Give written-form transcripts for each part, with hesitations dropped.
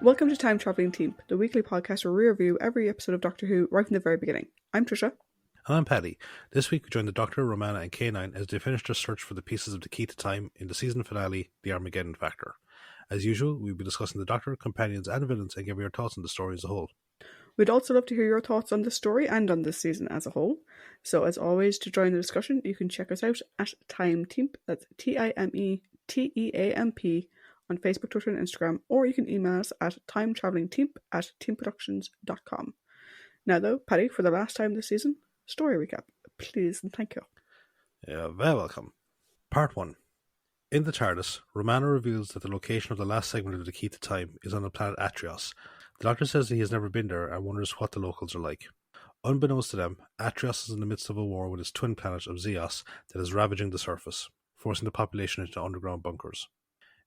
Welcome to Time Travelling Team, the weekly podcast where we review every episode of Doctor Who right from the very beginning. I'm Tricia. And I'm Paddy. This week we join the Doctor, Romana and K9 as they finish their search for the pieces of the key to time in the season finale, The Armageddon Factor. As usual, we'll be discussing the Doctor, companions and villains and giving our thoughts on the story as a whole. We'd also love to hear your thoughts on the story and on this season as a whole. So as always, to join the discussion, you can check us out at Time Team, that's TimeTeamp, on Facebook, Twitter and Instagram, or you can email us at timetravelingteamp@teamproductions.com. Now though, Paddy, for the last time this season, story recap, please and thank you. You're very welcome. Part 1. In the TARDIS, Romana reveals that the location of the last segment of the key to time is on the planet Atrios. The Doctor says that he has never been there and wonders what the locals are like. Unbeknownst to them, Atrios is in the midst of a war with its twin planet of Zeos that is ravaging the surface, forcing the population into underground bunkers.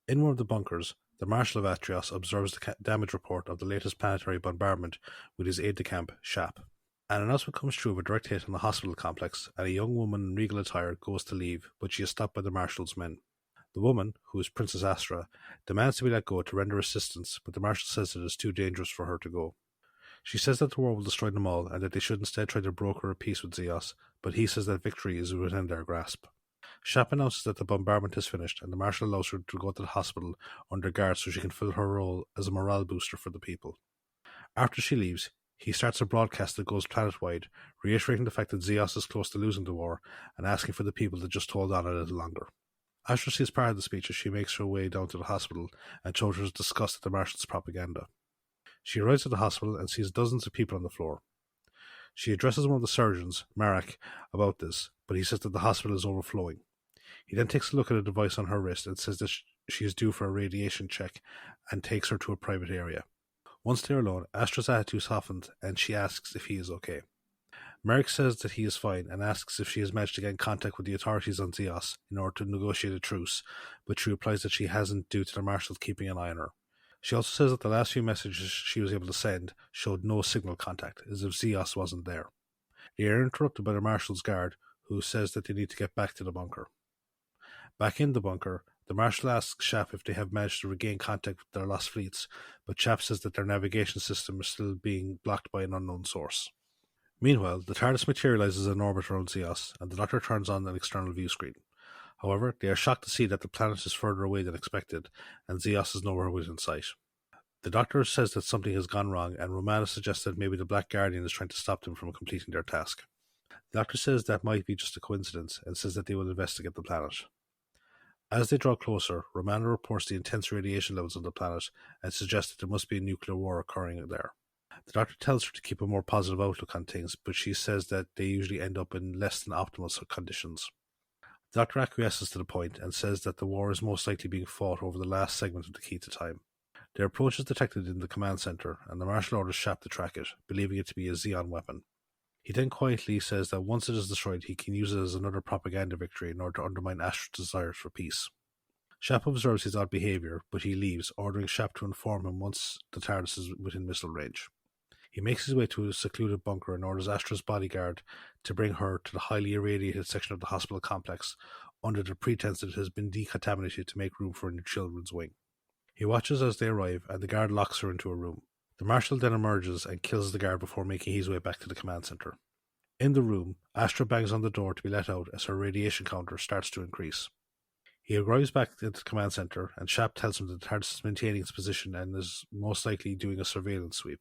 In one of the bunkers, the Marshal of Atrios observes the damage report of the latest planetary bombardment with his aide-de-camp, Shap. An announcement comes through of a direct hit on the hospital complex, and a young woman in regal attire goes to leave, but she is stopped by the Marshal's men. The woman, who is Princess Astra, demands to be let go to render assistance, but the Marshal says that it is too dangerous for her to go. She says that the war will destroy them all, and that they should instead try to broker a peace with Zeos, but he says that victory is within their grasp. Shap announces that the bombardment has finished, and the Marshal allows her to go to the hospital under guard so she can fill her role as a morale booster for the people. After she leaves, he starts a broadcast that goes planet-wide, reiterating the fact that Zeos is close to losing the war, and asking for the people to just hold on a little longer. Astra sees part of the speech as she makes her way down to the hospital, and shows disgust at the Marshal's propaganda. She arrives at the hospital and sees dozens of people on the floor. She addresses one of the surgeons, Marak, about this, but he says that the hospital is overflowing. He then takes a look at a device on her wrist and says that she is due for a radiation check and takes her to a private area. Once they are alone, Astra's attitude softens and she asks if he is okay. Merrick says that he is fine and asks if she has managed to get in contact with the authorities on Zeos in order to negotiate a truce, but she replies that she hasn't due to the Marshal keeping an eye on her. She also says that the last few messages she was able to send showed no signal contact, as if Zeos wasn't there. They are interrupted by the Marshal's guard, who says that they need to get back to the bunker. Back in the bunker, the Marshal asks Shap if they have managed to regain contact with their lost fleets, but Shap says that their navigation system is still being blocked by an unknown source. Meanwhile, the TARDIS materializes in orbit around Zeos, and the Doctor turns on an external view screen. However, they are shocked to see that the planet is further away than expected, and Zeos is nowhere within sight. The Doctor says that something has gone wrong, and Romana suggests that maybe the Black Guardian is trying to stop them from completing their task. The Doctor says that might be just a coincidence, and says that they will investigate the planet. As they draw closer, Romana reports the intense radiation levels on the planet and suggests that there must be a nuclear war occurring there. The Doctor tells her to keep a more positive outlook on things, but she says that they usually end up in less than optimal conditions. The Doctor acquiesces to the point and says that the war is most likely being fought over the last segment of the key to time. Their approach is detected in the command center, and the Marshal orders Shap to track it, believing it to be a Xeon weapon. He then quietly says that once it is destroyed, he can use it as another propaganda victory in order to undermine Astra's desires for peace. Shap observes his odd behaviour, but he leaves, ordering Shap to inform him once the TARDIS is within missile range. He makes his way to a secluded bunker and orders Astra's bodyguard to bring her to the highly irradiated section of the hospital complex, under the pretense that it has been decontaminated to make room for a new children's wing. He watches as they arrive, and the guard locks her into a room. The Marshal then emerges and kills the guard before making his way back to the command center. In the room, Astra bangs on the door to be let out as her radiation counter starts to increase. He arrives back into the command center, and Shap tells him that the TARDIS is maintaining its position and is most likely doing a surveillance sweep.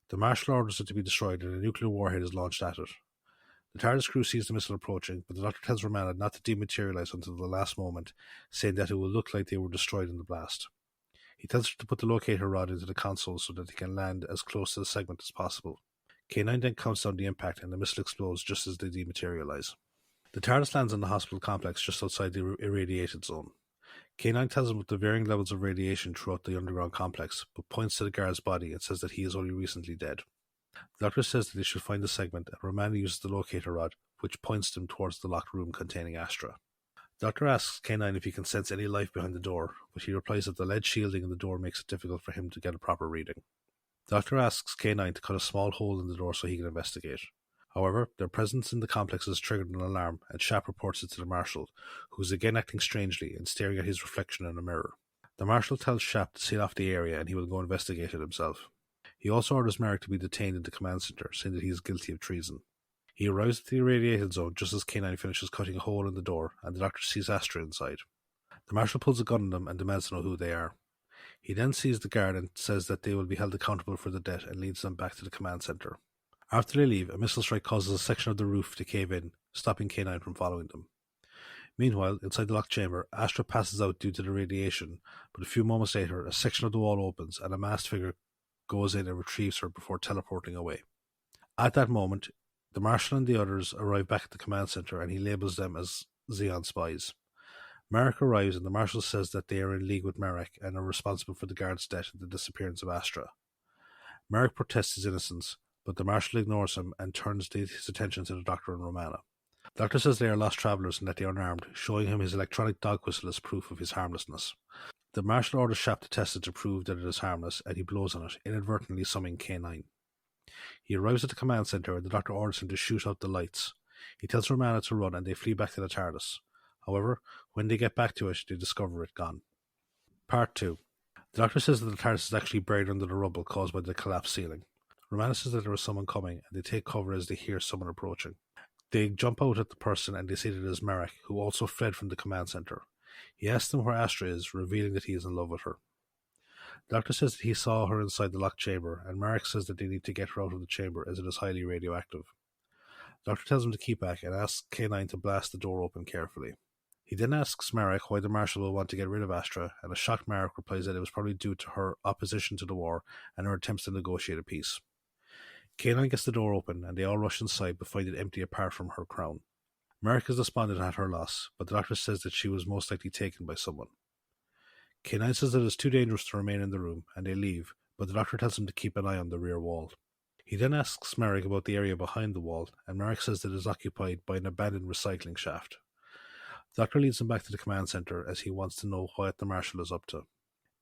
The Marshal orders it to be destroyed, and a nuclear warhead is launched at it. The TARDIS crew sees the missile approaching, but the Doctor tells Romana not to dematerialize until the last moment, saying that it will look like they were destroyed in the blast. He tells her to put the locator rod into the console so that he can land as close to the segment as possible. K9 then counts down the impact, and the missile explodes just as they dematerialize. The TARDIS lands in the hospital complex just outside the irradiated zone. K9 tells him of the varying levels of radiation throughout the underground complex, but points to the guard's body and says that he is only recently dead. The Doctor says that they should find the segment, and Romana uses the locator rod, which points them towards the locked room containing Astra. The Doctor asks K9 if he can sense any life behind the door, but he replies that the lead shielding in the door makes it difficult for him to get a proper reading. The Doctor asks K9 to cut a small hole in the door so he can investigate. However, their presence in the complex has triggered an alarm, and Shap reports it to the Marshal, who is again acting strangely and staring at his reflection in a mirror. The Marshal tells Shap to seal off the area and he will go investigate it himself. He also orders Merrick to be detained in the command center, saying that he is guilty of treason. He arrives at the irradiated zone just as K9 finishes cutting a hole in the door, and the Doctor sees Astra inside. The Marshal pulls a gun on them and demands to know who they are. He then sees the guard and says that they will be held accountable for the debt and leads them back to the command center. After they leave, a missile strike causes a section of the roof to cave in, stopping K9 from following them. Meanwhile, inside the locked chamber, Astra passes out due to the radiation, but a few moments later, a section of the wall opens and a masked figure goes in and retrieves her before teleporting away. At that moment, the Marshal and the others arrive back at the command center and he labels them as Xeon spies. Marek arrives and the Marshal says that they are in league with Marek and are responsible for the guard's death and the disappearance of Astra. Marek protests his innocence, but the Marshal ignores him and turns his attention to the Doctor and Romana. The Doctor says they are lost travellers and that they are unarmed, showing him his electronic dog whistle as proof of his harmlessness. The Marshal orders Shap to test it to prove that it is harmless, and he blows on it, inadvertently summoning K9. He arrives at the command center and the Doctor orders him to shoot out the lights. He tells Romana to run and they flee back to the TARDIS. However, when they get back to it, they discover it gone. Part 2. The Doctor says that the TARDIS is actually buried under the rubble caused by the collapsed ceiling. Romana says that there is someone coming, and they take cover as they hear someone approaching. They jump out at the person and they say that it is Marek, who also fled from the command center. He asks them where Astra is, revealing that he is in love with her. The Doctor says that he saw her inside the locked chamber, and Marek says that they need to get her out of the chamber as it is highly radioactive. The Doctor tells him to keep back and asks K9 to blast the door open carefully. He then asks Marek why the Marshal will want to get rid of Astra, and a shocked Marek replies that it was probably due to her opposition to the war and her attempts to negotiate a peace. K9 gets the door open, and they all rush inside but find it empty apart from her crown. Marek is despondent at her loss, but the Doctor says that she was most likely taken by someone. K9 says that it is too dangerous to remain in the room, and they leave, but the Doctor tells him to keep an eye on the rear wall. He then asks Marek about the area behind the wall, and Marek says that it is occupied by an abandoned recycling shaft. The Doctor leads him back to the command center as he wants to know what the Marshal is up to.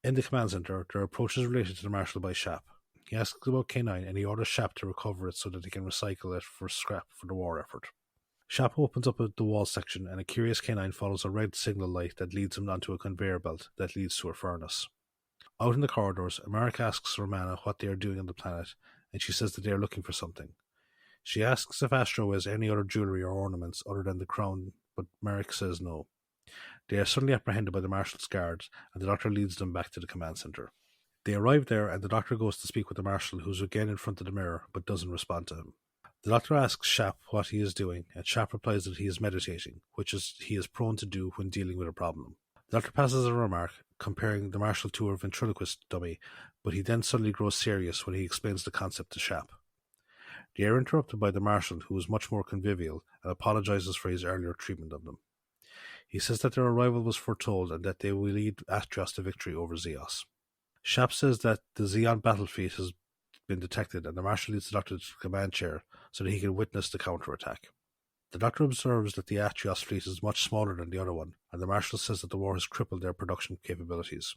In the command center, there are approaches related to the Marshal by Shap. He asks about K9 and he orders Shap to recover it so that he can recycle it for scrap for the war effort. Shap opens up the wall section and a curious K9 follows a red signal light that leads him onto a conveyor belt that leads to a furnace. Out in the corridors, Marek asks Romana what they are doing on the planet, and she says that they are looking for something. She asks if Astra has any other jewellery or ornaments other than the crown, but Marek says no. They are suddenly apprehended by the Marshal's guards, and the Doctor leads them back to the command center. They arrive there, and the Doctor goes to speak with the Marshal, who's again in front of the mirror, but doesn't respond to him. The Doctor asks Shap what he is doing, and Shap replies that he is meditating, which he is prone to do when dealing with a problem. The Doctor passes a remark, comparing the Marshal to a ventriloquist dummy, but he then suddenly grows serious when he explains the concept to Shap. They are interrupted by the Marshal, who is much more convivial, and apologizes for his earlier treatment of them. He says that their arrival was foretold and that they will lead Atrios to victory over Zeos. Shap says that the Xeon battle fleet has been detected, and the Marshal leads the Doctor to the command chair so that he can witness the counterattack. The Doctor observes that the Atrios fleet is much smaller than the other one, and the Marshal says that the war has crippled their production capabilities.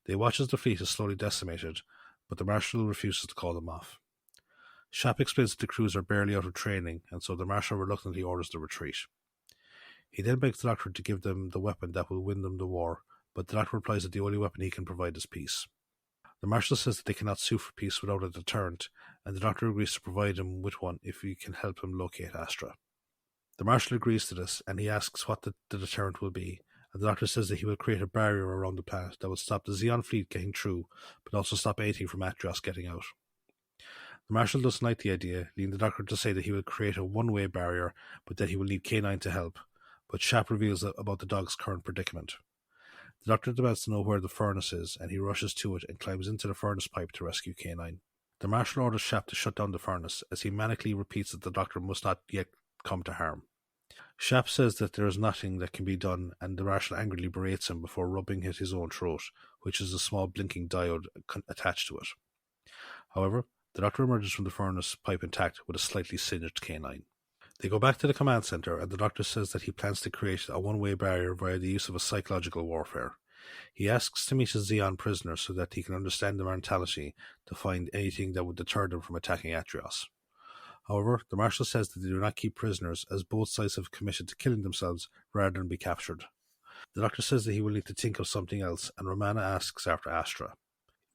They watch as the fleet is slowly decimated, but the Marshal refuses to call them off. Shap explains that the crews are barely out of training, and so the Marshal reluctantly orders the retreat. He then begs the Doctor to give them the weapon that will win them the war, but the Doctor replies that the only weapon he can provide is peace. The Marshal says that they cannot sue for peace without a deterrent, and the Doctor agrees to provide him with one if he can help him locate Astra. The Marshal agrees to this, and he asks what the deterrent will be, and the Doctor says that he will create a barrier around the planet that will stop the Xeon fleet getting through, but also stop anything from Atrios getting out. The Marshal doesn't like the idea, leading the Doctor to say that he will create a one-way barrier, but that he will need K9 to help, but Shap reveals about the dog's current predicament. The Doctor demands to know where the furnace is, and he rushes to it and climbs into the furnace pipe to rescue K9. The Marshal orders Shap to shut down the furnace, as he manically repeats that the Doctor must not yet come to harm. Shap says that there is nothing that can be done, and the Marshal angrily berates him before rubbing at his own throat, which is a small blinking diode attached to it. However, the Doctor emerges from the furnace pipe intact with a slightly singed K9. They go back to the command center, and the Doctor says that he plans to create a one-way barrier via the use of a psychological warfare. He asks to meet his Xeon prisoners so that he can understand their mentality to find anything that would deter them from attacking Atrios. However, the Marshal says that they do not keep prisoners, as both sides have committed to killing themselves rather than be captured. The Doctor says that he will need to think of something else, and Romana asks after Astra.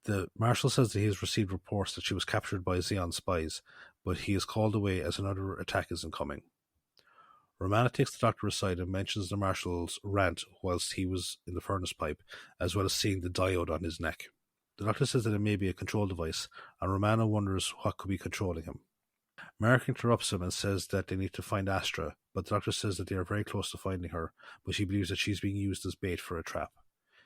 The Marshal says that he has received reports that she was captured by Xeon spies, but he is called away as another attack is incoming. Romana takes the Doctor aside and mentions the Marshal's rant whilst he was in the furnace pipe, as well as seeing the diode on his neck. The Doctor says that it may be a control device, and Romana wonders what could be controlling him. Marek interrupts him and says that they need to find Astra, but the Doctor says that they are very close to finding her, but she believes that she's being used as bait for a trap.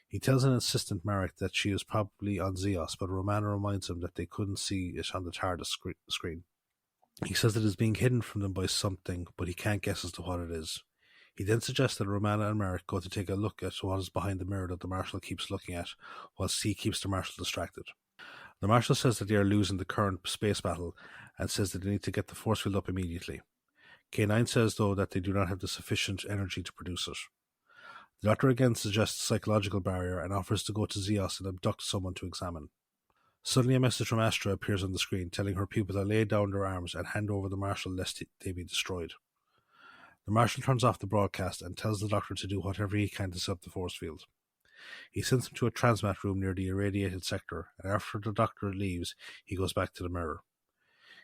He tells an insistent Marek that she is probably on Zeos, but Romana reminds him that they couldn't see it on the TARDIS screen. He says that it is being hidden from them by something, but he can't guess as to what it is. He then suggests that Romana and Marek go to take a look at what is behind the mirror that the Marshal keeps looking at, whilst he keeps the Marshal distracted. The Marshal says that they are losing the current space battle, and says that they need to get the force field up immediately. K9 says, though, that they do not have the sufficient energy to produce it. The Doctor again suggests a psychological barrier and offers to go to Zeos and abduct someone to examine. Suddenly a message from Astra appears on the screen, telling her people to lay down their arms and hand over the Marshal lest they be destroyed. The Marshal turns off the broadcast and tells the Doctor to do whatever he can to set up the force field. He sends him to a transmat room near the irradiated sector, and after the Doctor leaves, he goes back to the mirror.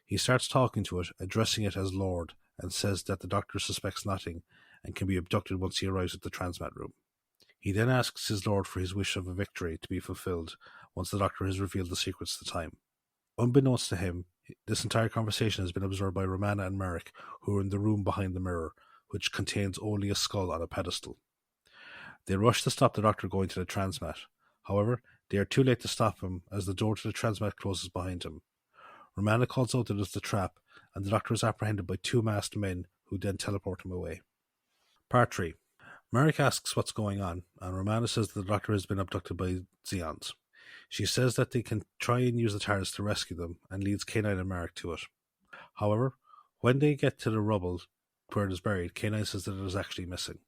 He starts talking to it, addressing it as Lord, and says that the Doctor suspects nothing and can be abducted once he arrives at the transmat room. He then asks his Lord for his wish of a victory to be fulfilled once the Doctor has revealed the secrets to time. Unbeknownst to him, this entire conversation has been observed by Romana and Marek, who are in the room behind the mirror, which contains only a skull on a pedestal. They rush to stop the Doctor going to the transmat. However, they are too late to stop him as the door to the transmat closes behind him. Romana calls out that it is the trap, and the Doctor is apprehended by two masked men who then teleport him away. Part 3. Marek asks what's going on, and Romana says that the Doctor has been abducted by Xeons. She says that they can try and use the TARDIS to rescue them, and leads K9 and Marek to it. However, when they get to the rubble where it is buried, K9 says that it is actually missing.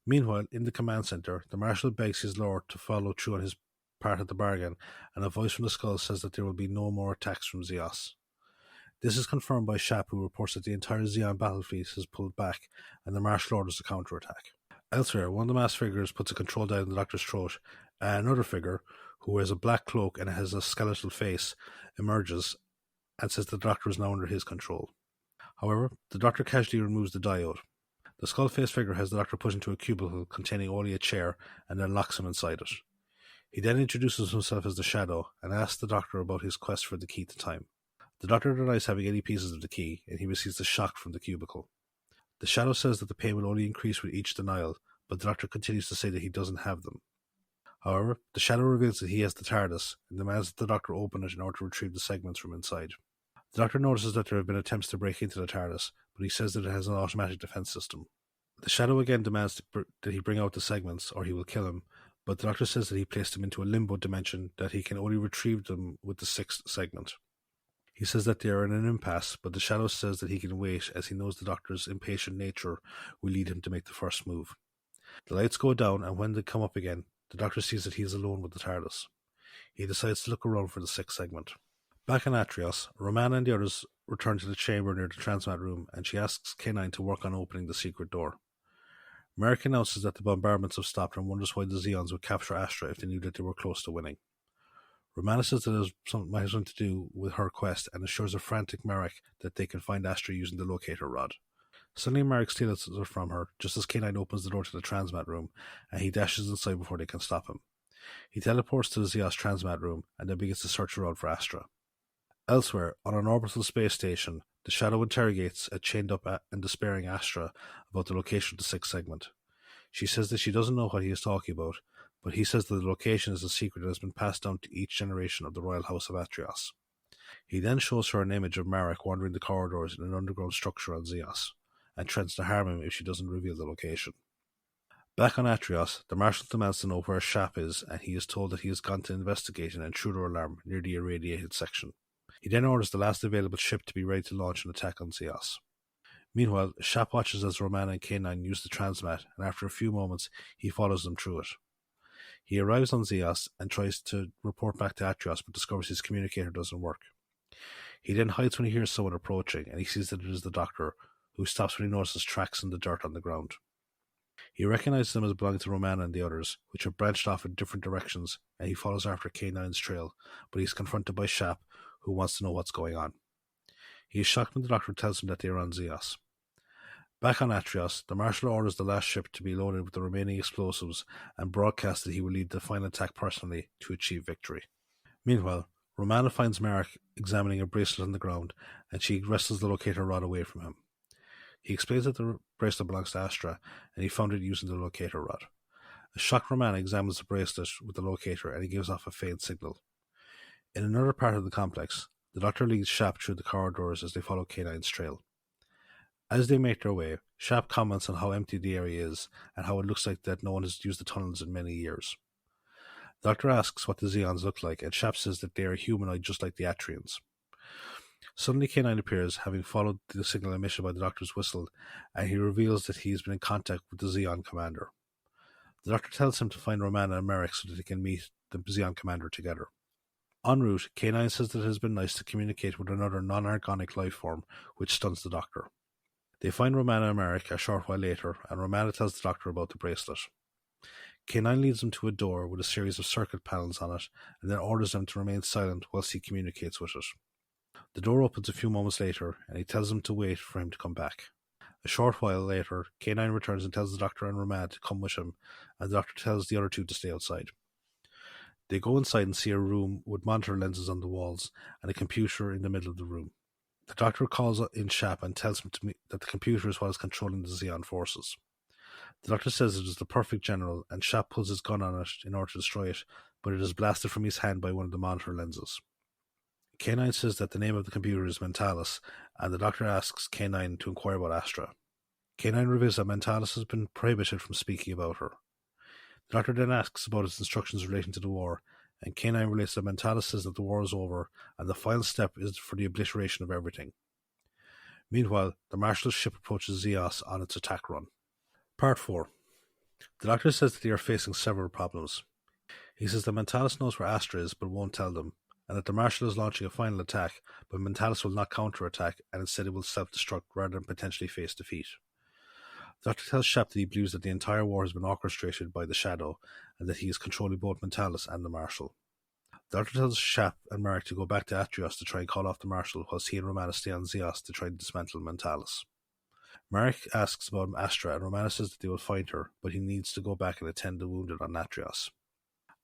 Meanwhile, in the command centre, the Marshal begs his Lord to follow through on his part of the bargain, and a voice from the skull says that there will be no more attacks from Zeos. This is confirmed by Shap, who reports that the entire Xeon battle fleet has pulled back, and the Marshal orders a counterattack. Elsewhere, one of the masked figures puts a control down the Doctor's throat, and another figure, who wears a black cloak and has a skeletal face, emerges and says the Doctor is now under his control. However, the Doctor casually removes the diode. The skull-faced figure has the Doctor put into a cubicle containing only a chair and then locks him inside it. He then introduces himself as the Shadow and asks the Doctor about his quest for the key to time. The Doctor denies having any pieces of the key, and he receives a shock from the cubicle. The Shadow says that the pain will only increase with each denial, but the Doctor continues to say that he doesn't have them. However, the Shadow reveals that he has the TARDIS and demands that the Doctor open it in order to retrieve the segments from inside. The Doctor notices that there have been attempts to break into the TARDIS, but he says that it has an automatic defense system. The Shadow again demands that he bring out the segments, or he will kill him, but the Doctor says that he placed them into a limbo dimension, that he can only retrieve them with the sixth segment. He says that they are in an impasse, but the Shadow says that he can wait, as he knows the Doctor's impatient nature will lead him to make the first move. The lights go down, and when they come up again, the Doctor sees that he is alone with the TARDIS. He decides to look around for the sixth segment. Back on Atrios, Romana and the others return to the chamber near the transmat room, and she asks K9 to work on opening the secret door. Marek announces that the bombardments have stopped and wonders why the Xeons would capture Astra if they knew that they were close to winning. Romana says that it has something to do with her quest and assures a frantic Marek that they can find Astra using the locator rod. Suddenly Marek steals it from her, just as K9 opens the door to the transmat room, and he dashes inside before they can stop him. He teleports to the Zeos transmat room, and then begins to search around for Astra. Elsewhere, on an orbital space station, the Shadow interrogates a chained up and despairing Astra about the location of the sixth segment. She says that she doesn't know what he is talking about, but he says that the location is a secret that has been passed down to each generation of the Royal House of Atrios. He then shows her an image of Marek wandering the corridors in an underground structure on Zeos, and threatens to harm him if she doesn't reveal the location. Back on Atrios, the Marshal demands to know where Shap is, and he is told that he has gone to investigate an intruder alarm near the irradiated section. He then orders the last available ship to be ready to launch an attack on Zeos. Meanwhile, Shap watches as Romana and K9 use the transmat, and after a few moments, he follows them through it. He arrives on Zeos and tries to report back to Atrios, but discovers his communicator doesn't work. He then hides when he hears someone approaching, and he sees that it is the Doctor, who stops when he notices tracks in the dirt on the ground. He recognizes them as belonging to Romana and the others, which have branched off in different directions, and he follows after K9's trail, but he's confronted by Shap, who wants to know what's going on. He is shocked when the Doctor tells him that they are on Zeos. Back on Atrios, the Marshal orders the last ship to be loaded with the remaining explosives and broadcasts that he will lead the final attack personally to achieve victory. Meanwhile, Romana finds Marek examining a bracelet on the ground, and she wrestles the locator rod away from him. He explains that the bracelet belongs to Astra, and he found it using the locator rod. A shocked Romana examines the bracelet with the locator, and he gives off a faint signal. In another part of the complex, the Doctor leads Shap through the corridors as they follow K9's trail. As they make their way, Shap comments on how empty the area is, and how it looks like that no one has used the tunnels in many years. The Doctor asks what the Zeons look like, and Shap says that they are humanoid just like the Atrians. Suddenly K9 appears, having followed the signal emitted by the Doctor's whistle, and he reveals that he has been in contact with the Zeon commander. The Doctor tells him to find Romana and Marek so that they can meet the Zeon commander together. En route, K9 says that it has been nice to communicate with another non-organic life form, which stuns the Doctor. They find Romana and Marek a short while later, and Romana tells the Doctor about the bracelet. K9 leads them to a door with a series of circuit panels on it, and then orders them to remain silent whilst he communicates with it. The door opens a few moments later, and he tells them to wait for him to come back. A short while later, K9 returns and tells the Doctor and Romana to come with him, and the Doctor tells the other two to stay outside. They go inside and see a room with monitor lenses on the walls and a computer in the middle of the room. The Doctor calls in Shap and tells him that the computer is what is controlling the Zeon forces. The Doctor says it is the perfect general, and Shap pulls his gun on it in order to destroy it, but it is blasted from his hand by one of the monitor lenses. K9 says that the name of the computer is Mentalis, and the Doctor asks K9 to inquire about Astra. K9 reveals that Mentalis has been prohibited from speaking about her. The Doctor then asks about its instructions relating to the war, and K9 relates that Mentalis says that the war is over, and the final step is for the obliteration of everything. Meanwhile, the Marshal's ship approaches Zeos on its attack run. Part 4. The Doctor says that they are facing several problems. He says that Mentalis knows where Astra is but won't tell them, and that the Marshal is launching a final attack, but Mentalis will not counter-attack, and instead it will self-destruct rather than potentially face defeat. The Doctor tells Shap that he believes that the entire war has been orchestrated by the Shadow, and that he is controlling both Mentalis and the Marshal. The Doctor tells Shap and Marek to go back to Atrios to try and call off the Marshal, whilst he and Romana stay on Zeos to try and dismantle Mentalis. Marek asks about Astra, and Romana says that they will find her, but he needs to go back and attend the wounded on Atrios.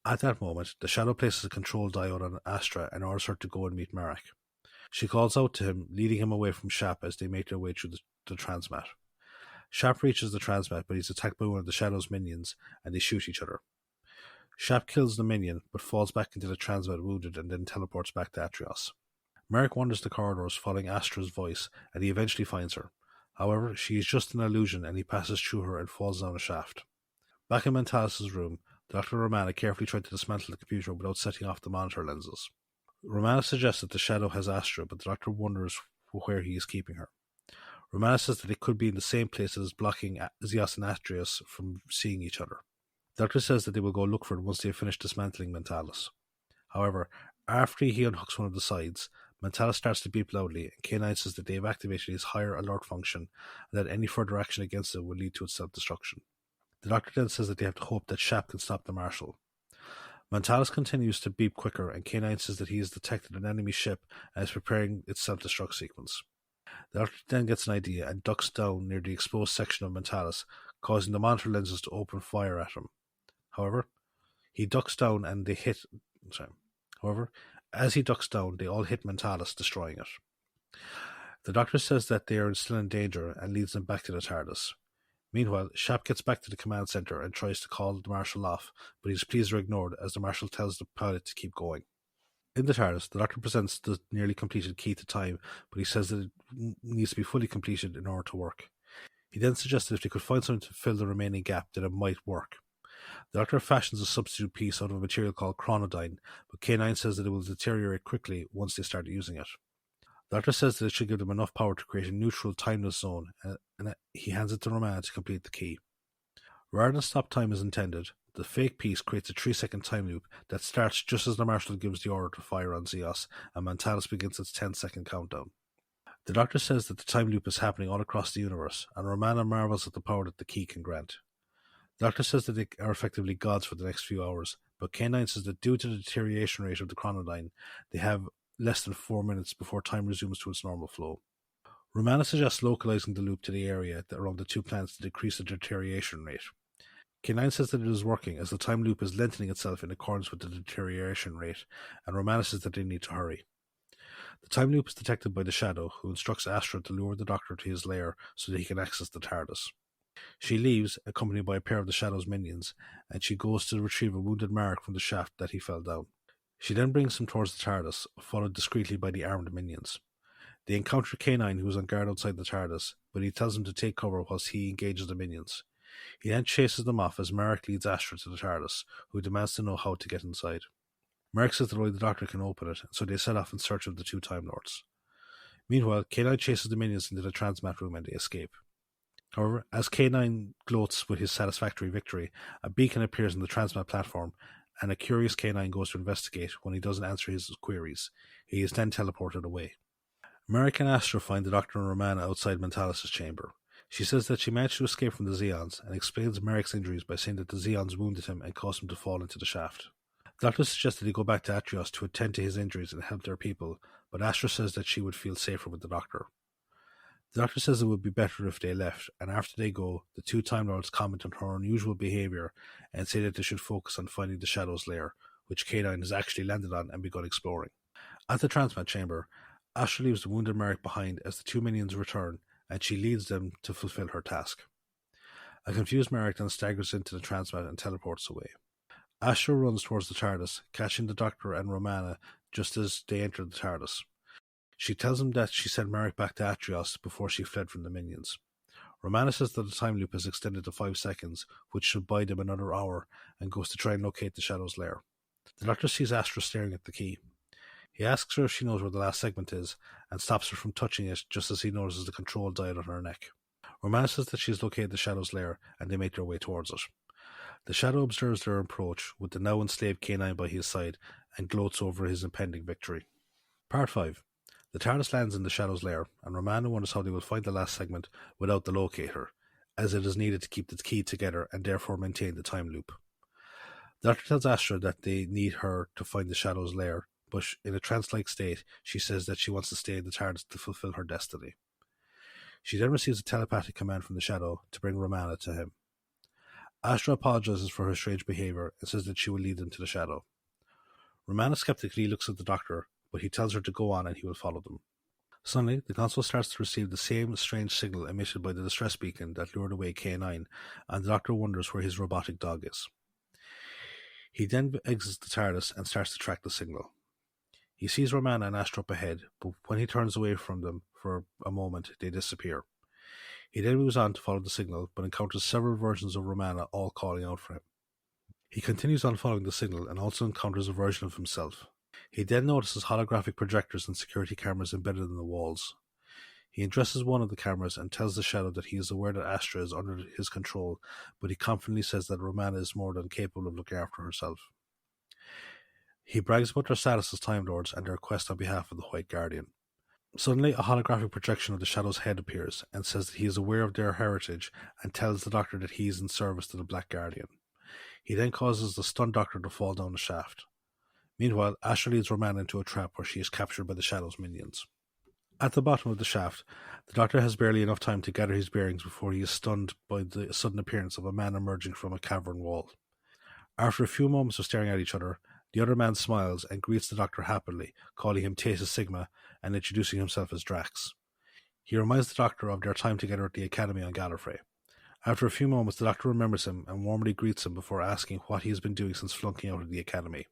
At that moment, the Shadow places a control diode on Astra and orders her to go and meet Marek. She calls out to him, leading him away from Shap as they make their way through the transmat. Shap reaches the transmat, but he's attacked by one of the Shadow's minions, and they shoot each other. Shap kills the minion, but falls back into the transmat wounded and then teleports back to Atrios. Marek wanders the corridors following Astra's voice, and he eventually finds her. However, she is just an illusion, and he passes through her and falls down a shaft. Back in Mentalis' room, Doctor and Romana carefully try to dismantle the computer without setting off the monitor lenses. Romana suggests that the Shadow has Astra, but the Doctor wonders where he is keeping her. Romana says that it could be in the same place that is blocking Zeos and Atrios from seeing each other. The Doctor says that they will go look for it once they have finished dismantling Mentalis. However, after he unhooks one of the sides, Mentalis starts to beep loudly, and K9 says that they have activated his higher alert function, and that any further action against it will lead to its self-destruction. The Doctor then says that they have to hope that Shap can stop the Marshal. Mentalis continues to beep quicker, and K9 says that he has detected an enemy ship and is preparing its self-destruct sequence. The Doctor then gets an idea and ducks down near the exposed section of Mentalis, causing the monitor lenses to open fire at him. However, as he ducks down, they all hit Mentalis, destroying it. The Doctor says that they are still in danger and leads them back to the TARDIS. Meanwhile, Shap gets back to the command center and tries to call the Marshal off, but his pleas are ignored as the Marshal tells the pilot to keep going. In the TARDIS, the Doctor presents the nearly completed key to time, but he says that it needs to be fully completed in order to work. He then suggests that if they could find something to fill the remaining gap, then it might work. The Doctor fashions a substitute piece out of a material called chronodyne, but K9 says that it will deteriorate quickly once they start using it. The Doctor says that it should give them enough power to create a neutral, timeless zone, and he hands it to Romana to complete the key. Rather than stop time as intended, the fake piece creates a 3-second time loop that starts just as the Marshal gives the order to fire on Zeos, and Mentalis begins its 10-second countdown. The Doctor says that the time loop is happening all across the universe, and Romana marvels at the power that the key can grant. The Doctor says that they are effectively gods for the next few hours, but K9 says that due to the deterioration rate of the chronodyne, they have less than 4 minutes before time resumes to its normal flow. Romana suggests localizing the loop to the area around the two planets to decrease the deterioration rate. K9 says that it is working, as the time loop is lengthening itself in accordance with the deterioration rate, and Romana says that they need to hurry. The time loop is detected by the Shadow, who instructs Astra to lure the Doctor to his lair so that he can access the TARDIS. She leaves, accompanied by a pair of the Shadow's minions, and she goes to retrieve a wounded Marek from the shaft that he fell down. She then brings him towards the TARDIS, followed discreetly by the armed minions. They encounter K9, who is on guard outside the TARDIS, but he tells them to take cover whilst he engages the minions. He then chases them off as Marek leads Astra to the TARDIS, who demands to know how to get inside. Marek says that only the Doctor can open it, and so they set off in search of the two Time Lords. Meanwhile, K9 chases the minions into the transmat room and they escape. However, as K9 gloats with his satisfactory victory, a beacon appears on the transmat platform, and a curious K9 goes to investigate. When he doesn't answer his queries, he is then teleported away. Marek and Astra find the Doctor and Romana outside Mentalis' chamber. She says that she managed to escape from the Zeons, and explains Marek's injuries by saying that the Zeons wounded him and caused him to fall into the shaft. The Doctor suggests that he go back to Atrios to attend to his injuries and help their people, but Astra says that she would feel safer with the Doctor. The Doctor says it would be better if they left, and after they go, the two Time Lords comment on her unusual behaviour and say that they should focus on finding the Shadow's lair, which K9 has actually landed on and begun exploring. At the transmat chamber, Astra leaves the wounded Marek behind as the two minions return, and she leads them to fulfill her task. A confused Marek then staggers into the transmat and teleports away. Astra runs towards the TARDIS, catching the Doctor and Romana just as they enter the TARDIS. She tells him that she sent Marek back to Atrios before she fled from the minions. Romana says that the time loop is extended to 5 seconds, which should buy them another hour, and goes to try and locate the Shadow's lair. The Doctor sees Astra staring at the key. He asks her if she knows where the last segment is, and stops her from touching it just as he notices the control dial on her neck. Romana says that she has located the Shadow's lair, and they make their way towards it. The Shadow observes their approach, with the now enslaved K9 by his side, and gloats over his impending victory. Part 5. The TARDIS lands in the Shadow's lair, and Romana wonders how they will find the last segment without the locator, as it is needed to keep the key together and therefore maintain the time loop. The Doctor tells Astra that they need her to find the Shadow's lair, but in a trance-like state, she says that she wants to stay in the TARDIS to fulfill her destiny. She then receives a telepathic command from the Shadow to bring Romana to him. Astra apologizes for her strange behaviour and says that she will lead them to the Shadow. Romana skeptically looks at the Doctor, but he tells her to go on and he will follow them. Suddenly, the console starts to receive the same strange signal emitted by the distress beacon that lured away K9, and the Doctor wonders where his robotic dog is. He then exits the TARDIS and starts to track the signal. He sees Romana and Astra up ahead, but when he turns away from them for a moment, they disappear. He then moves on to follow the signal, but encounters several versions of Romana all calling out for him. He continues on following the signal and also encounters a version of himself. He then notices holographic projectors and security cameras embedded in the walls. He addresses one of the cameras and tells the Shadow that he is aware that Astra is under his control, but he confidently says that Romana is more than capable of looking after herself. He brags about their status as Time Lords and their quest on behalf of the White Guardian. Suddenly, a holographic projection of the Shadow's head appears and says that he is aware of their heritage and tells the Doctor that he is in service to the Black Guardian. He then causes the stunned Doctor to fall down the shaft. Meanwhile, Astra leads Romana into a trap where she is captured by the Shadow's minions. At the bottom of the shaft, the Doctor has barely enough time to gather his bearings before he is stunned by the sudden appearance of a man emerging from a cavern wall. After a few moments of staring at each other, the other man smiles and greets the Doctor happily, calling him Theta Sigma and introducing himself as Drax. He reminds the Doctor of their time together at the Academy on Gallifrey. After a few moments, the Doctor remembers him and warmly greets him before asking what he has been doing since flunking out of the Academy.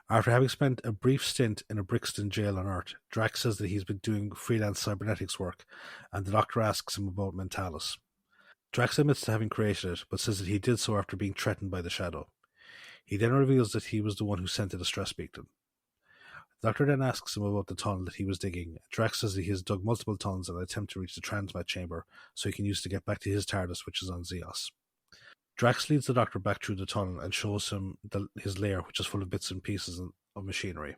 After having spent a brief stint in a Brixton jail on Earth, Drax says that he's been doing freelance cybernetics work, and the Doctor asks him about Mentalis. Drax admits to having created it, but says that he did so after being threatened by the Shadow. He then reveals that he was the one who sent the distress beacon. The Doctor then asks him about the tunnel that he was digging. Drax says that he has dug multiple tunnels in an attempt to reach the transmat chamber so he can use to get back to his TARDIS, which is on Zeos. Drax leads the Doctor back through the tunnel and shows him his lair, which is full of bits and pieces of machinery.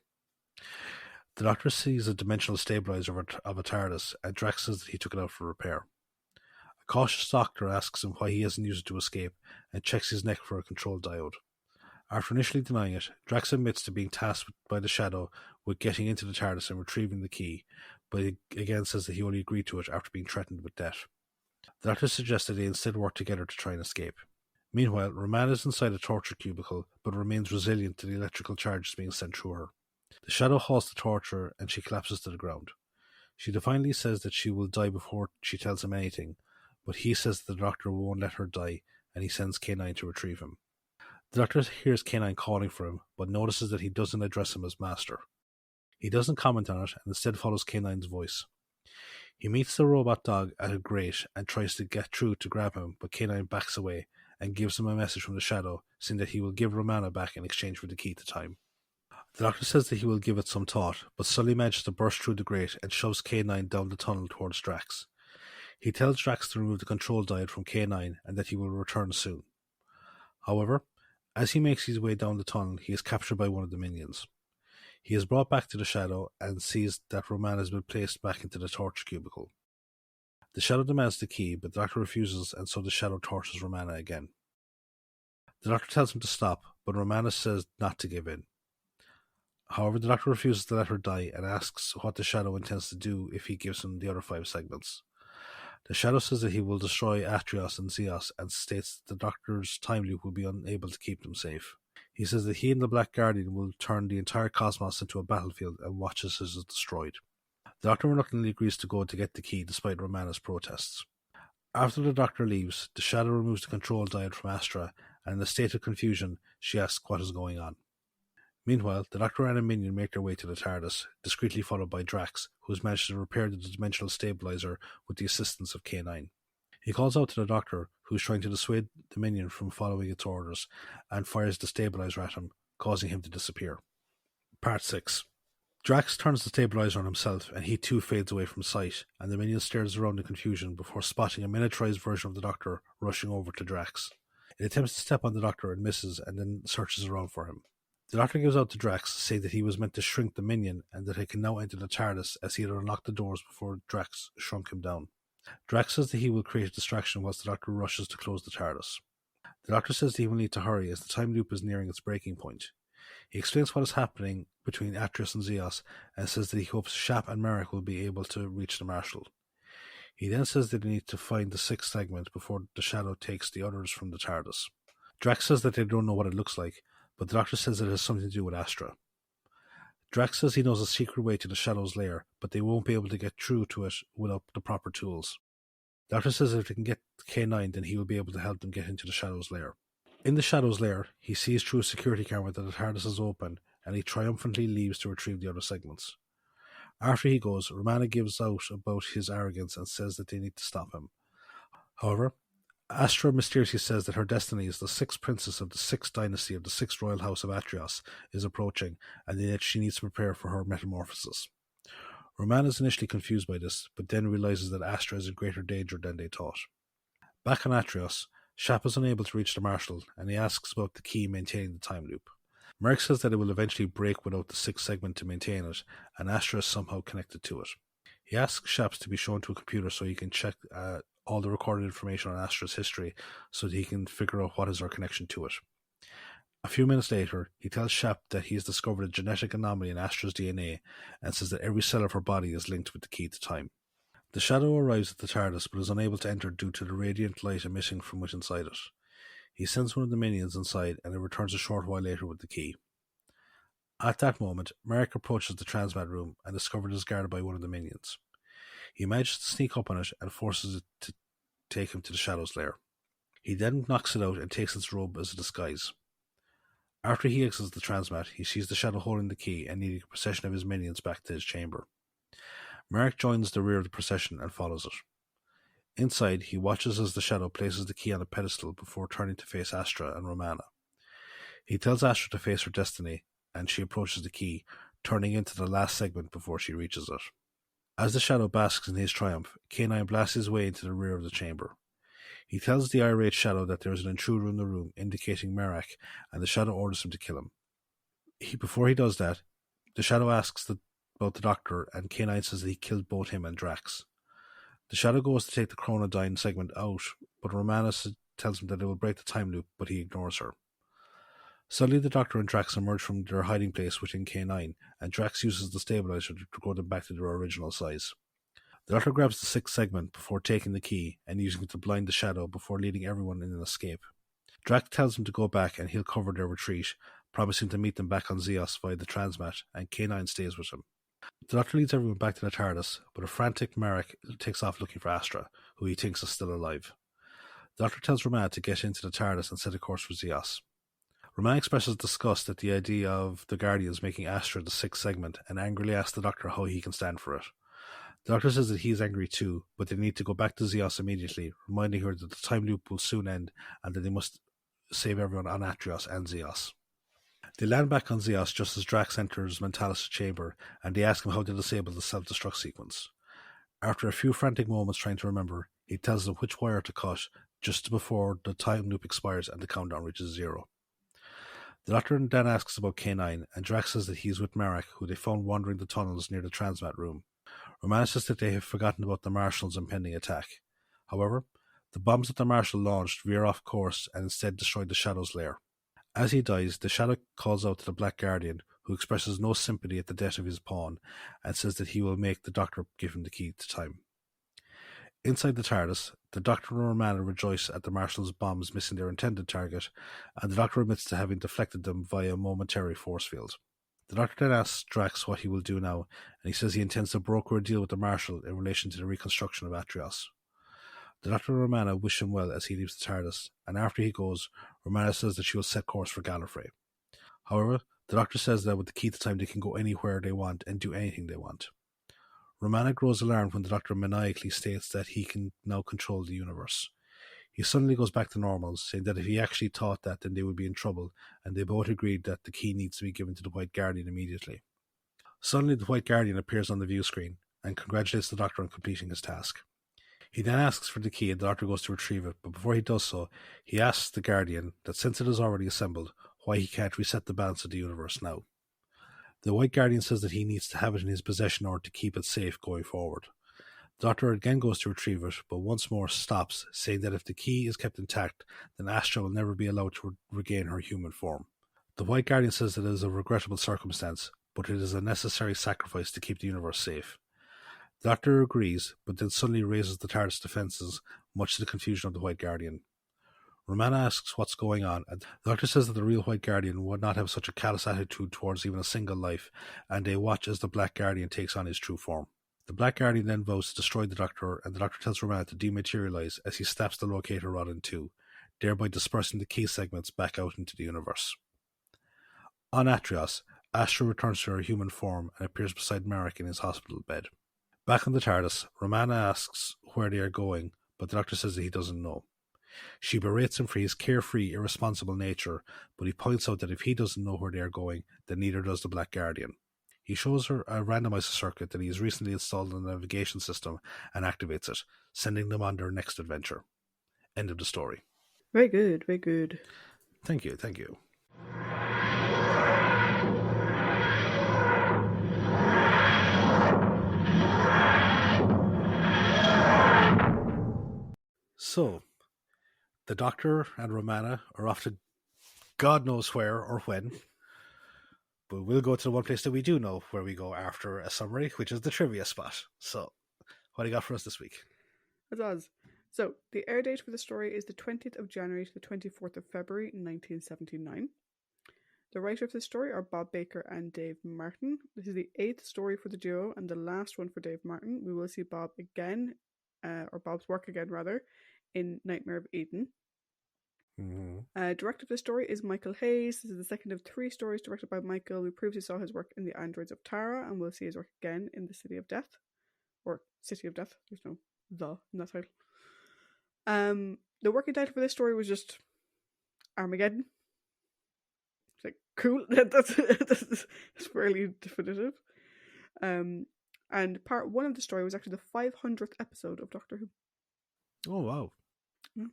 The Doctor sees a dimensional stabilizer of a TARDIS, and Drax says that he took it out for repair. A cautious doctor asks him why he hasn't used it to escape and checks his neck for a control diode. After initially denying it, Drax admits to being tasked by the Shadow with getting into the TARDIS and retrieving the key, but he again says that he only agreed to it after being threatened with death. The Doctor suggests that they instead work together to try and escape. Meanwhile, Romana is inside a torture cubicle, but remains resilient to the electrical charges being sent through her. The Shadow halts the torture and she collapses to the ground. She defiantly says that she will die before she tells him anything, but he says that the Doctor won't let her die, and he sends K9 to retrieve him. The Doctor hears K9 calling for him, but notices that he doesn't address him as Master. He doesn't comment on it, and instead follows K9's voice. He meets the robot dog at a grate and tries to get through to grab him, but K9 backs away and gives him a message from the Shadow, saying that he will give Romana back in exchange for the key to time. The Doctor says that he will give it some thought, but Sully manages to burst through the grate and shoves K9 down the tunnel towards Drax. He tells Drax to remove the control diode from K9 and that he will return soon. However, as he makes his way down the tunnel, he is captured by one of the minions. He is brought back to the Shadow and sees that Romana has been placed back into the torture cubicle. The Shadow demands the key, but the Doctor refuses, and so the Shadow tortures Romana again. The Doctor tells him to stop, but Romana says not to give in. However, the Doctor refuses to let her die and asks what the Shadow intends to do if he gives him the other 5 segments. The Shadow says that he will destroy Atrios and Zeos and states that the Doctor's time loop will be unable to keep them safe. He says that he and the Black Guardian will turn the entire cosmos into a battlefield and watches as it is destroyed. The Doctor reluctantly agrees to go to get the key despite Romana's protests. After the Doctor leaves, the Shadow removes the control diode from Astra, and in a state of confusion, she asks what is going on. Meanwhile, the Doctor and a minion make their way to the TARDIS, discreetly followed by Drax, who has managed to repair the dimensional stabilizer with the assistance of K9. He calls out to the Doctor, who is trying to dissuade the minion from following its orders, and fires the stabilizer at him, causing him to disappear. Part 6. Drax turns the stabilizer on himself, and he too fades away from sight, and the minion stares around in confusion before spotting a miniaturized version of the Doctor rushing over to Drax. It attempts to step on the Doctor and misses, and then searches around for him. The Doctor gives out to Drax, saying that he was meant to shrink the minion and that he can now enter the TARDIS as he had unlocked the doors before Drax shrunk him down. Drax says that he will create a distraction whilst the Doctor rushes to close the TARDIS. The Doctor says that he will need to hurry as the time loop is nearing its breaking point. He explains what is happening between Atrios and Zeos and says that he hopes Shap and Marek will be able to reach the Marshal. He then says that they need to find the 6th segment before the Shadow takes the others from the TARDIS. Drax says that they don't know what it looks like, but the Doctor says it has something to do with Astra. Drax says he knows a secret way to the Shadow's lair, but they won't be able to get through to it without the proper tools. The Doctor says if they can get K9, then he will be able to help them get into the Shadow's lair. In the Shadow's lair, he sees through a security camera that the TARDIS is open, and he triumphantly leaves to retrieve the other segments. After he goes, Romana gives out about his arrogance and says that they need to stop him. However, Astra mysteriously says that her destiny as the 6th princess of the 6th dynasty of the 6th royal house of Atrios is approaching, and that she needs to prepare for her metamorphosis. Romana is initially confused by this, but then realizes that Astra is in greater danger than they thought. Back on Atrios, Shap is unable to reach the Marshal, and he asks about the key maintaining the time loop. Marek says that it will eventually break without the 6th segment to maintain it, and Astra is somehow connected to it. He asks Shaps to be shown to a computer so he can check all the recorded information on Astra's history so that he can figure out what is our connection to it. A few minutes later, he tells Shap that he has discovered a genetic anomaly in Astra's DNA and says that every cell of her body is linked with the key to time. The Shadow arrives at the TARDIS but is unable to enter due to the radiant light emitting from inside it. He sends one of the minions inside and it returns a short while later with the key. At that moment, Marek approaches the transmat room and discovers it is guarded by one of the minions. He manages to sneak up on it and forces it to take him to the Shadow's lair. He then knocks it out and takes its robe as a disguise. After he exits the transmat, he sees the Shadow holding the key and leading a procession of his minions back to his chamber. Marek joins the rear of the procession and follows it. Inside, he watches as the Shadow places the key on a pedestal before turning to face Astra and Romana. He tells Astra to face her destiny, and she approaches the key, turning into the last segment before she reaches it. As the Shadow basks in his triumph, K9 blasts his way into the rear of the chamber. He tells the irate Shadow that there is an intruder in the room, indicating Marek, and the Shadow orders him to kill him. Before he does that, the Shadow asks about the Doctor, and K9 says that he killed both him and Drax. The Shadow goes to take the Chronodyne segment out, but Romana tells him that it will break the time loop, but he ignores her. Suddenly, the Doctor and Drax emerge from their hiding place within K9, and Drax uses the stabilizer to grow them back to their original size. The Doctor grabs the sixth segment before taking the key and using it to blind the Shadow before leading everyone in an escape. Drax tells him to go back and he'll cover their retreat, promising to meet them back on Zeos via the Transmat, and K9 stays with him. The Doctor leads everyone back to the TARDIS, but a frantic Marek takes off looking for Astra, who he thinks is still alive. The Doctor tells Romana to get into the TARDIS and set a course for Zeos. Romana expresses disgust at the idea of the Guardians making Astra the sixth segment and angrily asks the Doctor how he can stand for it. The Doctor says that he is angry too, but they need to go back to Zeos immediately, reminding her that the time loop will soon end and that they must save everyone on Atrios and Zeos. They land back on Zeos just as Drax enters Mentalis' chamber, and they ask him how to disable the self-destruct sequence. After a few frantic moments trying to remember, he tells them which wire to cut just before the time loop expires and the countdown reaches 0. The Doctor then asks about K9, and Drax says that he's with Marek, who they found wandering the tunnels near the Transmat room. Romana says that they have forgotten about the Marshals' impending attack. However, the bombs that the Marshal launched veer off course and instead destroy the Shadow's lair. As he dies, the Shadow calls out to the Black Guardian, who expresses no sympathy at the death of his pawn, and says that he will make the Doctor give him the key to time. Inside the TARDIS, the Doctor and Romana rejoice at the Marshal's bombs missing their intended target, and the Doctor admits to having deflected them via a momentary force field. The Doctor then asks Drax what he will do now, and he says he intends to broker a deal with the Marshal in relation to the reconstruction of Atrios. The Doctor and Romana wish him well as he leaves the TARDIS, and after he goes, Romana says that she will set course for Gallifrey. However, the Doctor says that with the key to time they can go anywhere they want and do anything they want. Romana grows alarmed when the Doctor maniacally states that he can now control the universe. He suddenly goes back to normal, saying that if he actually thought that, then they would be in trouble, and they both agreed that the key needs to be given to the White Guardian immediately. Suddenly, the White Guardian appears on the view screen and congratulates the Doctor on completing his task. He then asks for the key, and the Doctor goes to retrieve it, but before he does so, he asks the Guardian that since it is already assembled, why he can't reset the balance of the universe now. The White Guardian says that he needs to have it in his possession in order to keep it safe going forward. The Doctor again goes to retrieve it, but once more stops, saying that if the key is kept intact, then Astra will never be allowed to regain her human form. The White Guardian says that it is a regrettable circumstance, but it is a necessary sacrifice to keep the universe safe. The Doctor agrees, but then suddenly raises the TARDIS defences, much to the confusion of the White Guardian. Romana asks what's going on, and the Doctor says that the real White Guardian would not have such a callous attitude towards even a single life, and they watch as the Black Guardian takes on his true form. The Black Guardian then vows to destroy the Doctor, and the Doctor tells Romana to dematerialise as he snaps the locator rod in two, thereby dispersing the key segments back out into the universe. On Atrios, Astra returns to her human form and appears beside Marek in his hospital bed. Back on the TARDIS, Romana asks where they are going, but the Doctor says that he doesn't know. She berates him for his carefree, irresponsible nature, but he points out that if he doesn't know where they are going, then neither does the Black Guardian. He shows her a randomizer circuit that he has recently installed in the navigation system and activates it, sending them on their next adventure. End of the story. Very good, very good. Thank you, thank you. So, the Doctor and Romana are off to God knows where or when, but we'll go to the one place that we do know where we go after a summary, which is the trivia spot. So, what do you got for us this week? It does. So, the air date for the story is the 20th of January to the 24th of February 1979. The writers of the story are Bob Baker and Dave Martin. This is the 8th story for the duo and the last one for Dave Martin. We will see Bob again, or Bob's work again rather, in Nightmare of Eden. Mm-hmm. Director of the story is Michael Hayes. This is the second of 3 stories directed by Michael. We previously saw his work in The Androids of Tara, and we'll see his work again in The City of Death. Or City of Death. There's no "the" in that title. The working title for this story was just Armageddon. It's like, cool. That's fairly definitive. And part 1 of the story was actually the 500th episode of Doctor Who. Oh, wow. Yeah.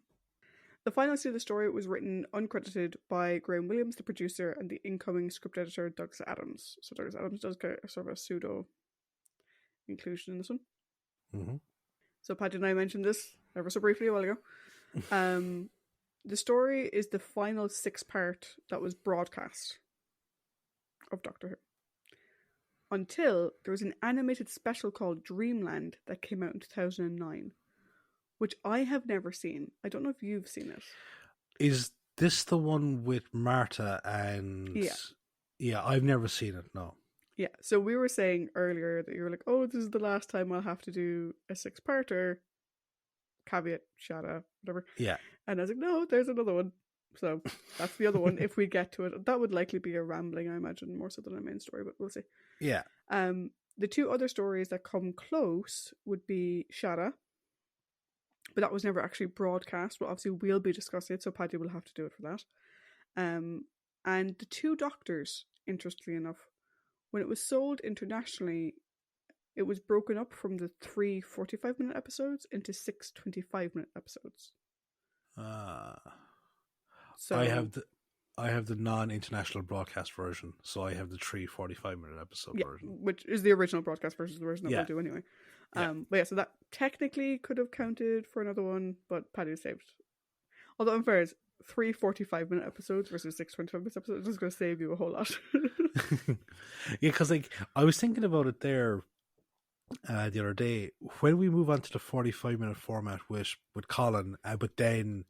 The final scene of the story was written uncredited by Graham Williams, the producer, and the incoming script editor, Douglas Adams. So Douglas Adams does get a sort of a pseudo inclusion in this one. Mm-hmm. So Paddy and I mentioned this ever so briefly a while ago. The story is the final 6-part that was broadcast of Doctor Who. Until there was an animated special called Dreamland that came out in 2009, which I have never seen. I don't know if you've seen it. Is this the one with Marta and... Yeah, I've never seen it, no. Yeah, so we were saying earlier that you were like, oh, this is the last time I'll have to do a 6-parter. Caveat, Shada, whatever. Yeah. And I was like, no, there's another one. So that's the other one if we get to it. That would likely be a rambling, I imagine, more so than a main story, but we'll see. Yeah. The 2 other stories that come close would be Shada, but that was never actually broadcast. But obviously we'll be discussing it, so Paddy will have to do it for that. And the 2 Doctors, interestingly enough, when it was sold internationally, it was broken up from the 3 45-minute episodes into 6 25-minute episodes. So I have the non-international broadcast version, so I have the 3 45-minute episode version, which is the original broadcast version, the version that we'll do anyway. But yeah, so that technically could have counted for another one, but Paddy saved. Although in fairness, 3 45-minute episodes versus 6 25-minute episodes is going to save you a whole lot. Yeah, because like I was thinking about it there the other day, when we move on to the 45-minute format with Colin, but then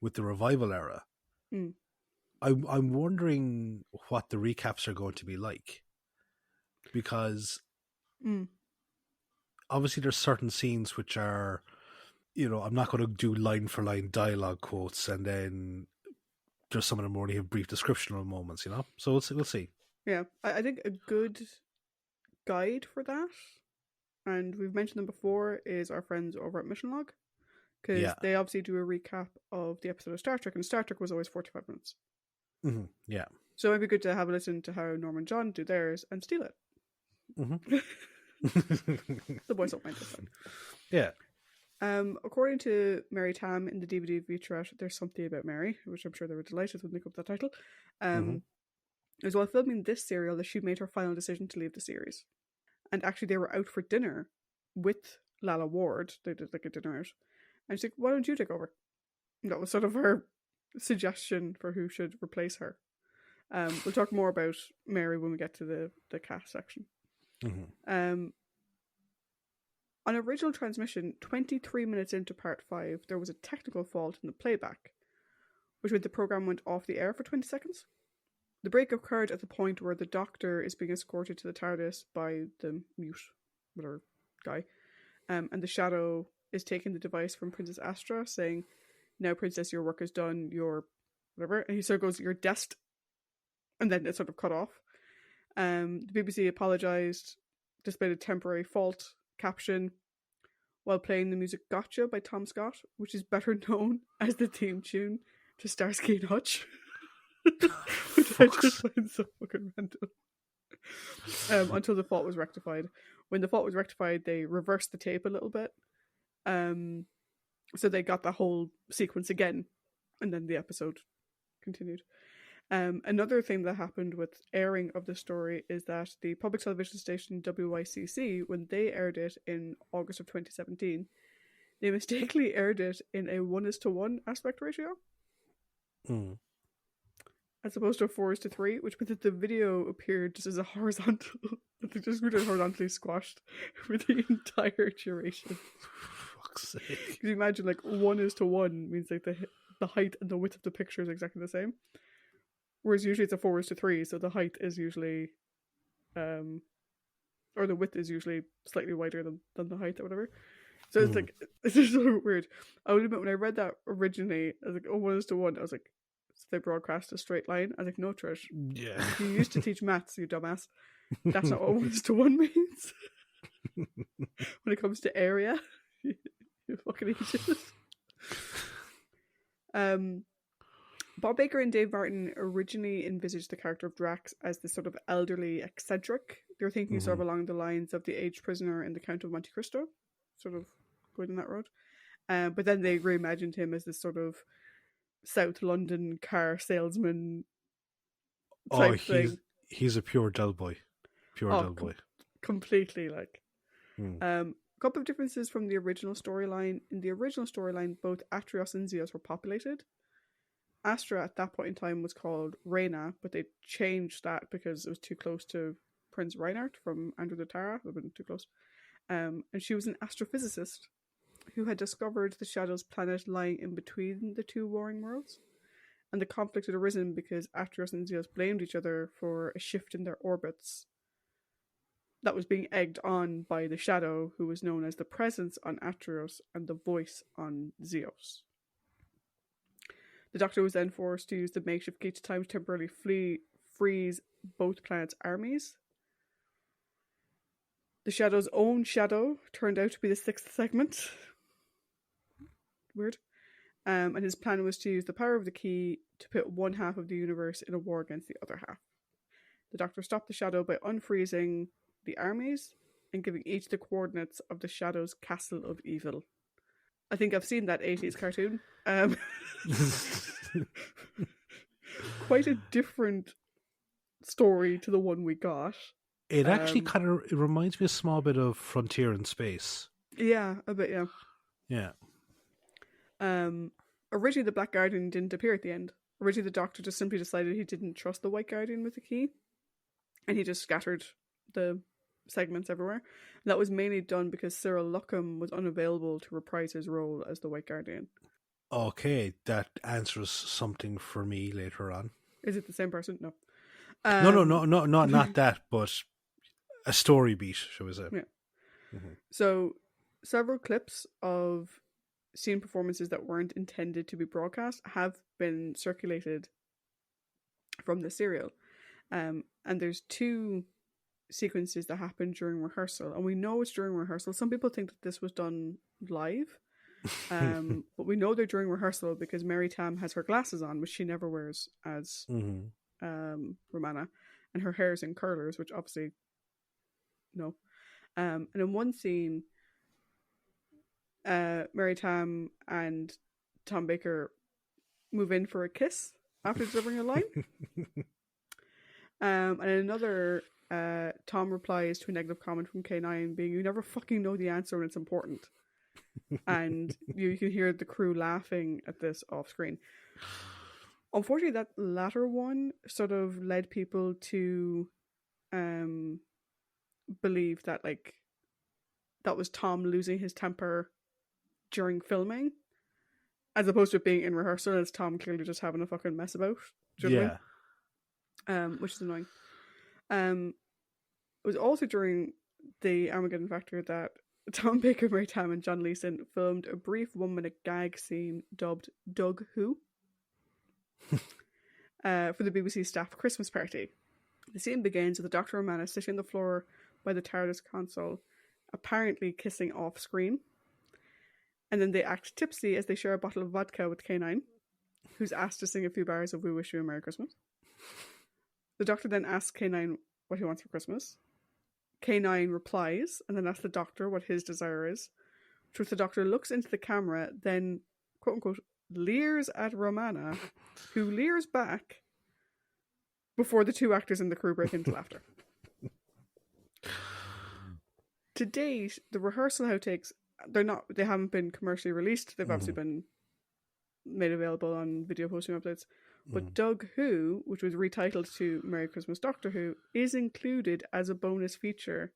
with the revival era, I'm wondering what the recaps are going to be like, because obviously there's certain scenes which are, you know, I'm not going to do line for line dialogue quotes, and then just some of them already have brief descriptional moments, you know. So we'll see. Yeah, I think a good guide for that, and we've mentioned them before, is our friends over at Mission Log, because they obviously do a recap of the episode of Star Trek, and Star Trek was always 45 minutes. Mm-hmm. Yeah. So it'd be good to have a listen to how Norman and John do theirs and steal it. Mm-hmm. The boys don't mind this. Yeah. According to Mary Tam in the DVD featurette, There's Something About Mary, which I'm sure they were delighted when they got that title. It was while filming this serial that she made her final decision to leave the series. And actually they were out for dinner with Lalla Ward. They did like a dinner out. And she's like, why don't you take over? And that was sort of her suggestion for who should replace her. We'll talk more about Mary when we get to the cast section. On original transmission, 23 minutes into part 5, there was a technical fault in the playback, which meant the program went off the air for 20 seconds. The break occurred at the point where the Doctor is being escorted to the TARDIS by the mute, whatever guy, and the Shadow is taking the device from Princess Astra, saying, now Princess, your work is done, your whatever, and he sort of goes, you're dest, and then it's sort of cut off. The BBC apologised, displayed a temporary fault caption while playing the music Gotcha by Tom Scott, which is better known as the theme tune to Starsky and Hutch. Which I just find so fucking random. Until the fault was rectified. When the fault was rectified, they reversed the tape a little bit. So they got the whole sequence again, and then the episode continued. Another thing that happened with airing of the story is that the public television station WYCC, when they aired it in August of 2017, they mistakenly aired it in a 1:1 aspect ratio. As opposed to a 4:3, which meant that the video appeared just as a horizontal. They just were horizontally squashed for the entire duration. Fuck's sake. Because you imagine, like, 1:1 means like the height and the width of the picture is exactly the same. Whereas usually it's a 4:3, so the height is usually, or the width is usually slightly wider than the height or whatever. So it's like, it's just so weird. I would admit, when I read that originally, I was like, oh, 1:1. I was like, so they broadcast a straight line. I was like, no, Trish. Yeah. You used to teach maths, you dumbass. That's not what 1:1 means. When it comes to area, you fucking idiot. Bob Baker and Dave Martin originally envisaged the character of Drax as this sort of elderly eccentric. They were thinking sort of along the lines of the aged prisoner in The Count of Monte Cristo, sort of going down that road. But then they reimagined him as this sort of South London car salesman type thing. He's a pure Del Boy. Pure Del Boy. Completely, like. A couple of differences from the original storyline. In the original storyline, both Atrios and Zeos were populated. Astra at that point in time was called Reyna, but they changed that because it was too close to Prince Reinhardt from Andrew the Tara. It would have been too close. And she was an astrophysicist who had discovered the Shadow's planet lying in between the two warring worlds. And the conflict had arisen because Atrios and Zeos blamed each other for a shift in their orbits that was being egged on by the Shadow, who was known as the presence on Atrios and the voice on Zeos. The Doctor was then forced to use the makeshift key to time to temporarily freeze both planets' armies. The Shadow's own shadow turned out to be the sixth segment. Weird. And his plan was to use the power of the key to put one half of the universe in a war against the other half. The Doctor stopped the Shadow by unfreezing the armies and giving each the coordinates of the Shadow's Castle of Evil. I think I've seen that 80s cartoon. Quite a different story to the one we got. It actually it reminds me a small bit of Frontier in Space. Yeah, a bit, yeah. Yeah. Originally, the Black Guardian didn't appear at the end. Originally, the Doctor just simply decided he didn't trust the White Guardian with the key, and he just scattered the segments everywhere. And that was mainly done because Cyril Luckham was unavailable to reprise his role as the White Guardian. Okay, that answers something for me later on. Is it the same person? No. No, not that, but a story beat, shall we say. Yeah. Mm-hmm. So, several clips of scene performances that weren't intended to be broadcast have been circulated from the serial. And there's two sequences that happened during rehearsal. And we know it's during rehearsal. Some people think that this was done live. But we know they're during rehearsal because Mary Tam has her glasses on, which she never wears as Romana. And her hair's in curlers, which obviously, no. And in one scene, Mary Tam and Tom Baker move in for a kiss after delivering a line. And in another, Tom replies to a negative comment from K9 being, "You never fucking know the answer when it's important." And you can hear the crew laughing at this off screen. Unfortunately, that latter one sort of led people to believe that that was Tom losing his temper during filming, as opposed to it being in rehearsal, as Tom clearly just having a fucking mess about. Do you know what I mean? Which is annoying. It was also during the Armageddon Factor that Tom Baker, Mary Tam, and John Leeson filmed a brief 1-minute gag scene dubbed Doug Who for the BBC staff Christmas party. The scene begins with the Doctor and Romana sitting on the floor by the TARDIS console, apparently kissing off screen. And then they act tipsy as they share a bottle of vodka with K9, who's asked to sing a few bars of We Wish You a Merry Christmas. The Doctor then asks K9 what he wants for Christmas. K9 replies, and then asks the Doctor what his desire is, to which the Doctor looks into the camera, then, quote-unquote, leers at Romana, who leers back before the two actors in the crew break into laughter. To date, the rehearsal outtakes, they haven't been commercially released. They've obviously been made available on video posting websites. But Doug Who, which was retitled to Merry Christmas Doctor Who, is included as a bonus feature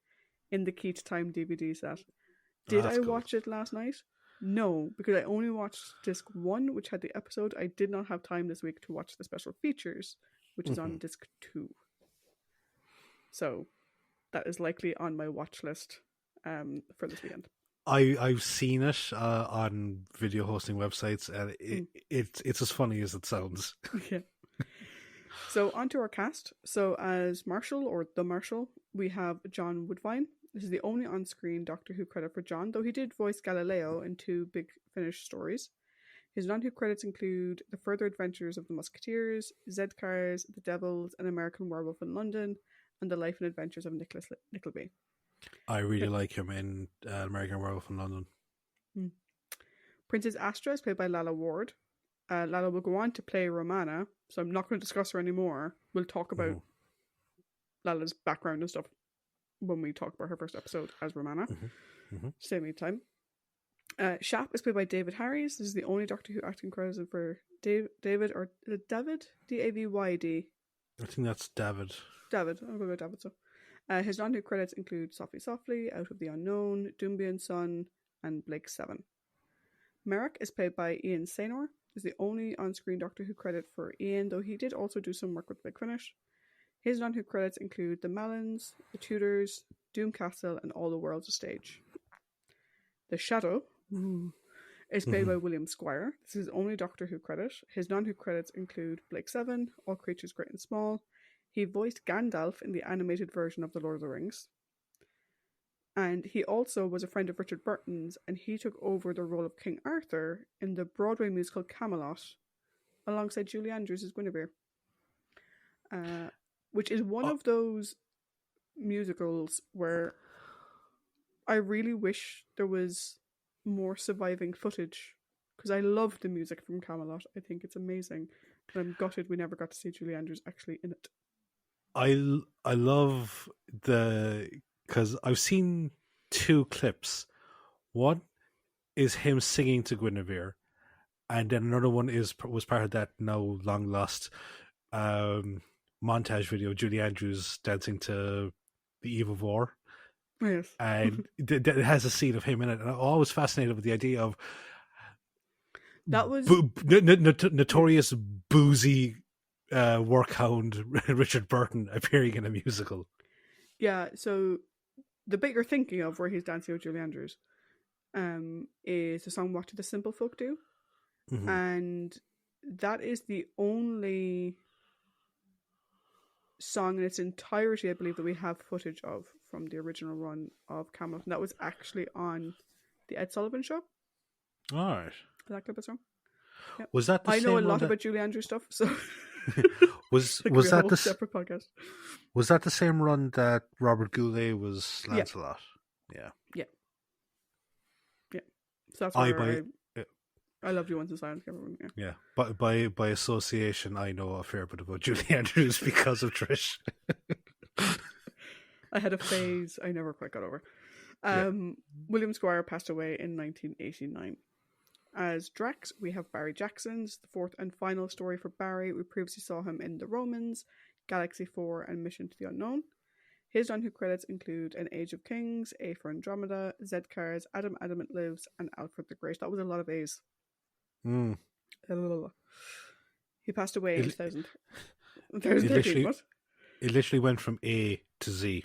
in the Key to Time DVD set. Did I watch it last night? No, because I only watched disc 1, which had the episode. I did not have time this week to watch the special features, which is on disc 2. So that is likely on my watch list for this weekend. I've seen it on video hosting websites, and it's as funny as it sounds. Yeah. So on to our cast. So as Marshall, or the Marshall, we have John Woodvine. This is the only on-screen Doctor Who credit for John, though he did voice Galileo in 2 Big Finish stories. His non-Who credits include The Further Adventures of the Musketeers, Z-Cars, The Devils, An American Werewolf in London, and The Life and Adventures of Nicholas Nickleby. I really like him in American Werewolf in London. Princess Astra is played by Lalla Ward. Lalla will go on to play Romana, so I'm not going to discuss her anymore. We'll talk about Lalla's background and stuff when we talk about her first episode as Romana. Same time. Shap is played by David Harries. This is the only Doctor Who acting credit for David, or is it David? Davyd. I think that's David. David. I'll go with David. So, his non-Who credits include Softly Softly, Out of the Unknown, Doomby and Son, and Blake 7. Merrick is played by Ian Saynor. He's the only on-screen Doctor Who credit for Ian, though he did also do some work with Big Finish. His non-Who credits include The Malins, The Tudors, Doom Castle, and All the World's a Stage. The Shadow is played by William Squire. This is his only Doctor Who credit. His non-Who credits include Blake 7, All Creatures Great and Small. He voiced Gandalf in the animated version of The Lord of the Rings. And he also was a friend of Richard Burton's, and he took over the role of King Arthur in the Broadway musical Camelot, alongside Julie Andrews as Guinevere. Which is one of those musicals where I really wish there was more surviving footage, because I love the music from Camelot. I think it's amazing, but I'm gutted we never got to see Julie Andrews actually in it. I love because I've seen 2 clips. One is him singing to Guinevere, and then another one was part of that now long lost montage video, Julie Andrews dancing to The Eve of War. Yes. And it has a scene of him in it, and I'm always fascinated with the idea of that was notorious boozy workhound Richard Burton appearing in a musical. Yeah, so the bit you're thinking of where he's dancing with Julie Andrews is the song What Do the Simple Folk Do? And that is the only song in its entirety, I believe, that we have footage of from the original run of Camelot, and that was actually on the Ed Sullivan Show. All right. That clip is wrong. Yep. Was that the I same know a one lot about Julie Andrews stuff, so was that the separate podcast? Was that the same run that Robert Goulet was Lancelot? Yeah. So that's why I loved You Once in Silence. Yeah, but by association, I know a fair bit about Julie Andrews because of Trish. I had a phase I never quite got over. William Squire passed away in 1989. As Drax, we have Barry Jackson's the fourth and final story for Barry. We previously saw him in The Romans, Galaxy 4, and Mission to the Unknown. His non-Who credits include An Age of Kings, A for Andromeda, Z-Cars, Adam Adamant Lives, and Alfred the Great. That was a lot of A's. He passed away in 2013. What? It literally went from A to Z.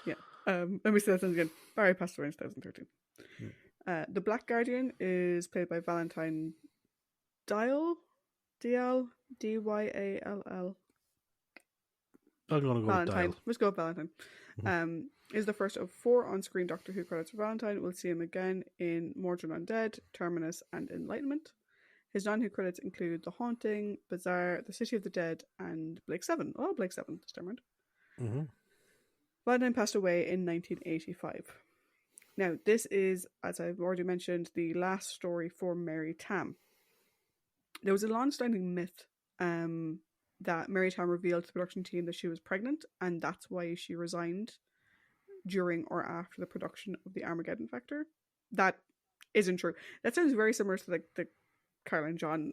Yeah. Let me say that again. Barry passed away in 2013. The Black Guardian is played by Valentine Dyall. Dyall. Dyall. I'm going to go Valentine. with Dyall. Let's go with Valentine. Is the first of 4 on-screen Doctor Who credits for Valentine. We'll see him again in Mordred Undead, Terminus, and Enlightenment. His non-Who credits include The Haunting, Bazaar, The City of the Dead, and Blake 7. Oh, Blake 7 this time around. Valentine passed away in 1985. Now, this is, as I've already mentioned, the last story for Mary Tam. There was a long-standing myth that Mary Tam revealed to the production team that she was pregnant, and that's why she resigned during or after the production of the Armageddon Factor. That isn't true. That sounds very similar to the Carl and John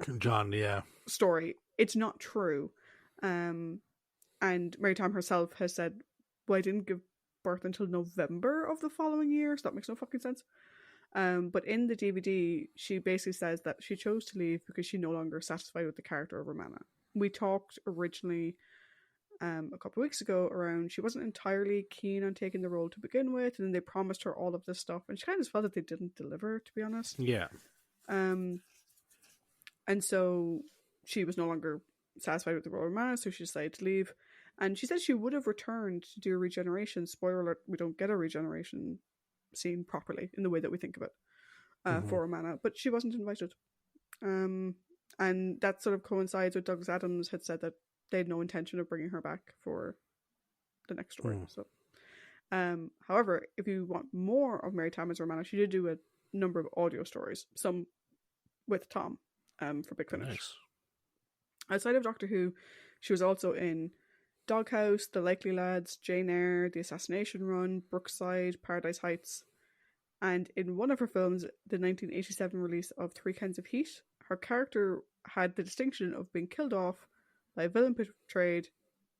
story. It's not true. And Mary Tam herself has said, well, I didn't give birth until November of the following year, so that makes no fucking sense. But in the DVD, she basically says that she chose to leave because she no longer satisfied with the character of Romana. We talked originally a couple of weeks ago around she wasn't entirely keen on taking the role to begin with, and then they promised her all of this stuff, and she kind of felt that they didn't deliver, to be honest. Yeah. And so she was no longer satisfied with the role of Romana, so she decided to leave. And she said she would have returned to do a regeneration. Spoiler alert, we don't get a regeneration scene properly in the way that we think of it for Romana, but she wasn't invited. And that sort of coincides with Douglas Adams had said that they had no intention of bringing her back for the next story. So, however, if you want more of Mary Tam as Romana, she did do a number of audio stories, some with Tom for Big Finish. Nice. Outside of Doctor Who, she was also in Doghouse, The Likely Lads, Jane Eyre, The Assassination Run, Brookside, Paradise Heights, and in one of her films, the 1987 release of Three Kinds of Heat, her character had the distinction of being killed off by a villain portrayed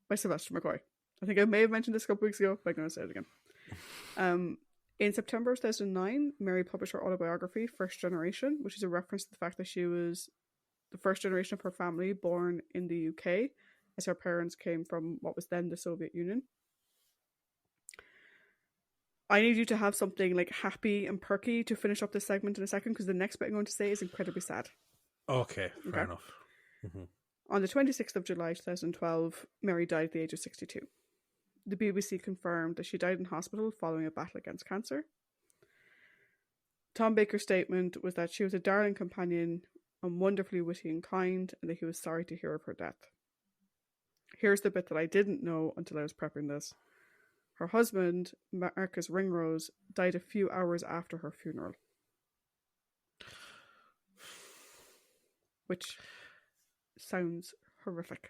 by Sylvester McCoy. I think I may have mentioned this a couple weeks ago, but I'm going to say it again. In September 2009, Mary published her autobiography, First Generation, which is a reference to the fact that she was the first generation of her family born in the UK, as her parents came from what was then the Soviet Union. I need you to have something like happy and perky to finish up this segment in a second, because the next bit I'm going to say is incredibly sad. Okay, fair enough. Mm-hmm. On the 26th of July 2012, Mary died at the age of 62. The BBC confirmed that she died in hospital following a battle against cancer. Tom Baker's statement was that she was a darling companion and wonderfully witty and kind, and that he was sorry to hear of her death. Here's the bit that I didn't know until I was prepping this. Her husband, Marcus Ringrose, died a few hours after her funeral. Which sounds horrific.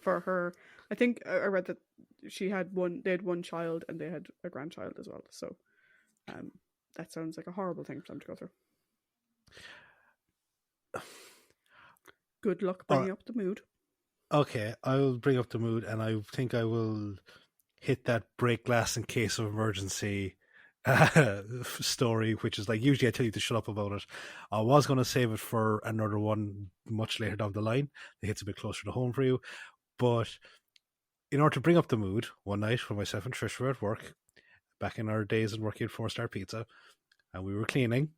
For her. I think I read that they had one child and they had a grandchild as well. So that sounds like a horrible thing for them to go through. Good luck bringing up the mood. Okay, I'll bring up the mood, and I think I will hit that break glass in case of emergency story, which is like, usually I tell you to shut up about it. I was going to save it for another one much later down the line. It hits a bit closer to home for you. But in order to bring up the mood, one night when myself and Tricia were at work, back in our days of working at 4-Star Pizza, and we were cleaning,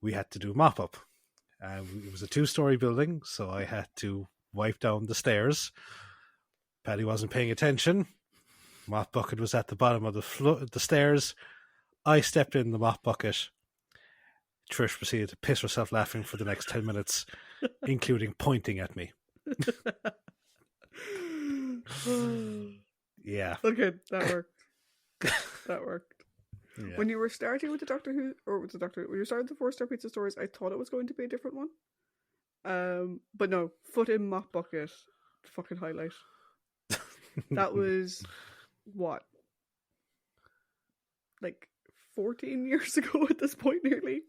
we had to do mop up. It was a 2-story building, so I had to wipe down the stairs. Paddy wasn't paying attention. Mop bucket was at the bottom of the stairs. I stepped in the mop bucket. Trish proceeded to piss herself laughing for the next 10 minutes, including pointing at me. Yeah. Okay, that worked. That worked. Yeah. When you were starting with the Doctor Who, or with the Doctor, when you started the 4-Star Pizza stories, I thought it was going to be a different one. But no, foot in mop bucket, fucking highlight. That was what, like 14 years ago at this point, nearly.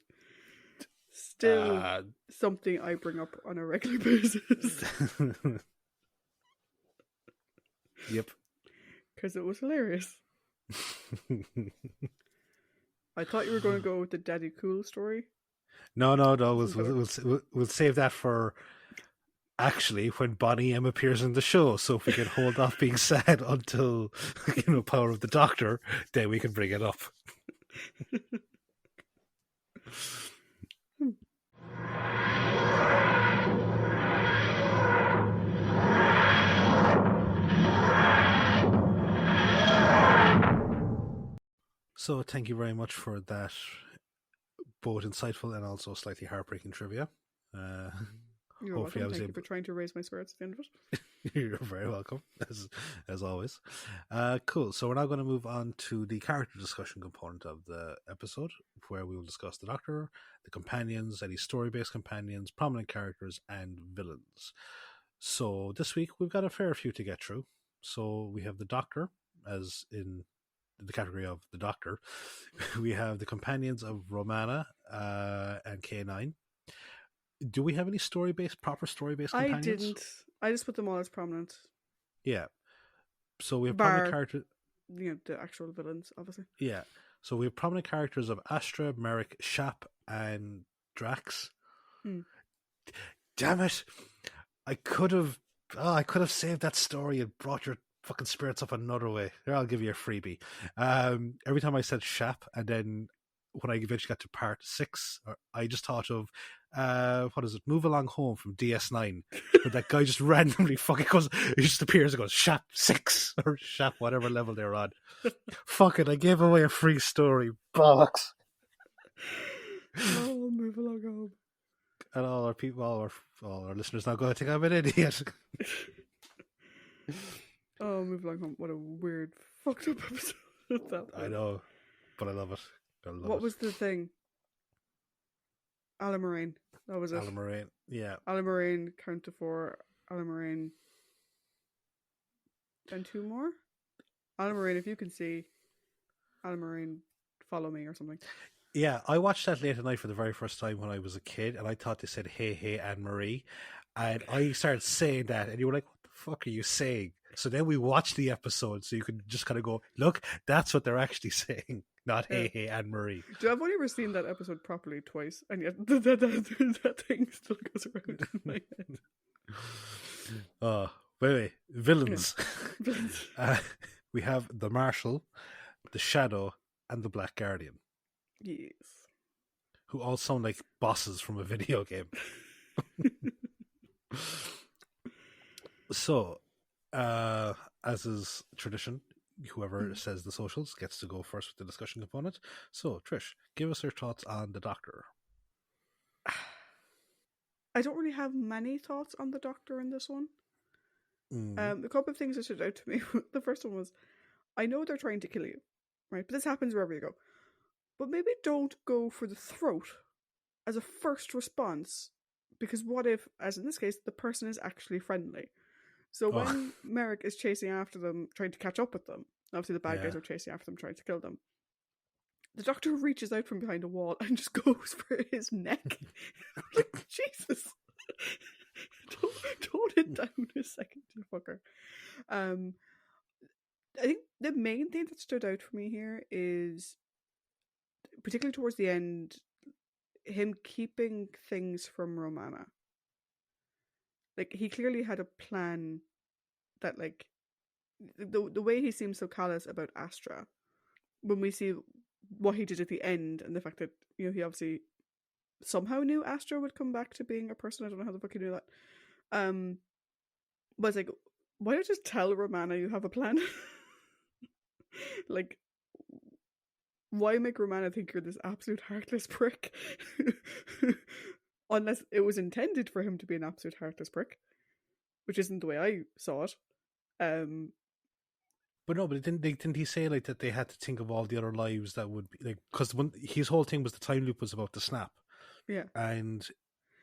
Still something I bring up on a regular basis. Yep. Because it was hilarious. I thought you were going to go with the Daddy Cool story. No. We'll save that for actually when Bonnie M appears in the show. So if we can hold off being sad until Power of the Doctor, then we can bring it up. So thank you very much for that, both insightful and also slightly heartbreaking trivia. You're welcome. Thank you for trying to raise my spirits at the end of it. You're very welcome, as always. Cool. So we're now going to move on to the character discussion component of the episode, where we will discuss the Doctor, the companions, any story-based companions, prominent characters, and villains. So this week we've got a fair few to get through. So we have the Doctor, as in the category of the Doctor. We have the companions of Romana and K9. Do we have any proper story-based companions? I didn't. I just put them all as prominent. Yeah. So we have prominent characters. The actual villains, obviously. Yeah. So we have prominent characters of Astra, Merrick, Shap, and Drax. Damn it! I could have saved that story and brought your fucking spirits up another way. Here, I'll give you a freebie. Every time I said Shap, and then when I eventually got to part 6, I just thought of what is it? Move Along Home from DS9. But that guy just randomly fucking goes, he just appears and goes Shap 6 or Shap whatever level they're on. Fuck it, I gave away a free story. Bollocks. Oh, Move Along Home. And all our listeners now going to think I'm an idiot. Oh, Move Along Home. What a weird, fucked up episode that was. I know, but I love it. What was the thing? Alan Moraine. That was it. Alan Moraine, yeah. Alan Moraine, Count to 4, Alan Moraine. then 2 more. Alan Moraine, if you can see Alan Moraine, follow me or something. Yeah, I watched that late at night for the very first time when I was a kid, and I thought they said, hey, hey, Anne Marie. And I started saying that, and you were like, what the fuck are you saying? So then we watched the episode, so you could just kind of go, look, that's what they're actually saying, not hey, hey, Anne Marie. Do I've only ever seen that episode properly twice, and yet that thing still goes around in my head. Anyway, villains. Villains. We have the Marshal, the Shadow, and the Black Guardian. Yes. Who all sound like bosses from a video game. So, as is tradition, whoever says the socials gets to go first with the discussion component. So, Trish, give us your thoughts on the Doctor. I don't really have many thoughts on the Doctor in this one. A couple of things that stood out to me. The first one was, I know they're trying to kill you, right? But this happens wherever you go. But maybe don't go for the throat as a first response, because what if, as in this case, the person is actually friendly? So when Merrick is chasing after them, trying to catch up with them, obviously the bad guys are chasing after them, trying to kill them. The Doctor reaches out from behind a wall and just goes for his neck. Like, Jesus. Tone it down a second, you fucker. I think the main thing that stood out for me here is, particularly towards the end, him keeping things from Romana. Like, he clearly had a plan that, like, the way he seems so callous about Astra, when we see what he did at the end, and the fact that, you know, he obviously somehow knew Astra would come back to being a person. I don't know how the fuck he knew that. But it's like, why not just tell Romana you have a plan? Like, why make Romana think you're this absolute heartless prick? Unless it was intended for him to be an absolute heartless prick, which isn't the way I saw it. But no, but didn't he say like that they had to think of all the other lives that would be like, because his whole thing was the time loop was about to snap. Yeah. And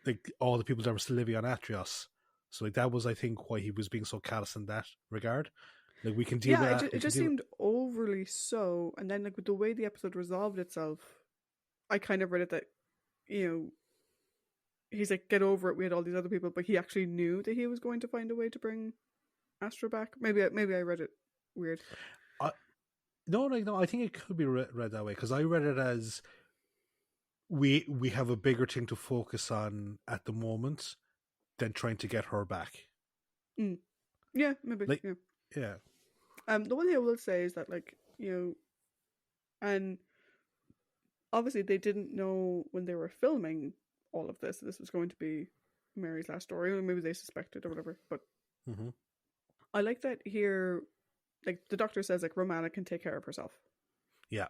like all the people that were still living on Atrios. So like that was, I think, why he was being so callous in that regard. Like, we can deal with that. It just seemed overly so. And then, like, with the way the episode resolved itself, I kind of read it that, you know, he's like, get over it, we had all these other people, but he actually knew that he was going to find a way to bring Astra back. Maybe I read it weird. No, I think it could be read that way, because I read it as we have a bigger thing to focus on at the moment than trying to get her back. Yeah, maybe. Like, yeah. The one thing I will say is that, like, you know, and obviously they didn't know when they were filming all of this was going to be Mary's last story, or maybe they suspected or whatever. But I like that here, like, the Doctor says, like, Romana can take care of herself. Yeah.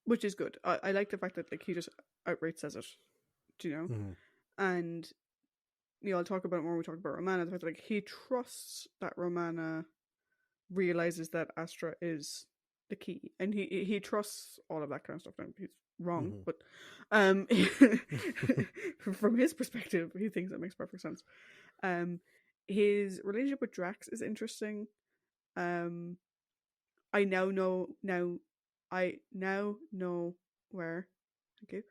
Which is good. I like the fact that, like, he just outright says it, do you know? And, you know, I'll talk about it more when we talk about Romana. The fact that, like, he trusts that Romana realizes that Astra is the key, and he trusts all of that kind of stuff. Now, he's wrong, but from his perspective, he thinks that makes perfect sense. His relationship with Drax is interesting. I now know where, thank you,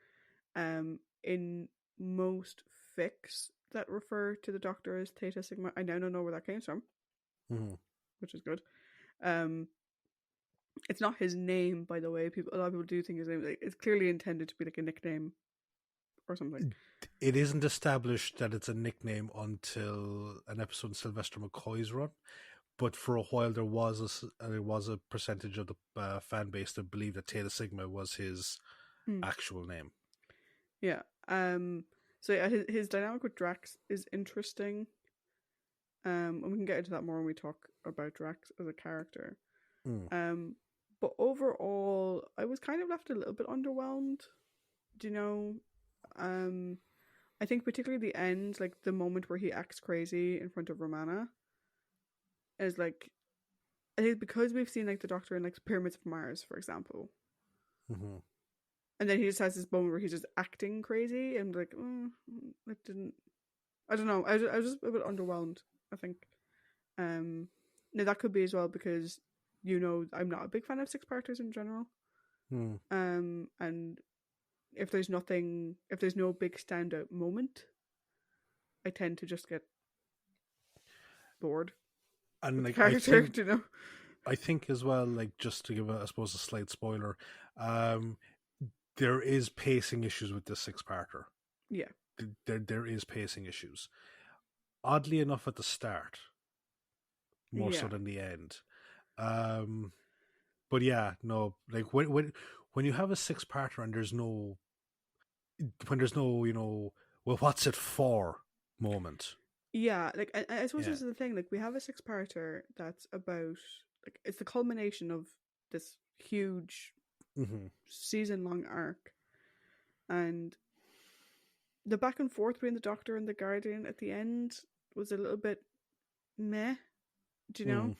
in most fics that refer to the Doctor as Theta Sigma, I now know where that came from, which is good. It's not his name, by the way. A lot of people do think his name, like, it's clearly intended to be like a nickname or something. It isn't established that it's a nickname until an episode in Sylvester McCoy's run, but for a while there was a percentage of the fan base that believed that Theta Sigma was his actual name. Yeah. So yeah, his dynamic with Drax is interesting. And we can get into that more when we talk about Drax as a character. But overall, I was kind of left a little bit underwhelmed. Do you know? I think particularly the end, like the moment where he acts crazy in front of Romana, is like, I think because we've seen like the Doctor in like Pyramids of Mars, for example, and then he just has this moment where he's just acting crazy, and like, I don't know. I was just a bit underwhelmed, I think. Now that could be as well because I'm not a big fan of six-parters in general. And if there's no big standout moment, I tend to just get bored And with the like character, I think as well, like just to give I suppose a slight spoiler, there is pacing issues with this six-parter. Yeah. There is pacing issues. Oddly enough, at the start, more so than the end. But yeah, no, like when you have a six-parter and there's no well, what's it for moment. Yeah, like I suppose this is the thing. Like we have a six-parter that's about like it's the culmination of this huge season-long arc, and the back and forth between the Doctor and the Guardian at the end was a little bit meh. Do you know?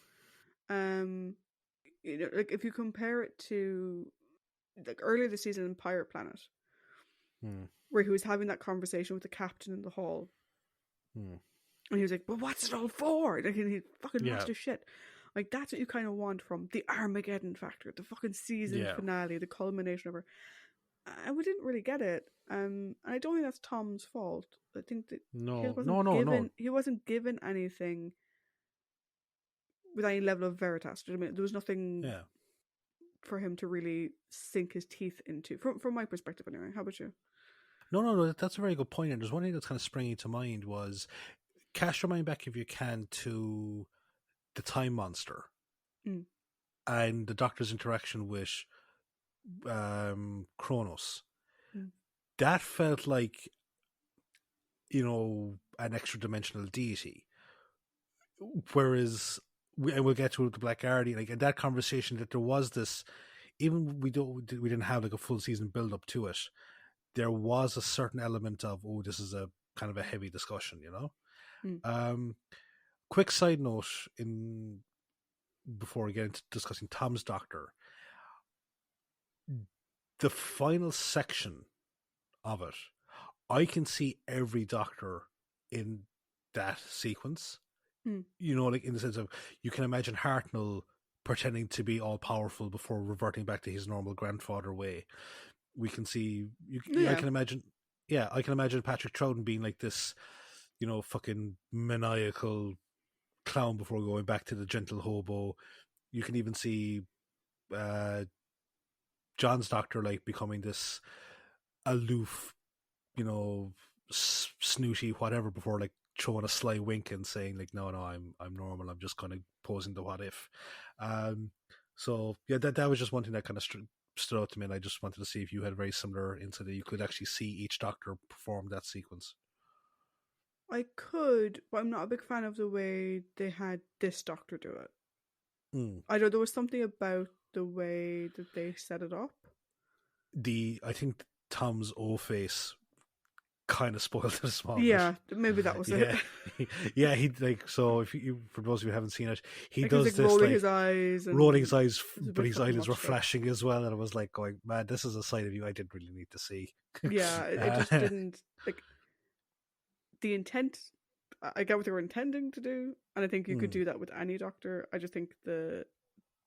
Like if you compare it to like earlier this season in Pirate Planet, where he was having that conversation with the captain in the hall. And he was like, "But what's it all for?" Like, he fucking lost his shit. Like, that's what you kind of want from the Armageddon Factor, the fucking season finale, the culmination of her. And we didn't really get it. And I don't think that's Tom's fault. I think that he wasn't given anything with any level of veritas. I mean, there was nothing for him to really sink his teeth into, from my perspective anyway. How about you? No, that's a very good point. And there's one thing that's kind of springing to mind was cast your mind back if you can to the Time Monster and the Doctor's interaction with Kronos. That felt like, an extra dimensional deity. Whereas, we'll get to the Black Guardian, like in that conversation, that there was this, even we didn't have like a full season build up to it. There was a certain element of, this is a kind of a heavy discussion, Quick side note before we get into discussing Tom's Doctor, the final section of it, I can see every Doctor in that sequence. Like in the sense of, you can imagine Hartnell pretending to be all powerful before reverting back to his normal grandfather way. We can see, I can imagine Patrick Troughton being like this, fucking maniacal clown before going back to the gentle hobo. You can even see John's Doctor like becoming this aloof, snooty whatever before like throwing a sly wink and saying like, no, I'm normal. I'm just kind of posing the what if. So yeah, that was just one thing that kind of stood out to me, and I just wanted to see if you had a very similar insight that you could actually see each Doctor perform that sequence. I could, but I'm not a big fan of the way they had this Doctor do it. I know there was something about the way that they set it up. I think Tom's O face kind of spoiled it a small bit. Maybe that was it. Yeah, he like, so if you, for those of you who haven't seen it, he like does like this rolling his eyes, but his eyelids were flashing as well, and I was like going, man, this is a side of you I didn't really need to see. Yeah, it just didn't like the intent. I get what they were intending to do, and I think you could do that with any Doctor. I just think the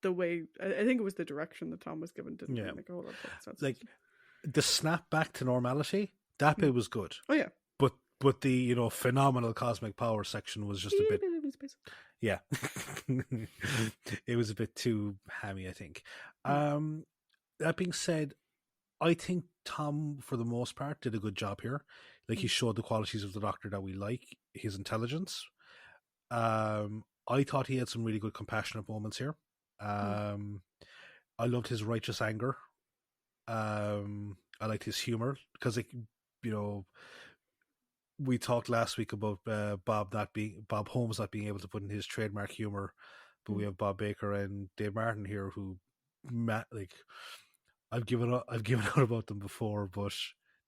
way, I think it was the direction that Tom was given didn't really make a whole lot of sense. Like the snap back to normality, that bit was good. Oh yeah, but the phenomenal cosmic power section was just a bit. Yeah, it was a bit too hammy, I think. That being said, I think Tom, for the most part, did a good job here. Like, he showed the qualities of the Doctor that we like, his intelligence. I thought he had some really good compassionate moments here. I loved his righteous anger. I liked his humor because, like, we talked last week about Bob Holmes not being able to put in his trademark humor, but we have Bob Baker and Dave Martin here who, like, I've given out about them before, but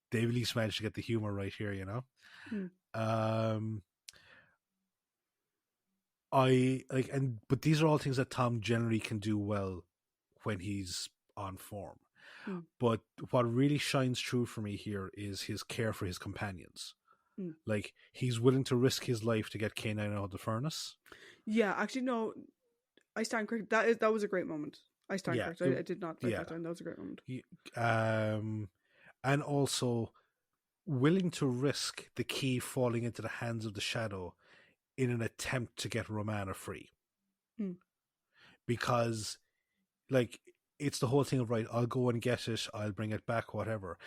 they've at least managed to get the humor right here, but these are all things that Tom generally can do well when he's on form. But what really shines through for me here is his care for his companions. Like, he's willing to risk his life to get K9 out of the furnace. Yeah, actually, no. I stand corrected. That was a great moment. I stand Yeah, corrected. I did not like yeah. that time. That was a great moment. And also willing to risk the key falling into the hands of the Shadow in an attempt to get Romana free. Mm. Because, like, it's the whole thing of, right, I'll go and get it, I'll bring it back, whatever.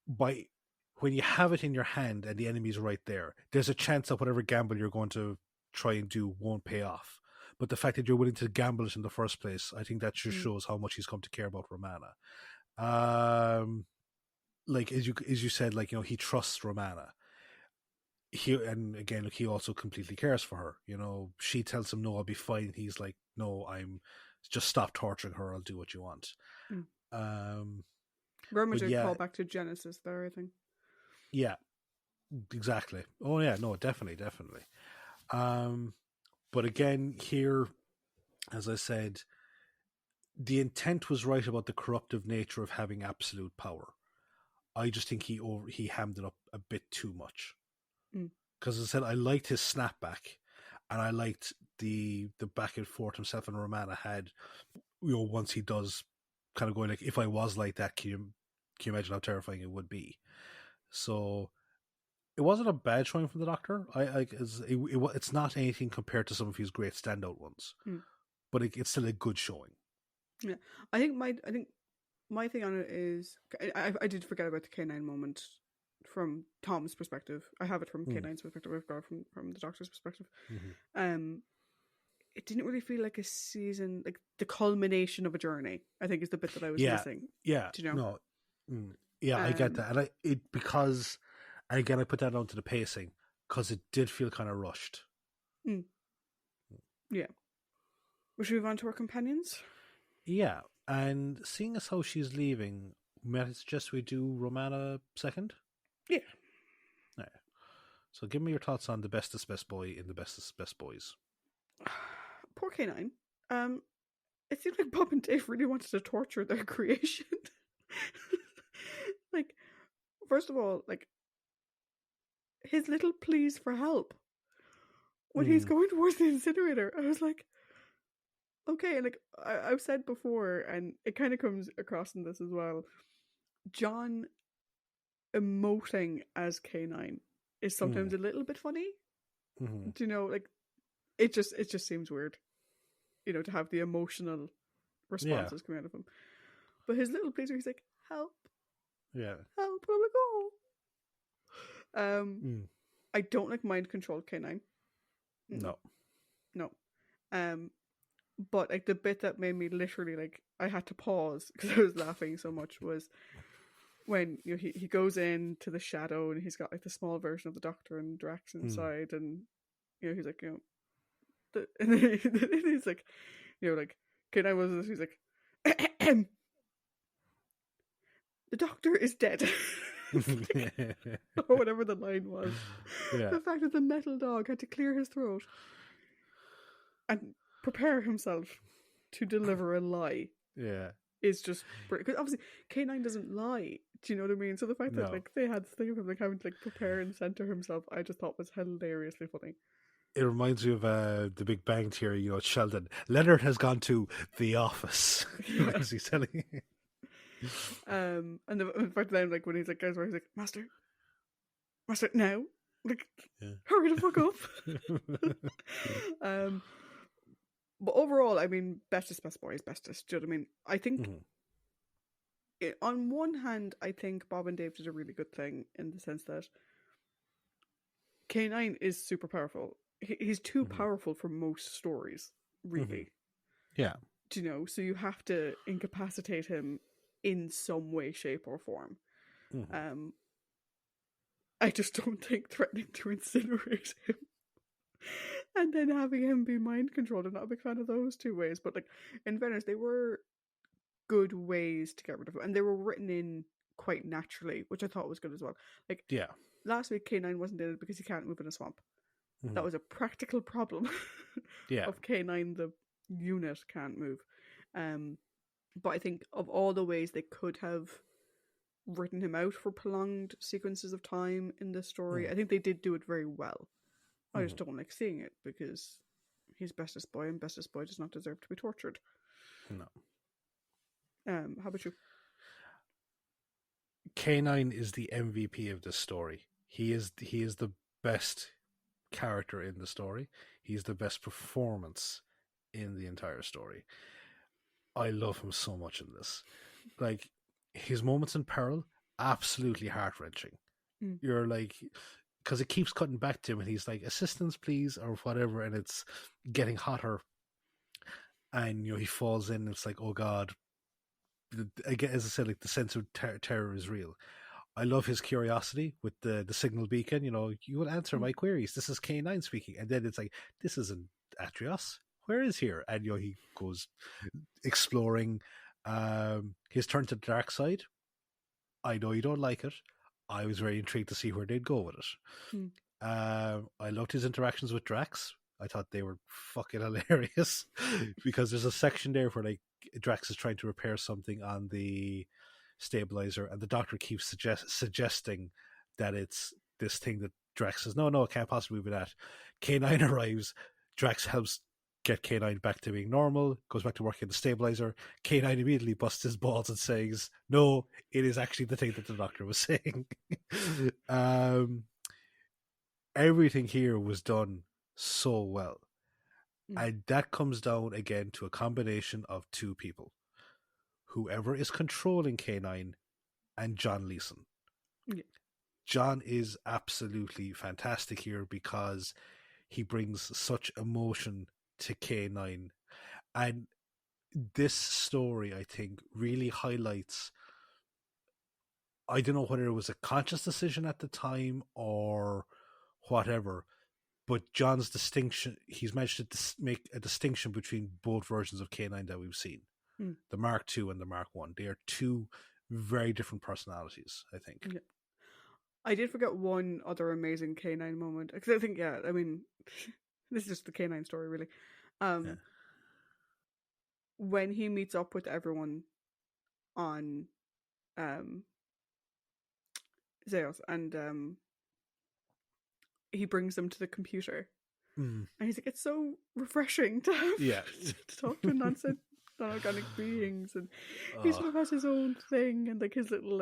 When you have it in your hand and the enemy's right there, there's a chance that whatever gamble you're going to try and do won't pay off. But the fact that you're willing to gamble it in the first place, I think that just shows how much he's come to care about Romana. Like as you said, like, you know, he trusts Romana. And again, look, he also completely cares for her. You know, she tells him, "No, I'll be fine." He's like, "No, I'm just stop torturing her. I'll do what you want." Very much But a yeah, call back to Genesis there, I think. yeah, exactly. Oh yeah, no, definitely. But again, here, as I said, the intent was right about the corruptive nature of having absolute power. I just think he hammed it up a bit too much. Because as I said, I liked his snapback, and I liked the back and forth himself and Romana had. You know, once he does kind of going like, if I was like that, can you imagine how terrifying it would be? So it wasn't a bad showing from the Doctor. It's not anything compared to some of his great standout ones, but it's still a good showing. Yeah, I think my thing on it is I did forget about the K9 moment from Tom's perspective. I have it from K9's perspective. I've got it from the Doctor's perspective. It didn't really feel like a season, like the culmination of a journey. I think is the bit that I was missing. Yeah, do you know? No, yeah, I get that, and because, and again, I put that down to the pacing because it did feel kind of rushed. Yeah. We should move on to our companions. Yeah, and seeing as how she's leaving, may I suggest we do Romana second? Yeah. Yeah. So give me your thoughts on the bestest best boy in the bestest best boys. Poor K9. It seemed like Bob and Dave really wanted to torture their creation. Like, first of all, like, his little pleas for help when he's going towards the incinerator, I was like, okay. And like I've said before, and it kind of comes across in this as well, John emoting as K9 is sometimes a little bit funny. Do you know, like, it just seems weird, you know, to have the emotional responses coming out of him. But his little pleas where he's like, help. Yeah. Help, I'm like, oh. I don't like mind controlled K9. No. But like the bit that made me literally, like, I had to pause because I was laughing so much was when, you know, he goes into the shadow and he's got like the small version of the Doctor and Drax inside, and, you know, he's like, you know, and then he's like, you know, like, K9 was this, he's like, the Doctor is dead. Like, or whatever the line was. Yeah. The fact that the metal dog had to clear his throat and prepare himself to deliver a lie. Yeah. Is just because obviously K9 doesn't lie. Do you know what I mean? So the fact that like they had this thing of him like having to like prepare and center himself, I just thought was hilariously funny. It reminds me of the Big Bang Theory. You know, Sheldon. Leonard has gone to the office. What is he telling? And the fact that I'm like when he's like, guys, where he's like, Master, now, like, hurry the fuck up. But overall, I mean, bestest best boy is bestest. Do you know what I mean? I think on one hand, I think Bob and Dave did a really good thing in the sense that K9 is super powerful. He's too powerful for most stories, really. Yeah. Do you know? So you have to incapacitate him in some way, shape, or form. I just don't think threatening to incinerate him and then having him be mind controlled, I'm not a big fan of those two ways. But like, in fairness, they were good ways to get rid of him, and they were written in quite naturally, which I thought was good as well. Like, last week K9 wasn't in it because he can't move in a swamp. That was a practical problem. Of K9, the unit can't move. But I think of all the ways they could have written him out for prolonged sequences of time in this story, I think they did do it very well. I just don't like seeing it because he's bestest boy, and bestest boy does not deserve to be tortured. No. How about you? K9 is the MVP of this story. He is the best character in the story. He's the best performance in the entire story. I love him so much in this. Like, his moments in peril, absolutely heart-wrenching. You're like, because it keeps cutting back to him, and he's like, assistance please, or whatever, and it's getting hotter, and he falls in, and it's like, oh god. Again, as I said, like, the sense of terror is real. I love his curiosity with the signal beacon. You will answer my queries. This is K9 speaking. And then it's like, this isn't Atrios. Where is here? And he goes exploring. His turn to the dark side. I know you don't like it. I was very intrigued to see where they'd go with it. I loved his interactions with Drax. I thought they were fucking hilarious because there's a section there where like Drax is trying to repair something on the stabilizer, and the Doctor keeps suggesting that it's this thing that Drax says, no, it can't possibly be that. K9 arrives. Drax helps get K9 back to being normal, goes back to working the stabilizer. K9 immediately busts his balls and says, no, it is actually the thing that the Doctor was saying. Everything here was done so well. And that comes down again to a combination of two people. Whoever is controlling K9 and John Leeson. Yeah. John is absolutely fantastic here because he brings such emotion to K9. And this story, I think, really highlights, I don't know whether it was a conscious decision at the time or whatever, but John's distinction, he's managed to make a distinction between both versions of K9 that we've seen. The Mark II and the Mark I. They are two very different personalities, I think. Yeah. I did forget one other amazing K9 moment. Because I think, I mean, this is just the K9 story, really. When he meets up with everyone on Zeus, and he brings them to the computer. And he's like, it's so refreshing to have to talk to non-organic beings, and he sort of has his own thing, and like his little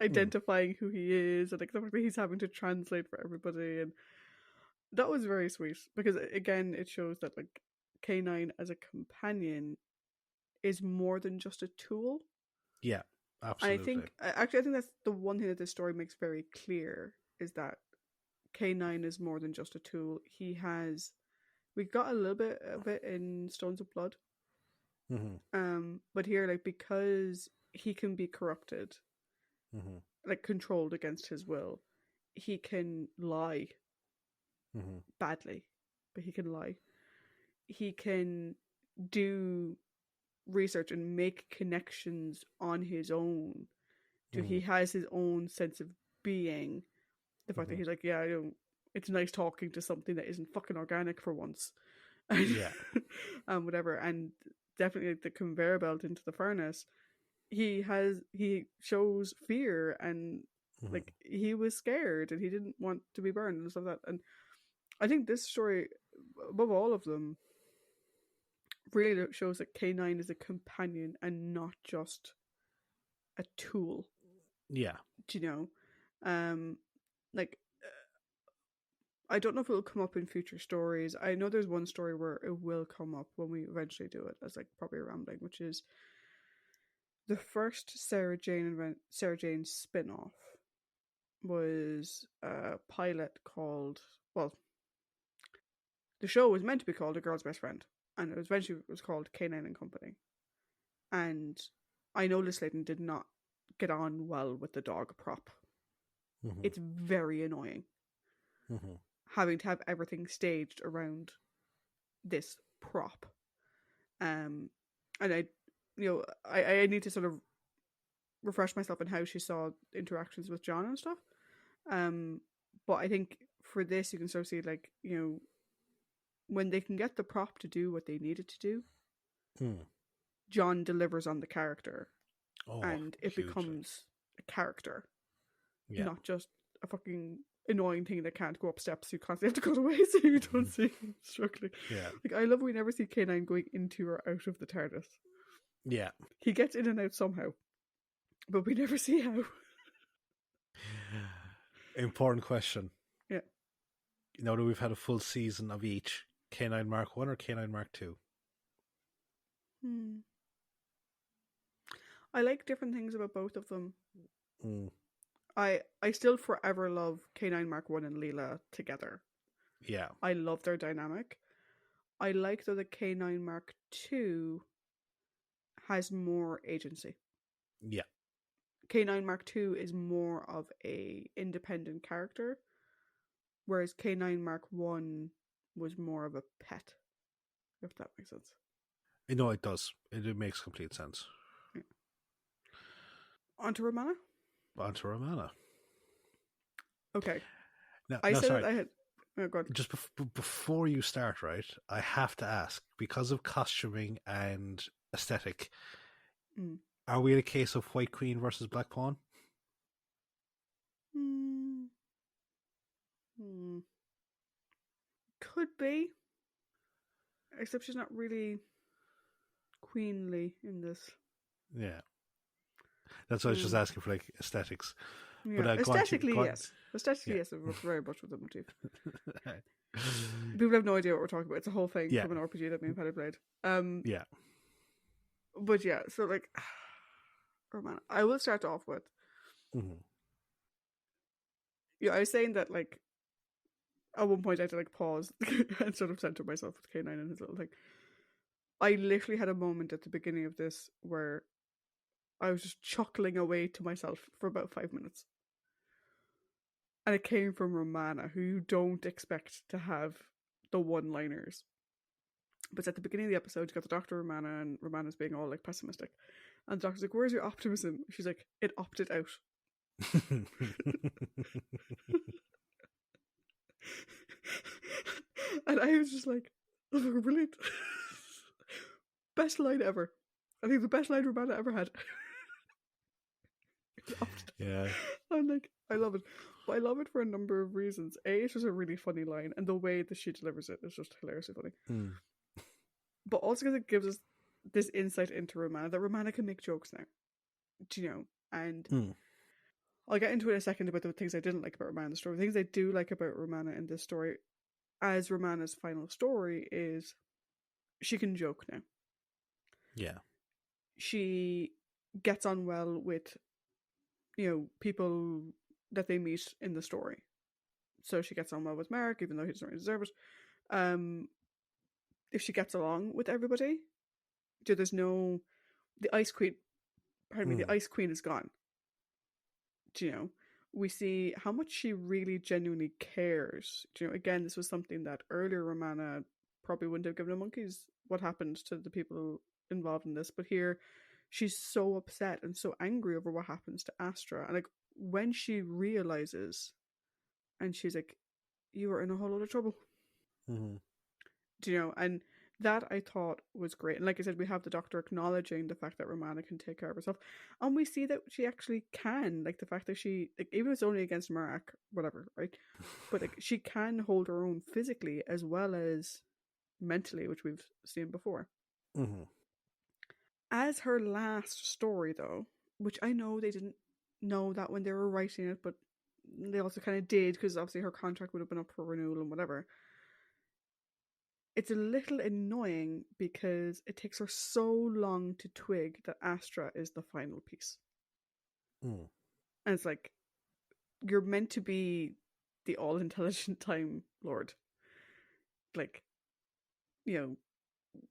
identifying who he is, and like the fact that he's having to translate for everybody, and that was very sweet because again it shows that like K9 as a companion is more than just a tool. Yeah, absolutely. And I think that's the one thing that this story makes very clear is that K9 is more than just a tool. We got a little bit of it in Stones of Blood. But here, like, because he can be corrupted, like controlled against his will, he can lie badly, but he can lie. He can do research and make connections on his own. He has his own sense of being. The fact that he's like, it's nice talking to something that isn't fucking organic for once. Yeah. Whatever. And definitely the conveyor belt into the furnace, he shows fear, and like he was scared and he didn't want to be burned and stuff like that. And I think this story, above all of them, really shows that K9 is a companion and not just a tool. Yeah. Do you know? I don't know if it will come up in future stories. I know there's one story where it will come up when we eventually do it as like probably a rambling, which is the first Sarah Jane spin-off was a pilot called, well, the show was meant to be called A Girl's Best Friend, and it was called K9 and Company. And I know Liz Sladen did not get on well with the dog prop. It's very annoying. Having to have everything staged around this prop. And I need to sort of refresh myself on how she saw interactions with John and stuff. But I think for this, you can sort of see, like, when they can get the prop to do what they need it to do, John delivers on the character. And it becomes a character. Not just a fucking annoying thing that can't go up steps. You constantly have to cut away so you don't see him struggling. Yeah. Like, I love we never see K9 going into or out of the TARDIS. Yeah. He gets in and out somehow, but we never see how. Important question. Yeah. You know that we've had a full season of each, K9 Mark 1 or K9 Mark 2? I like different things about both of them. Mm. I still forever love K9 Mark 1 and Leela together. Yeah. I love their dynamic. I like though that K9 Mark 2 has more agency. Yeah. K9 Mark 2 is more of a independent character, whereas K9 Mark 1 was more of a pet, if that makes sense. No, it does. It makes complete sense. Yeah. On to Romana? On to Romana. Okay. No, I said sorry. I had... Oh, God. Just before you start, right, I have to ask, because of costuming and aesthetic, are we in a case of White Queen versus Black Pawn? Could be. Except she's not really queenly in this. Yeah. That's why I was just asking for, like, aesthetics. Yeah. But, aesthetically, yes. Aesthetically, yes, it works very much with the motif. People have no idea what we're talking about. It's a whole thing from an RPG that me and Paddy played. Yeah. But yeah, so like, Romana, I will start off with. Yeah, I was saying that like, at one point I had to like pause and sort of center myself with K9 and his little thing. I literally had a moment at the beginning of this where I was just chuckling away to myself for about 5 minutes. And it came from Romana, who you don't expect to have the one-liners. But at the beginning of the episode, you got the Doctor Romana, and Romana's being all like pessimistic. And the Doctor's like, "Where's your optimism?" She's like, "It opted out." And I was just like, "Oh, brilliant." Best line ever. I think the best line Romana ever had. Yeah. I'm like, I love it. But I love it for a number of reasons. A, it's just a really funny line, and the way that she delivers it is just hilariously funny. But also because it gives us this insight into Romana, that Romana can make jokes now. Do you know? And I'll get into it in a second about the things I didn't like about Romana in the story. The things I do like about Romana in this story, as Romana's final story, is she can joke now. Yeah. She gets on well with, people that they meet in the story. So she gets on well with Mark, even though he doesn't really deserve it. If she gets along with everybody, there's no... The Ice Queen... Pardon me, the Ice Queen is gone. We see how much she really genuinely cares. Again, this was something that earlier Romana probably wouldn't have given a monkey's what happened to the people involved in this. But here, she's so upset and so angry over what happens to Astra. And like, when she realizes, and she's like, "You are in a whole lot of trouble." And that I thought was great. And like I said, we have the Doctor acknowledging the fact that Romana can take care of herself. And we see that she actually can. Like the fact that she, like, even if it's only against Mark, whatever, right? But like, she can hold her own physically as well as mentally, which we've seen before. As her last story, though, which I know they didn't know that when they were writing it, but they also kind of did, because obviously her contract would have been up for renewal and whatever. It's a little annoying because it takes her so long to twig that Astra is the final piece. And it's like, you're meant to be the all-intelligent Time Lord. Like,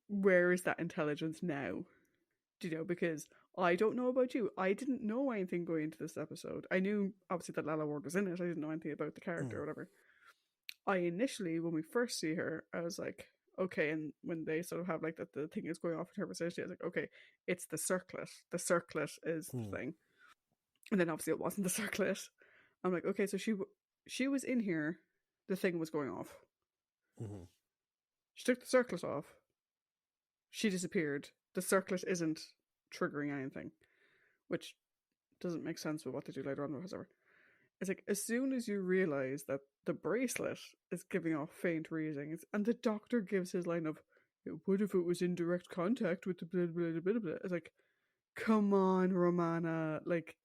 where is that intelligence now? Because I don't know about you. I didn't know anything going into this episode. I knew, obviously, that Lalla Ward was in it. I didn't know anything about the character or whatever. I initially, when we first see her, I was like, okay, and when they sort of have like that the thing is going off in her vicinity, I was like, okay, it's the circlet. The circlet is the thing. And then obviously it wasn't the circlet. I'm like, okay, so she was in here, the thing was going off. She took the circlet off. She disappeared. The circlet isn't triggering anything, which doesn't make sense with what they do later on, whatever. It's like, as soon as you realize that the bracelet is giving off faint readings, and the doctor gives his line of, what if it was in direct contact with the blah, blah, blah, blah, blah. It's like, come on, Romana. Like,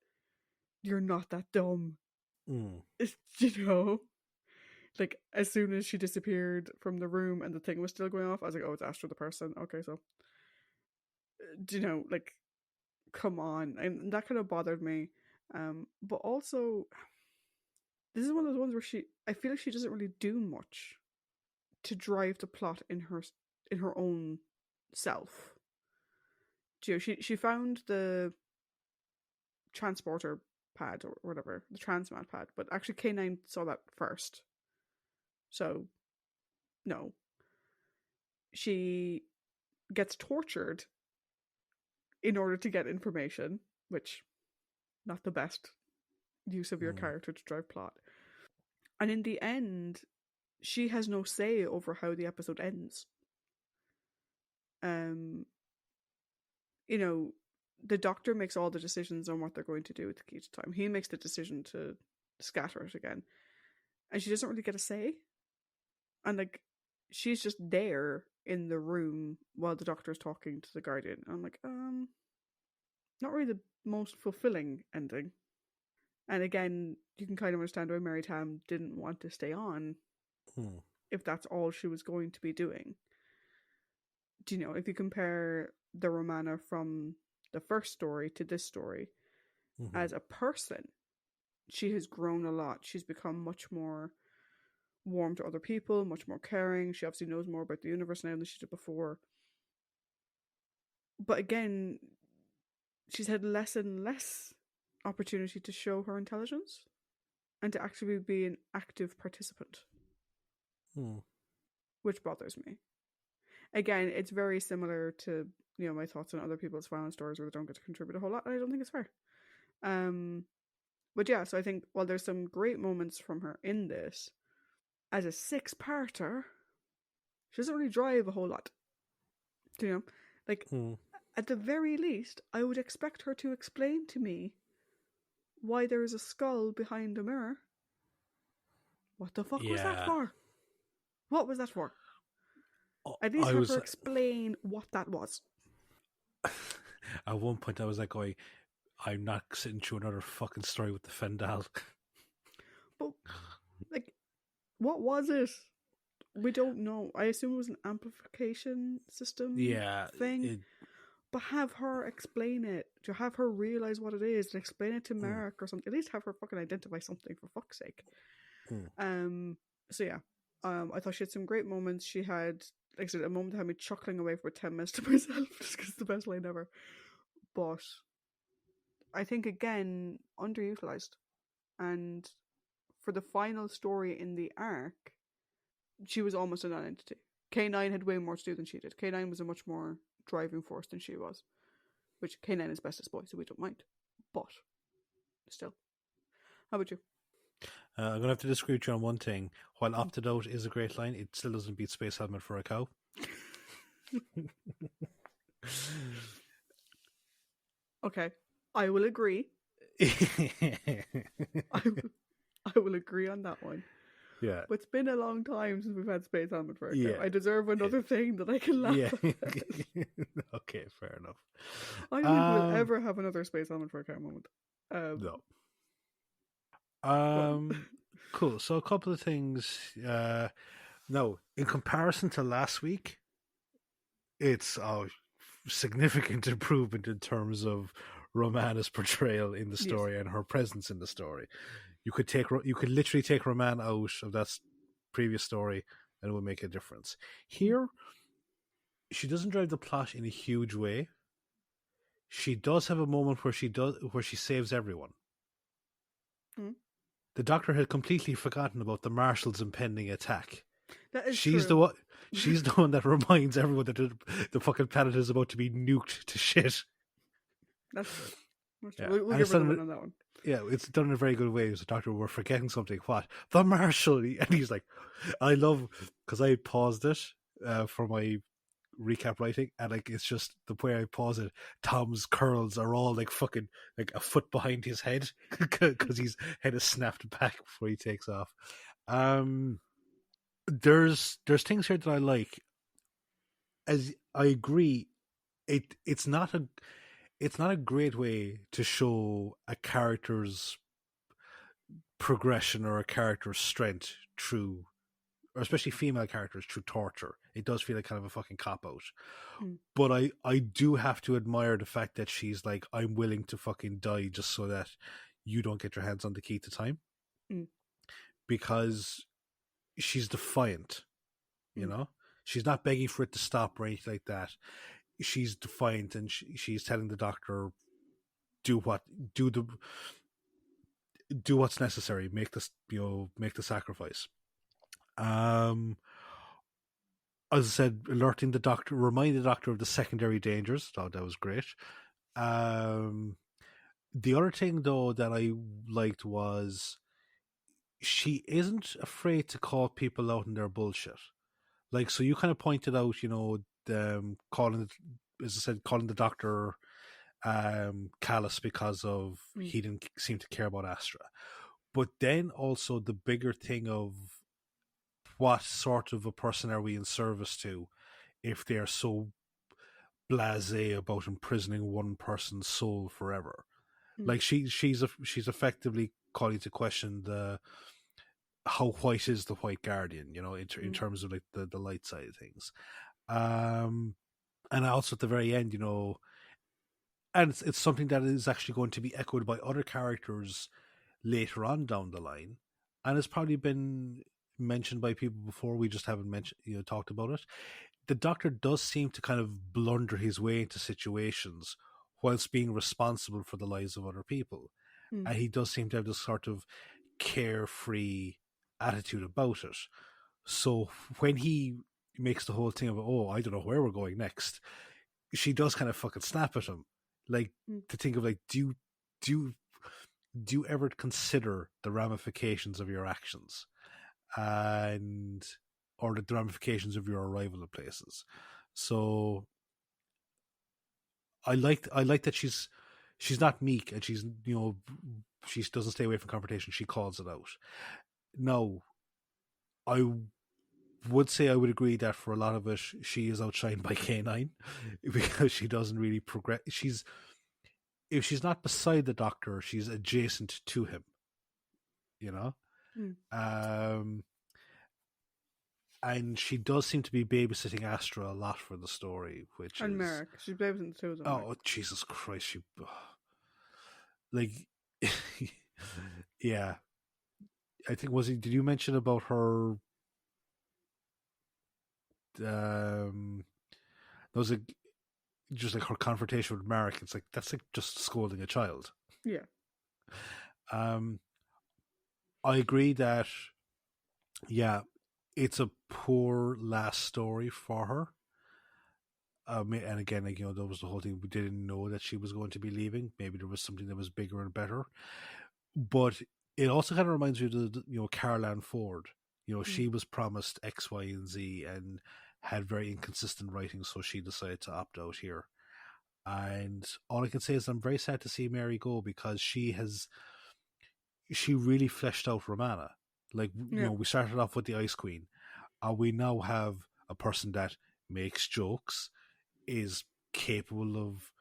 you're not that dumb. It's, like, as soon as she disappeared from the room and the thing was still going off, I was like, oh, it's Astro the person. Okay, so, like, come on. And that kind of bothered me. But also, this is one of those ones where I feel like she doesn't really do much to drive the plot in her own self. She found the transporter pad or whatever, the transmat pad, but actually K9 saw that first. So, no. She gets tortured in order to get information, which, not the best use of your character to drive plot. And in the end, she has no say over how the episode ends. The doctor makes all the decisions on what they're going to do with the key to time. He makes the decision to scatter it again. And she doesn't really get a say. And, like, she's just there in the room while the doctor is talking to the Guardian. And I'm like, not really the most fulfilling ending. And again, you can kind of understand why Mary Tam didn't want to stay on if that's all she was going to be doing. If you compare the Romana from the first story to this story, as a person, she has grown a lot. She's become much more warm to other people, much more caring. She obviously knows more about the universe now than she did before. But again, she's had less and less opportunity to show her intelligence and to actually be an active participant, which bothers me. Again, it's very similar to my thoughts on other people's final stories where they don't get to contribute a whole lot, and I don't think it's fair. But yeah, so I think while there's some great moments from her in this, as a 6-parter, she doesn't really drive a whole lot. At the very least, I would expect her to explain to me why there is a skull behind a mirror. What the fuck was that for? What was that for? At least have her explain what that was. At one point, I was like going, I'm not sitting through another fucking story with the Fendal. But, like, what was it? We don't know. I assume it was an amplification system thing. But have her explain it. To have her realize what it is and explain it to Marek or something. At least have her fucking identify something, for fuck's sake. So yeah. I thought she had some great moments. She had, like I said, a moment that had me chuckling away for 10 minutes to myself just because it's the best line ever. But I think, again, underutilized. And for the final story in the arc, she was almost a non-entity. K9 had way more to do than she did. K9 was a much more driving force than she was. Which, K9 is bestest boy, so we don't mind. But, still. How about you? I'm going to have to disagree with you on one thing. While Opted Out is a great line, it still doesn't beat Space Helmet for a Cow. Okay. I will agree. I will agree on that one. Yeah. But it's been a long time since we've had Space Helmet for a Cow. I deserve another thing that I can laugh at. Okay, fair enough. I don't think we'll ever have another Space Helmet for a Cow moment. No. Cool. So a couple of things. No, in comparison to last week, it's a significant improvement in terms of Romana's portrayal in the story and her presence in the story. You could literally take Romana out of that previous story, and it would make a difference. Here, she doesn't drive the plot in a huge way. She does have a moment where she saves everyone. The Doctor had completely forgotten about the Marshal's impending attack. That is true. She's the one that reminds everyone that the fucking planet is about to be nuked to shit. That's true. Yeah. We'll give her the win on that one. Yeah, it's done in a very good way. The Doctor, we're forgetting something. What? The Marshal. And he's like, I love, because I paused it for my recap writing, and like it's just the way I pause it. Tom's curls are all like fucking like a foot behind his head because his head is snapped back before he takes off. There's things here that I like. As I agree, it's not a great way to show a character's progression or a character's strength through, or especially female characters, through torture. It does feel like kind of a fucking cop out. But I do have to admire the fact that she's like, I'm willing to fucking die just so that you don't get your hands on the key to time. Because she's defiant, you know? She's not begging for it to stop or anything like that. She's defiant, and she's telling the Doctor, do what's necessary, make the sacrifice. As I said, alerting the Doctor, reminding the Doctor of the secondary dangers. Thought that was great. The other thing though that I liked was she isn't afraid to call people out in their bullshit. Like, so you kind of pointed out, calling the Doctor callous because of he didn't seem to care about Astra. But then also the bigger thing of what sort of a person are we in service to if they're so blasé about imprisoning one person's soul forever. Like she's effectively calling to question how white is the White Guardian, in terms of like the light side of things. And also at the very end, and it's something that is actually going to be echoed by other characters later on down the line, and it's probably been mentioned by people before. We just haven't talked about it. The Doctor does seem to kind of blunder his way into situations whilst being responsible for the lives of other people, and he does seem to have this sort of carefree attitude about it. So when he makes the whole thing of, oh, I don't know where we're going next, she does kind of fucking snap at him, like to think of like, do you ever consider the ramifications of your actions, or the ramifications of your arrival at places? So I like that she's not meek, and she's she doesn't stay away from confrontation. She calls it out. Now, I would say I would agree that for a lot of it, she is outshined by K9 because she doesn't really progress. If she's not beside the Doctor, she's adjacent to him, and she does seem to be babysitting Astra a lot for the story, and Merrick. She's babysitting the two of them. Oh, Jesus Christ! Like, yeah. I think did you mention about her? There was just like her confrontation with Marek. It's like that's like just scolding a child. Yeah. I agree that, yeah, it's a poor last story for her. And again, like, there was the whole thing. We didn't know that she was going to be leaving. Maybe there was something that was bigger and better. But it also kind of reminds me of Carol Ann Ford. She was promised X, Y, and Z, and had very inconsistent writing, so she decided to opt out here. And all I can say is I'm very sad to see Mary go, because she really fleshed out Romana. Like, we started off with the Ice Queen, and we now have a person that makes jokes, is capable of,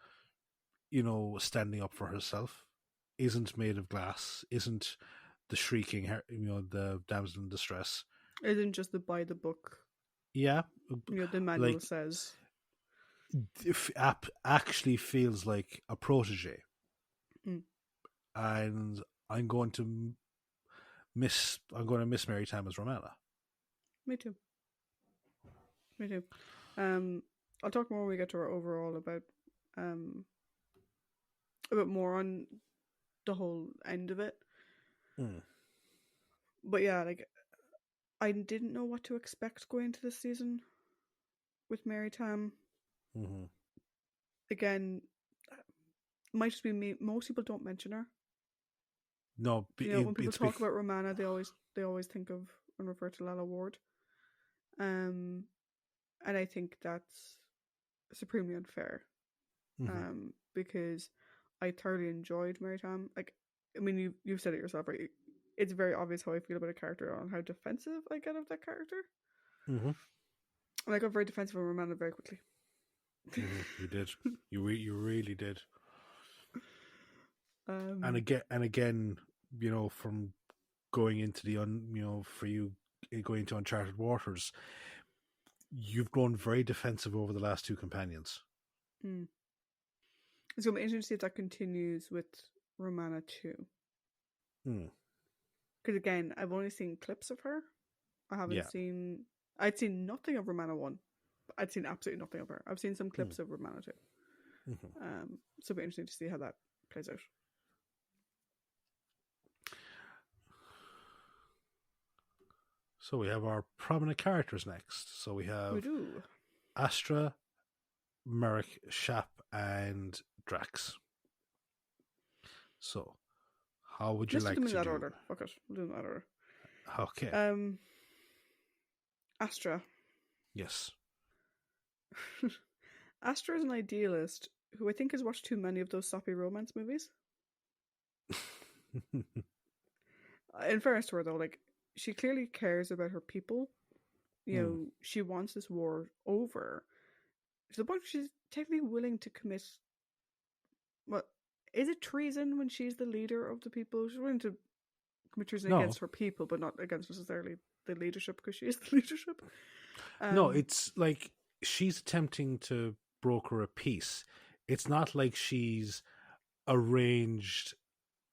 standing up for herself, isn't made of glass, isn't the shrieking, the damsel in distress. Isn't just the by the book. Yeah. The manual says. Actually feels like a protege. And I'm going to miss Mary Tam as Romana. Me too. I'll talk more when we get to our overall about a bit more on the whole end of it. But yeah, like, I didn't know what to expect going into this season with Mary Tam. Again, might just be me. Most people don't mention her. No, when people talk about Romana, they always think of and refer to Lalla Ward. And I think that's supremely unfair. Because I thoroughly enjoyed Mary Tam. Like, I mean, you've said it yourself, right? It's very obvious how I feel about a character and how defensive I get of that character. And I got very defensive of Romana very quickly. You did. You really did. And again, from going into the for you going to uncharted waters, you've grown very defensive over the last two companions. It's going to be interesting to see if that continues with Romana too. Because again, I've only seen clips of her. I haven't seen. I'd seen nothing of Romana 1. I'd seen absolutely nothing of her. I've seen some clips of Romana 2. So it'll be interesting to see how that plays out. So we have our prominent characters next. So we have Astra, Merrick, Shap, and Drax. So, how would you like to do? Let's do them in that order. Fuck it. We'll do them in that order. Okay. Astra. Yes. Astra is an idealist who I think has watched too many of those soppy romance movies. In fairness to her, though, like, she clearly cares about her people. You know, she wants this war over. To the point where she's technically willing to commit. What is it, treason when she's the leader of the people? She's willing to commit treason against her people, but not against necessarily the leadership because she is the leadership. No, it's like she's attempting to broker a peace. It's not like she's arranged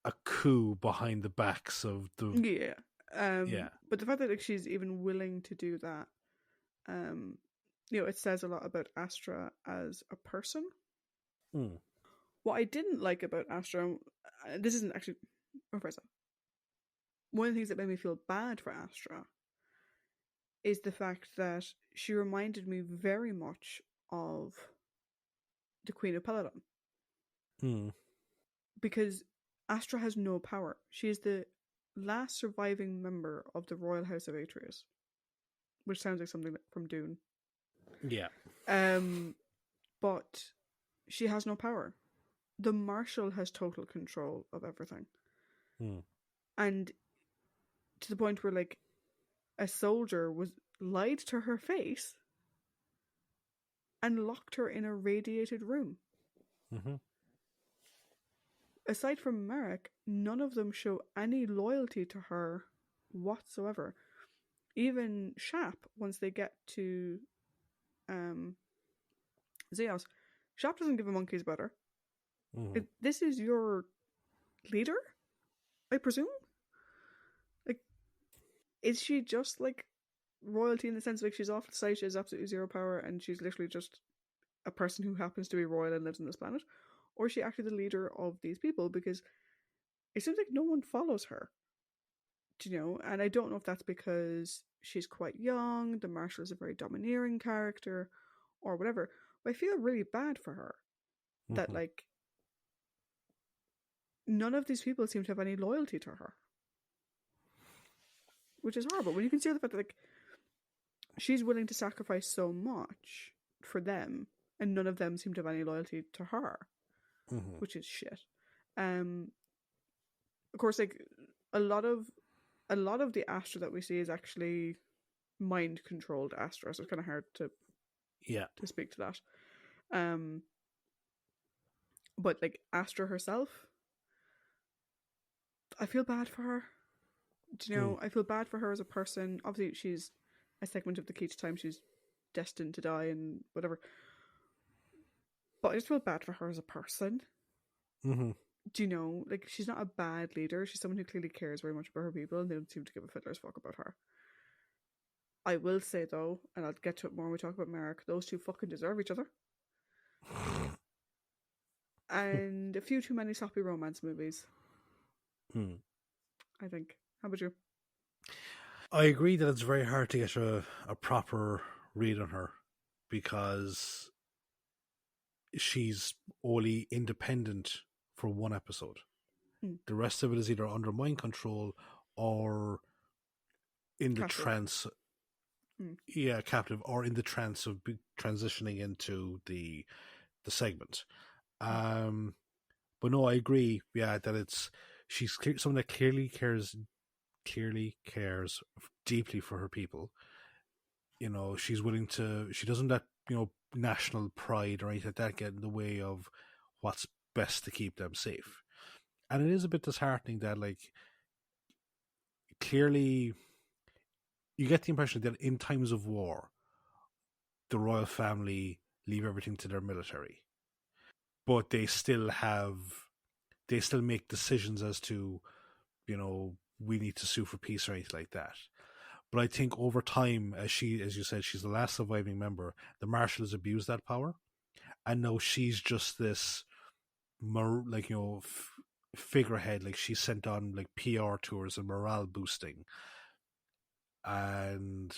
a coup behind the backs of the But the fact that she's even willing to do that, it says a lot about Astra as a person. What I didn't like about Astra, this isn't actually one of the things that made me feel bad for Astra is the fact that she reminded me very much of the Queen of Peladon. Because Astra has no power. She is the last surviving member of the Royal House of Atreus, which sounds like something from Dune. Yeah. But she has no power. The Marshal has total control of everything. And to the point where, like, a soldier was lied to her face and locked her in a radiated room. Aside from Marek, none of them show any loyalty to her whatsoever. Even Shap, once they get to Zeos, Shap doesn't give a monkey's about her. This is your leader, I presume? Like, is she just like royalty in the sense like she's off the site, she has absolutely zero power, and she's literally just a person who happens to be royal and lives on this planet? Or is she actually the leader of these people? Because it seems like no one follows her. Do you know? And I don't know if that's because she's quite young, the Marshal is a very domineering character, or whatever. But I feel really bad for her. That, like, none of these people seem to have any loyalty to her. Which is horrible. When you consider the fact that, like, she's willing to sacrifice so much for them, and none of them seem to have any loyalty to her. Which is shit. Of course, like, a lot of the Astra that we see is actually mind controlled Astra, so it's kind of hard to speak to that. But like Astra herself, I feel bad for her. Do you know? I feel bad for her as a person. Obviously, she's a segment of the key to time. She's destined to die and whatever. But I just feel bad for her as a person. Do you know? Like, she's not a bad leader. She's someone who clearly cares very much about her people, and they don't seem to give a fiddler's fuck about her. I will say, though, and I'll get to it more when we talk about Merrick, those two fucking deserve each other. And a few too many sloppy romance movies. I think. How about you? I agree that it's very hard to get a proper read on her because she's only independent for one episode. The rest of it is either under mind control or in the trance. yeah, captive or in the trance of transitioning into the segment. Um, but no, I agree. Yeah, that she's someone that clearly cares deeply for her people. You know, she's willing to. She doesn't let national pride or anything like that get in the way of what's best to keep them safe. And it is a bit disheartening that clearly you get the impression that in times of war, the royal family leave everything to their military, but they still make decisions as to we need to sue for peace or anything like that. But I think over time, as you said, she's the last surviving member, the Marshal has abused that power, and now she's just this figurehead. Like she's sent on like PR tours and morale boosting, and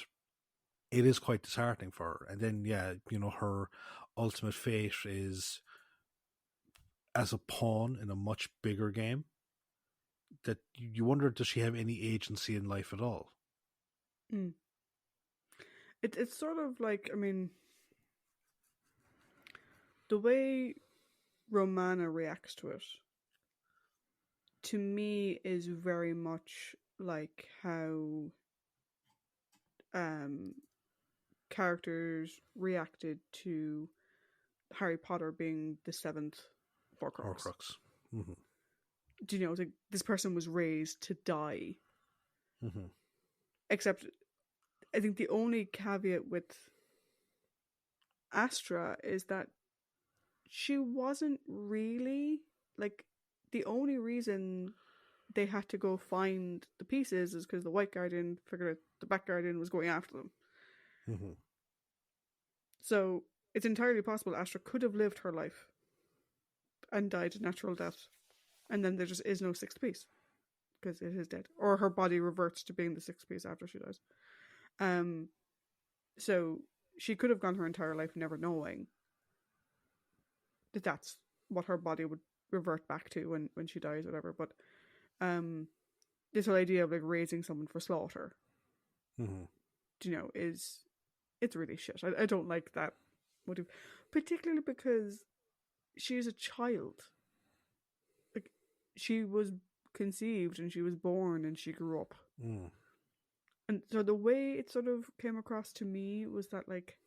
it is quite disheartening for her. And then her ultimate fate is as a pawn in a much bigger game that you wonder, does she have any agency in life at all? Mm. It's sort of like, I mean, the way Romana reacts to it, to me, is very much like how characters reacted to Harry Potter being the seventh Horcrux. Mm-hmm. Do you know, like, this person was raised to die. Mm-hmm. Except, I think the only caveat with Astra is that she wasn't really, like, the only reason they had to go find the pieces is because the White Guardian figured out the Black Guardian was going after them. Mm-hmm. So it's entirely possible Astra could have lived her life and died a natural death, and then there just is no sixth piece because it is dead, or her body reverts to being the sixth piece after she dies. So she could have gone her entire life never knowing that that's what her body would revert back to when she dies, or whatever. But this whole idea of like raising someone for slaughter, mm-hmm. It's really shit. I don't like that motive, particularly because she is a child. Like, she was conceived and she was born and she grew up. And so the way it sort of came across to me was that, like,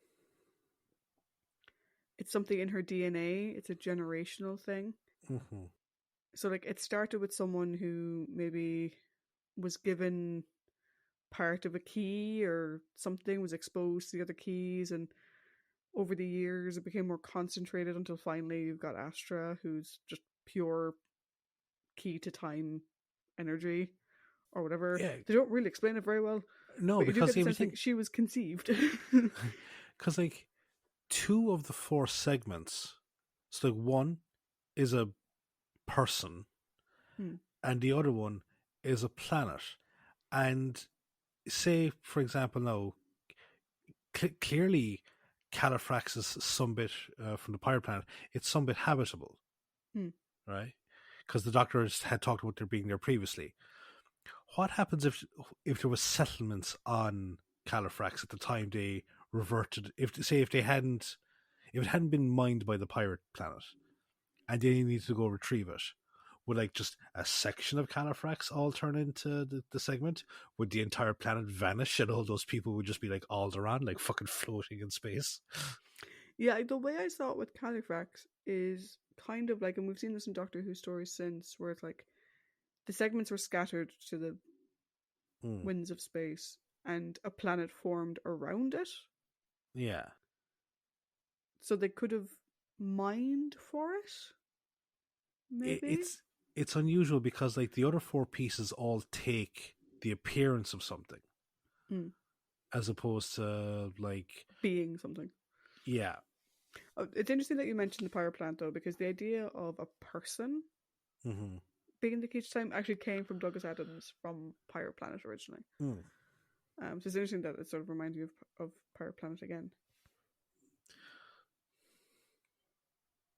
it's something in her DNA. It's a generational thing. Mm-hmm. So, like, it started with someone who maybe was given part of a key or something, was exposed to the other keys, and over the years it became more concentrated until finally you've got Astra, who's just pure key to time energy or whatever. Yeah. They don't really explain it very well. No, but you because do get the sense like she was conceived. Because like 2 of the 4 segments, so like one is a person and the other one is a planet. And say, for example, now clearly Califrax is some bit from the pirate planet. It's some bit habitable, right? Because the Doctor had talked about there being there previously. What happens if there was settlements on Califrax at the time they reverted? If it hadn't been mined by the pirate planet, and they needed to go retrieve it, would like just a section of Califrax all turn into the segment? Would the entire planet vanish and all those people would just be like Alderaan, like fucking floating in space? Yeah, the way I saw it with Califrax is kind of like, and we've seen this in Doctor Who stories since, where it's like the segments were scattered to the winds of space and a planet formed around it. Yeah. So they could have mined for it. Maybe it's unusual because like the other 4 pieces all take the appearance of something, as opposed to like being something. Yeah. Oh, it's interesting that you mentioned the power plant though, because the idea of a person being the key to time actually came from Douglas Adams from Pirate Planet originally. So it's interesting that it sort of reminds you of Pirate Planet again.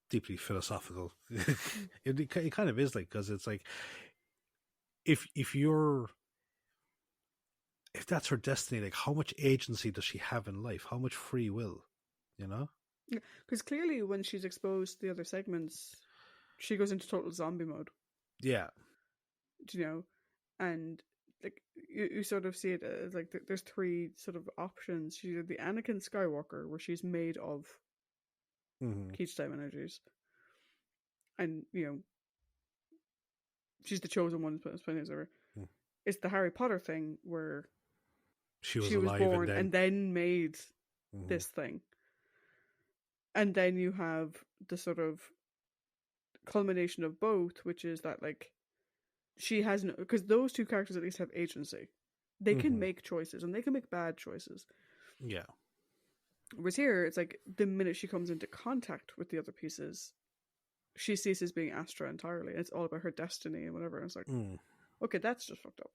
Deeply philosophical. It kind of is, like, because it's like if you're if that's her destiny, like how much agency does she have in life? How much free will? You know? Because clearly, when she's exposed to the other segments, she goes into total zombie mode. Yeah. You know, and like you sort of see it as like there's three sort of options. She's the Anakin Skywalker, where she's made of Keach time energies, and she's the chosen one. It's the Harry Potter thing where She was she was alive born and then made Mhm. this thing. And then you have the sort of culmination of both, which is that like she has no, because those two characters at least have agency. They can make choices and they can make bad choices. Yeah. Whereas here, it's like the minute she comes into contact with the other pieces, she ceases being Astra entirely. It's all about her destiny and whatever. And it's like, okay, that's just fucked up.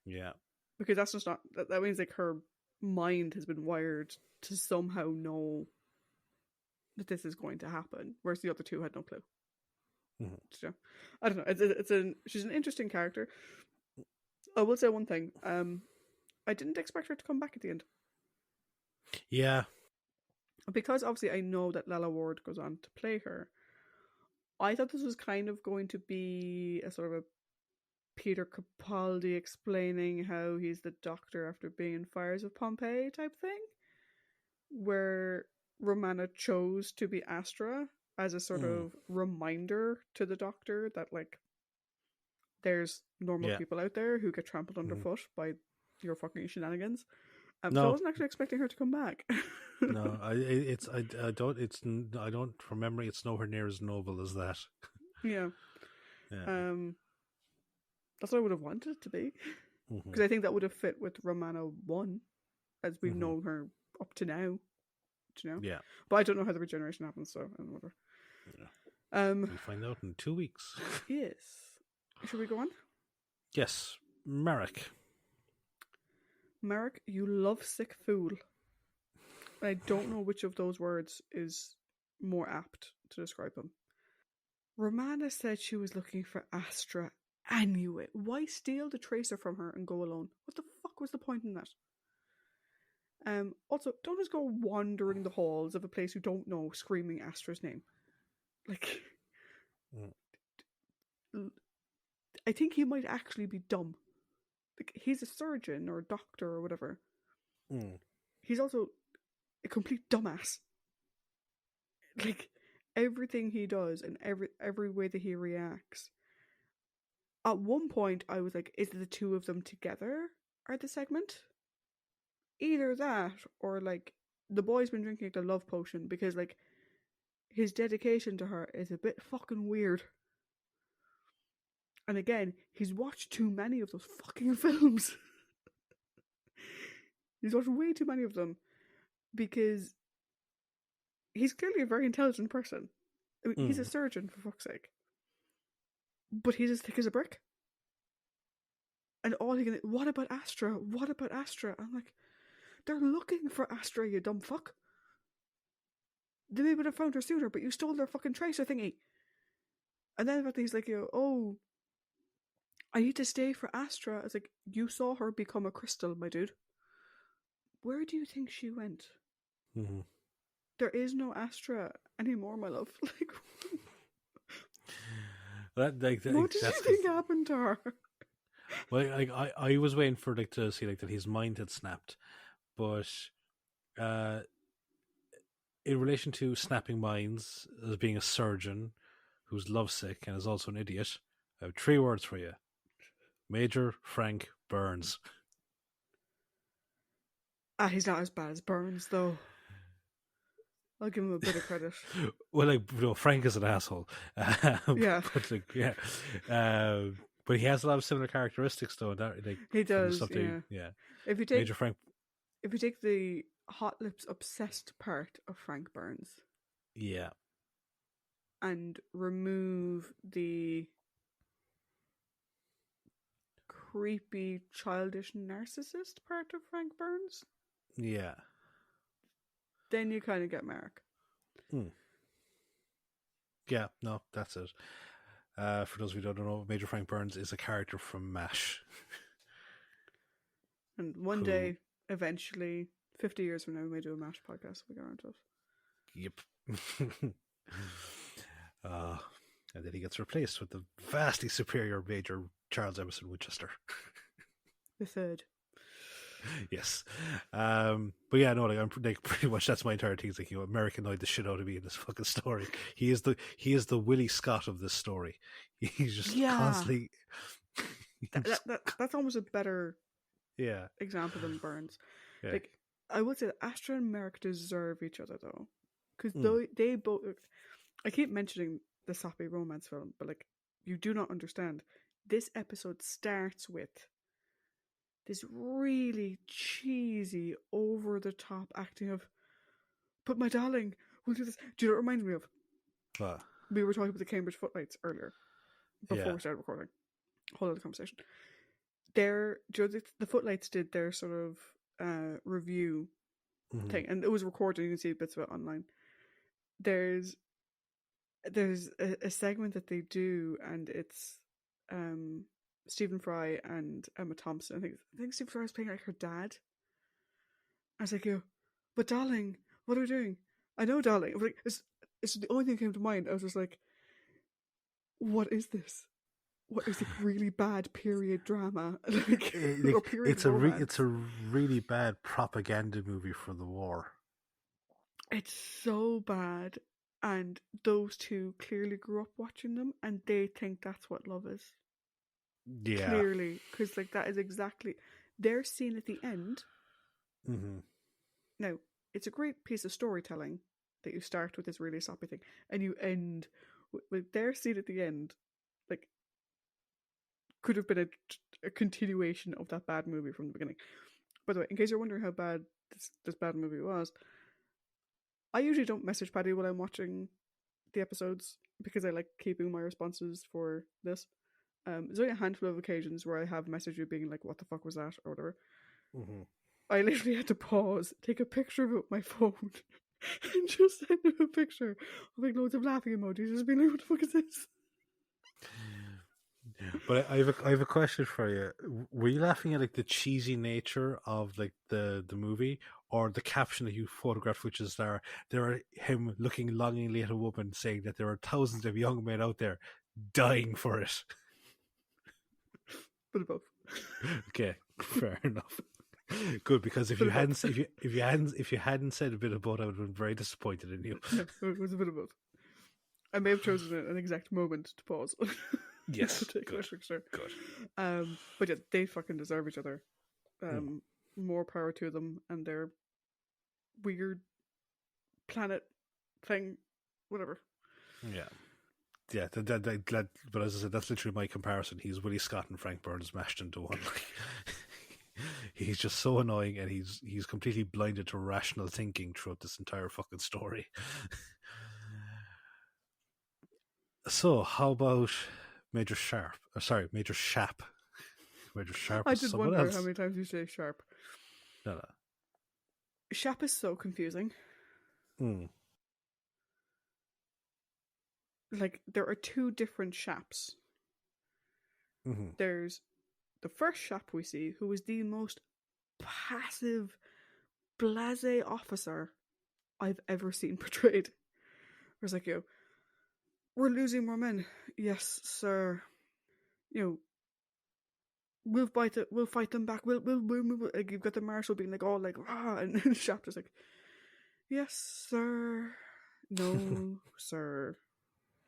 Yeah. Because that's just not, that means like her mind has been wired to somehow know that this is going to happen, whereas the other two had no clue. So, I don't know. She's an interesting character. I will say one thing. I didn't expect her to come back at the end. Yeah. Because obviously I know that Lalla Ward goes on to play her. I thought this was kind of going to be a sort of a Peter Capaldi explaining how he's the Doctor after being in Fires of Pompeii type thing, where Romana chose to be Astra as a sort of reminder to the Doctor that like there's normal people out there who get trampled underfoot by your fucking shenanigans. So I wasn't actually expecting her to come back. No, I don't remember. It's nowhere near as noble as that. Yeah. That's what I would have wanted it to be, because I think that would have fit with Romana 1 as we've known her up to now. Yeah. But I don't know how the regeneration happens, so whatever. Yeah. We'll find out in 2 weeks. Yes. Should we go on? Yes. Marek, you lovesick fool. I don't know which of those words is more apt to describe him. Romana said she was looking for Astra anyway. Why steal the tracer from her and go alone? What the fuck was the point in that? Also, don't just go wandering the halls of a place you don't know, screaming Astra's name. Like, I think he might actually be dumb. Like, he's a surgeon or a doctor or whatever. He's also a complete dumbass. Like, everything he does and every way that he reacts. At one point, I was like, is the two of them together are the segment? Either that or like the boy's been drinking the love potion, because like his dedication to her is a bit fucking weird. And again, he's watched too many of those fucking films. He's watched way too many of them, because he's clearly a very intelligent person. I mean, he's a surgeon, for fuck's sake. But he's as thick as a brick. And all he can, what about Astra? What about Astra? I'm like, they're looking for Astra, you dumb fuck. They may have found her sooner, but you stole their fucking tracer thingy. And then he's like, oh, I need to stay for Astra. It's like, you saw her become a crystal, my dude. Where do you think she went? There is no Astra anymore, my love. Like, what did you think happened to her? Well, I was waiting for to see that his mind had snapped, but in relation to snapping minds, as being a surgeon who's lovesick and is also an idiot, I have 3 words for you: Major Frank Burns. He's not as bad as Burns, though. I'll give him a bit of credit. Well, Frank is an asshole. Yeah. But he has a lot of similar characteristics, though. He does, yeah. If you take Major Frank, if you take the hot lips obsessed part of Frank Burns, yeah, and remove the creepy, childish narcissist part of Frank Burns, yeah, then you kind of get Marek. Yeah, no, that's it. For those of you who don't know, Major Frank Burns is a character from MASH. And one Cool. day, eventually, 50 years from now, we may do a MASH podcast. We got into it. Yep. And then he gets replaced with the vastly superior Major Charles Emerson Winchester. The third. Yes. But yeah, no, like I'm like pretty much that's my entire thing. It's like, American annoyed the shit out of me in this fucking story. He is the Willie Scott of this story. He's just constantly. That's almost a better example than Burns. Yeah. Like, I would say that Astra and Merrick deserve each other though, because they both. I keep mentioning the soppy romance film, but like, you do not understand. This episode starts with this really cheesy, over the top acting of, "But my darling, we'll do this." Do you know what it reminds me of? What? We were talking about the Cambridge Footlights earlier, before we started recording. Whole other conversation. The Footlights did their sort of review thing, and it was recorded. You can see bits of it online. There's a segment that they do, and it's Stephen Fry and Emma Thompson. I think Stephen Fry is playing like her dad. I was like, but darling, what are we doing? I know, darling. I was like, it's the only thing that came to mind. I was just like, what is this? What is a really bad period drama? It's a really bad propaganda movie for the war. It's so bad, and those two clearly grew up watching them, and they think that's what love is. Yeah, clearly, because like that is exactly their scene at the end. Mm-hmm. Now, it's a great piece of storytelling that you start with this really soppy thing, and you end with their scene at the end. Like, could have been a continuation of that bad movie from the beginning. By the way, in case you're wondering how bad this bad movie was, I usually don't message Paddy while I'm watching the episodes because I like keeping my responses for this. There's only a handful of occasions where I have messaged you being like, "What the fuck was that?" or whatever. Mm-hmm. I literally had to pause, take a picture of it with my phone, and just send him a picture of like loads of laughing emojis, just being like, "What the fuck is this?" But I have a question for you. Were you laughing at like the cheesy nature of like the movie, or the caption that you photographed, which is there are him looking longingly at a woman, saying that there are thousands of young men out there dying for it? Bit of both. Okay, fair enough. Good, because if you hadn't said a bit of both, I would have been very disappointed in you. No, it was a bit of both. I may have chosen an exact moment to pause. Yes, to take good. a picture. Good. But yeah, they fucking deserve each other. More power to them and their weird planet thing, whatever. Yeah. Yeah, but as I said, that's literally my comparison. He's Willie Scott and Frank Burns mashed into one. He's just so annoying, and he's completely blinded to rational thinking throughout this entire fucking story. So, how about Major Sharp? Major Shap. Major Sharp. I did wonder else. how many times you say Sharp. No. Shap is so confusing. Like, there are two different Shaps. Mm-hmm. There's the first Shap we see, who is the most passive, blasé officer I've ever seen portrayed. Whereas like, we're losing more men. Yes, sir. We'll fight them back. We'll like, you've got the marshal being like all like rah, and then Shap is like, yes, sir. No, sir.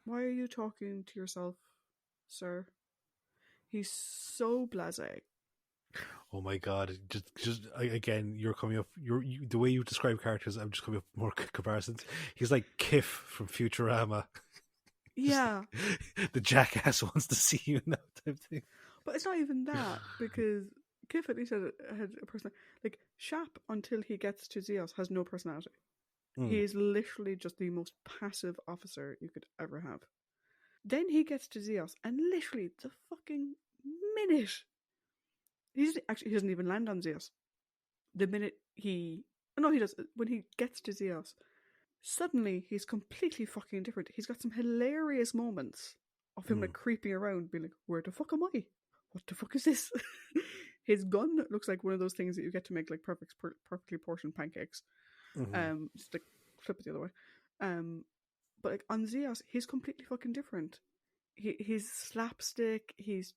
Why are you talking to yourself, sir? He's so blasé. Oh my god! Just again, you're coming up. The way you describe characters. I'm just coming up with more comparisons. He's like Kif from Futurama. Yeah, like, the jackass wants to see you now type thing. But it's not even that, because Kif at least had a person. Like, Shap, until he gets to Zeos, has no personality. He is literally just the most passive officer you could ever have. Then he gets to Zeos, and literally the fucking minute he doesn't even land on Zeos. The minute he does. When he gets to Zeos, suddenly he's completely fucking different. He's got some hilarious moments of him like creeping around, being like, "Where the fuck am I? What the fuck is this?" His gun looks like one of those things that you get to make like perfectly portioned pancakes. Just like flip it the other way. But like on Zeos, he's completely fucking different. He's slapstick. He's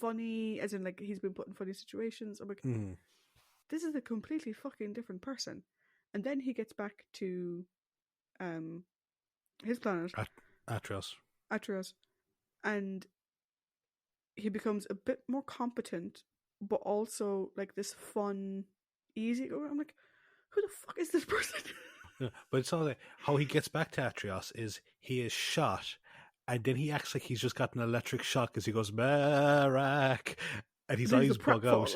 funny, as in like he's been put in funny situations. I'm like, this is a completely fucking different person. And then he gets back to his planet, Atrios, and he becomes a bit more competent, but also like this fun, easy. I'm like, who the fuck is this person? Yeah, but it's all like how he gets back to Atrios is he is shot, and then he acts like he's just got an electric shock as he goes Barak, and his eyes bug out,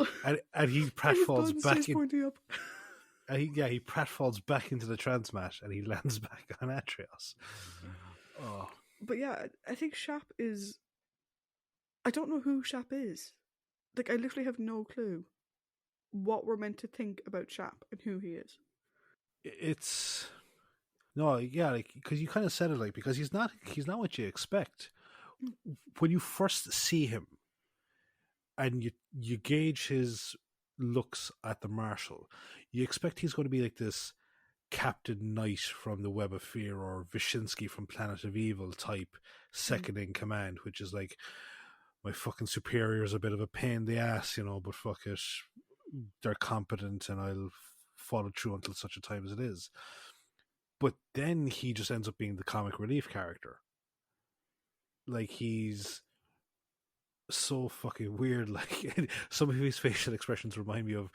and he pratfalls back in. Up. And he pratfalls back into the transmat, and he lands back on Atrios. Oh, but yeah, I think Shap is. I don't know who Shap is. Like, I literally have no clue what we're meant to think about Shap and who he is. It's no, yeah, like because you kind of said it, like because he's not what you expect when you first see him, and you gauge his looks at the Marshal. You expect he's going to be like this Captain Knight from the Web of Fear or Wyszynski from Planet of Evil type second in command, which is like, my fucking superior's a bit of a pain in the ass, but fuck it, they're competent and I'll follow through until such a time as it is. But then he just ends up being the comic relief character. Like, he's so fucking weird. Like, some of his facial expressions remind me of,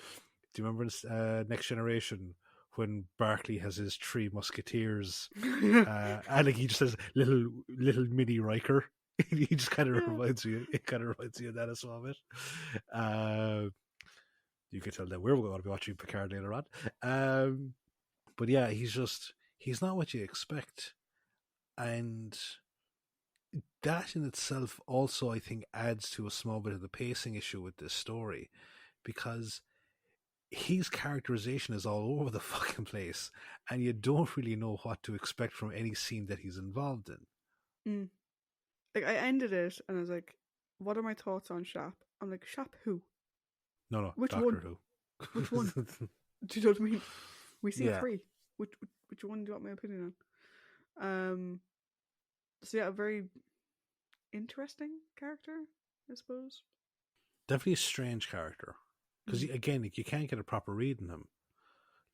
do you remember Next Generation, when Barclay has his three musketeers, and like he just has little mini Riker. He just kind of reminds me. It kind of reminds me of that as well. You can tell that we're going to be watching Picard later on. But yeah, he's not what you expect, and that in itself also, I think, adds to a small bit of the pacing issue with this story, because his characterization is all over the fucking place, and you don't really know what to expect from any scene that he's involved in. Like, I ended it and I was like, what are my thoughts on Shap? I'm like, Shap who? No, which Doctor one? Who. Which one? Do you know what I mean? We see three. Which one do you want my opinion on? So yeah, a very interesting character, I suppose. Definitely a strange character. Because, again, you can't get a proper read in him.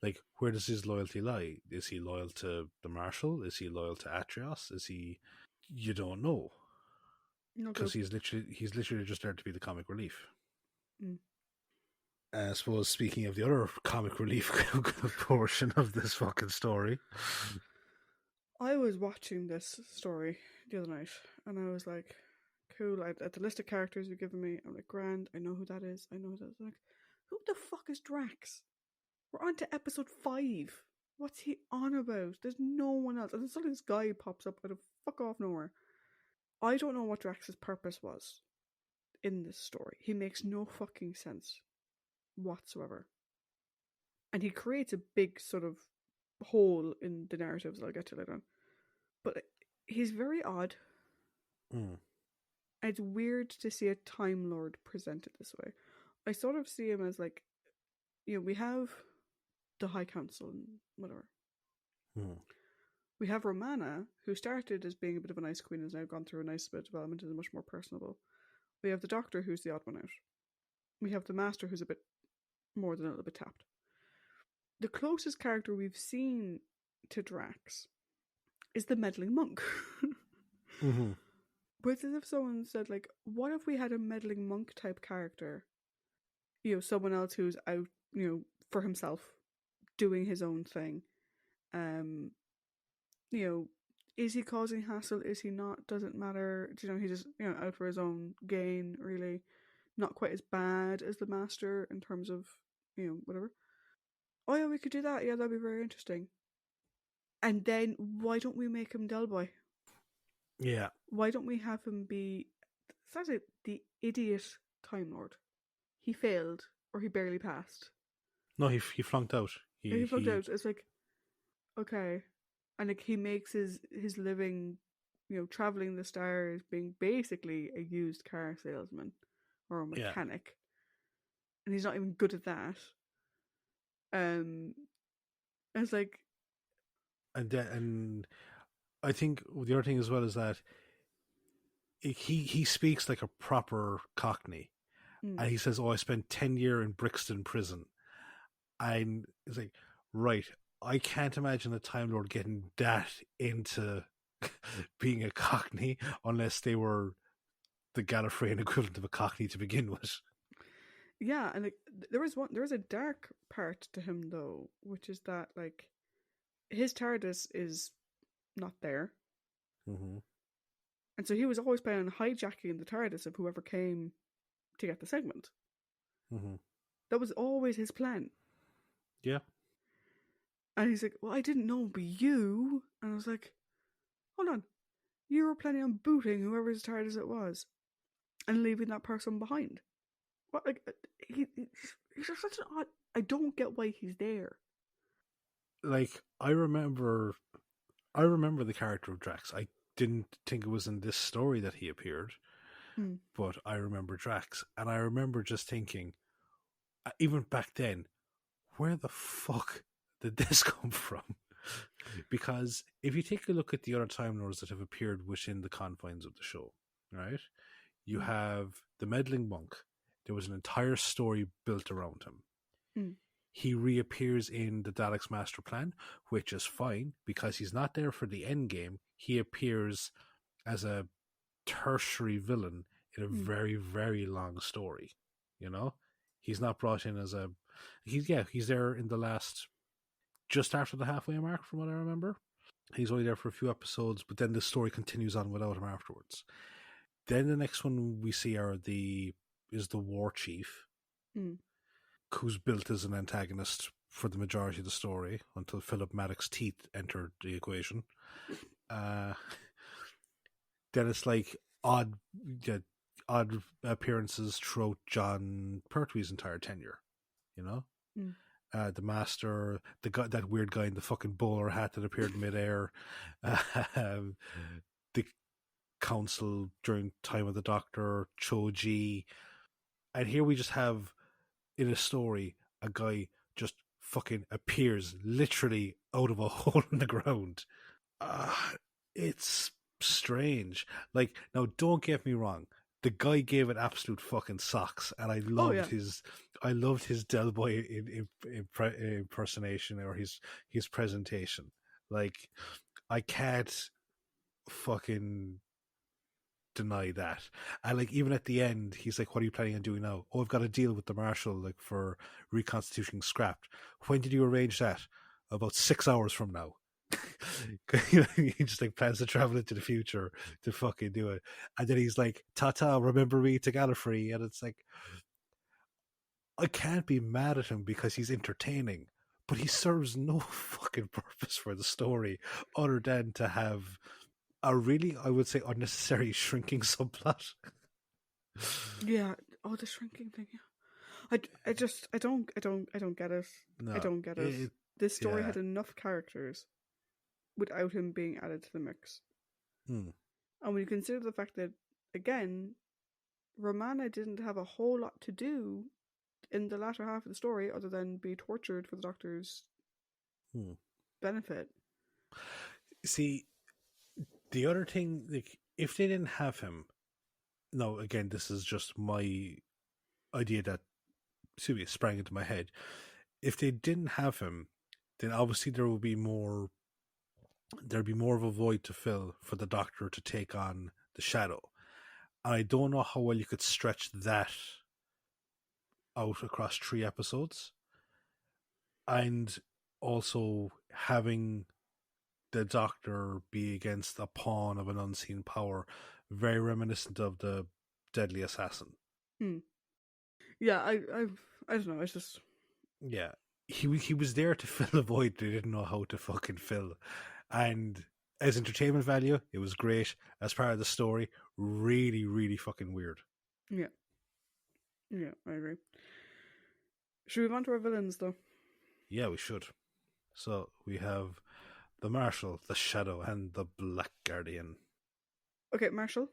Like, where does his loyalty lie? Is he loyal to the Marshal? Is he loyal to Atrios? Is he... You don't know. Because he's literally just there to be the comic relief. I suppose, speaking of the other comic relief portion of this fucking story, I was watching this story the other night, and I was like, cool, at the list of characters you've given me, I'm like, grand, I know who that is. I'm like, who the fuck is Drax? We're on to episode 5. What's he on about? There's no one else. And then suddenly this guy pops up out of fuck off nowhere. I don't know what Drax's purpose was in this story. He makes no fucking sense whatsoever. And he creates a big sort of hole in the narratives I'll get to later on. But he's very odd. And it's weird to see a Time Lord presented this way. I sort of see him as like, we have the High Council and whatever. We have Romana, who started as being a bit of an ice queen and has now gone through a nice bit of development and is much more personable. We have the Doctor, who's the odd one out. We have the Master, who's a bit more than a little bit tapped. The closest character we've seen to Drax is the meddling monk. But it's as if someone said, like, what if we had a meddling monk type character? Someone else who's out, for himself, doing his own thing. Is he causing hassle? Is he not? Doesn't matter. He's just, out for his own gain, really. Not quite as bad as the Master in terms of, whatever. Oh yeah, we could do that. Yeah, that'd be very interesting. And then why don't we make him Delboy? Yeah. Why don't we have him be, the idiot Time Lord? He failed, or he barely passed. No, he flunked out. He flunked out. It's like, okay. And like, he makes his living, traveling the stars, being basically a used car salesman or a mechanic. and he's not even good at that. It's like, And I think the other thing as well is that he speaks like a proper Cockney, and he says, "Oh, I spent 10 years in Brixton prison," and it's like, right. I can't imagine a Time Lord getting that into being a Cockney unless they were the Gallifreyan equivalent of a Cockney to begin with. yeah, and like there was a dark part to him though, which is that like his TARDIS is not there. Mm-hmm. And so he was always planning on hijacking the TARDIS of whoever came to get the segment. Mm-hmm. That was always his plan. Yeah. And he's like, well, I didn't know it'd be you. And I was like, hold on. You were planning on booting whoever's TARDIS it was and leaving that person behind. What? Like, he's just such an odd... I don't get why he's there. Like, I remember the character of Drax. I didn't think it was in this story that he appeared, but I remember Drax. And I remember just thinking, even back then, where the fuck did this come from? Because if you take a look at the other Time Lords that have appeared within the confines of the show, right? You have the meddling monk. There was an entire story built around him. He reappears in the Daleks' master plan, which is fine because he's not there for the end game. He appears as a tertiary villain in a very, very long story. You know, he's not brought in as a. He's there in the last, just after the halfway mark, from what I remember. He's only there for a few episodes, but then the story continues on without him afterwards. Then the next one we see is the War Chief, who's built as an antagonist for the majority of the story until Philip Maddox's teeth entered the equation. Then it's like odd appearances throughout John Pertwee's entire tenure, you know? The Master, that weird guy in the fucking bowler hat that appeared in midair, the Council during Time of the Doctor, Choji, and here we just have in a story a guy just fucking appears literally out of a hole in the ground. It's strange. Like, now, don't get me wrong. The guy gave it absolute fucking socks, and I loved his Del Boy impersonation or his presentation. Like, I can't fucking deny that. And like, even at the end, he's like, "What are you planning on doing now?" "Oh, I've got a deal with the Marshal, like, for reconstituting scrapped." "When did you arrange that?" "About 6 hours from now." He just like plans to travel into the future to fucking do it, and then he's like, "Ta-ta, remember me to Gallifrey," and it's like, I can't be mad at him because he's entertaining, but he serves no fucking purpose for the story other than to have a really, I would say, unnecessary shrinking subplot. Yeah. Oh, the shrinking thing. Yeah. I don't get it. No, I don't get it. This story had enough characters without him being added to the mix. And when you consider the fact that, again, Romana didn't have a whole lot to do in the latter half of the story other than be tortured for the Doctor's benefit. See, the other thing, like, if they didn't have him, no, again, this is just my idea that sprang into my head. If they didn't have him, then obviously there'd be more of a void to fill for the Doctor to take on the Shadow. And I don't know how well you could stretch that out across 3 episodes. And also having the Doctor be against a pawn of an unseen power, very reminiscent of the Deadly Assassin. Yeah, I don't know. It's just, yeah, he was there to fill a void they didn't know how to fucking fill, and as entertainment value, it was great. As part of the story, really, really fucking weird. Yeah, I agree. Should we move on to our villains, though? Yeah, we should. So we have the Marshal, the Shadow, and the Black Guardian. Okay, Marshal.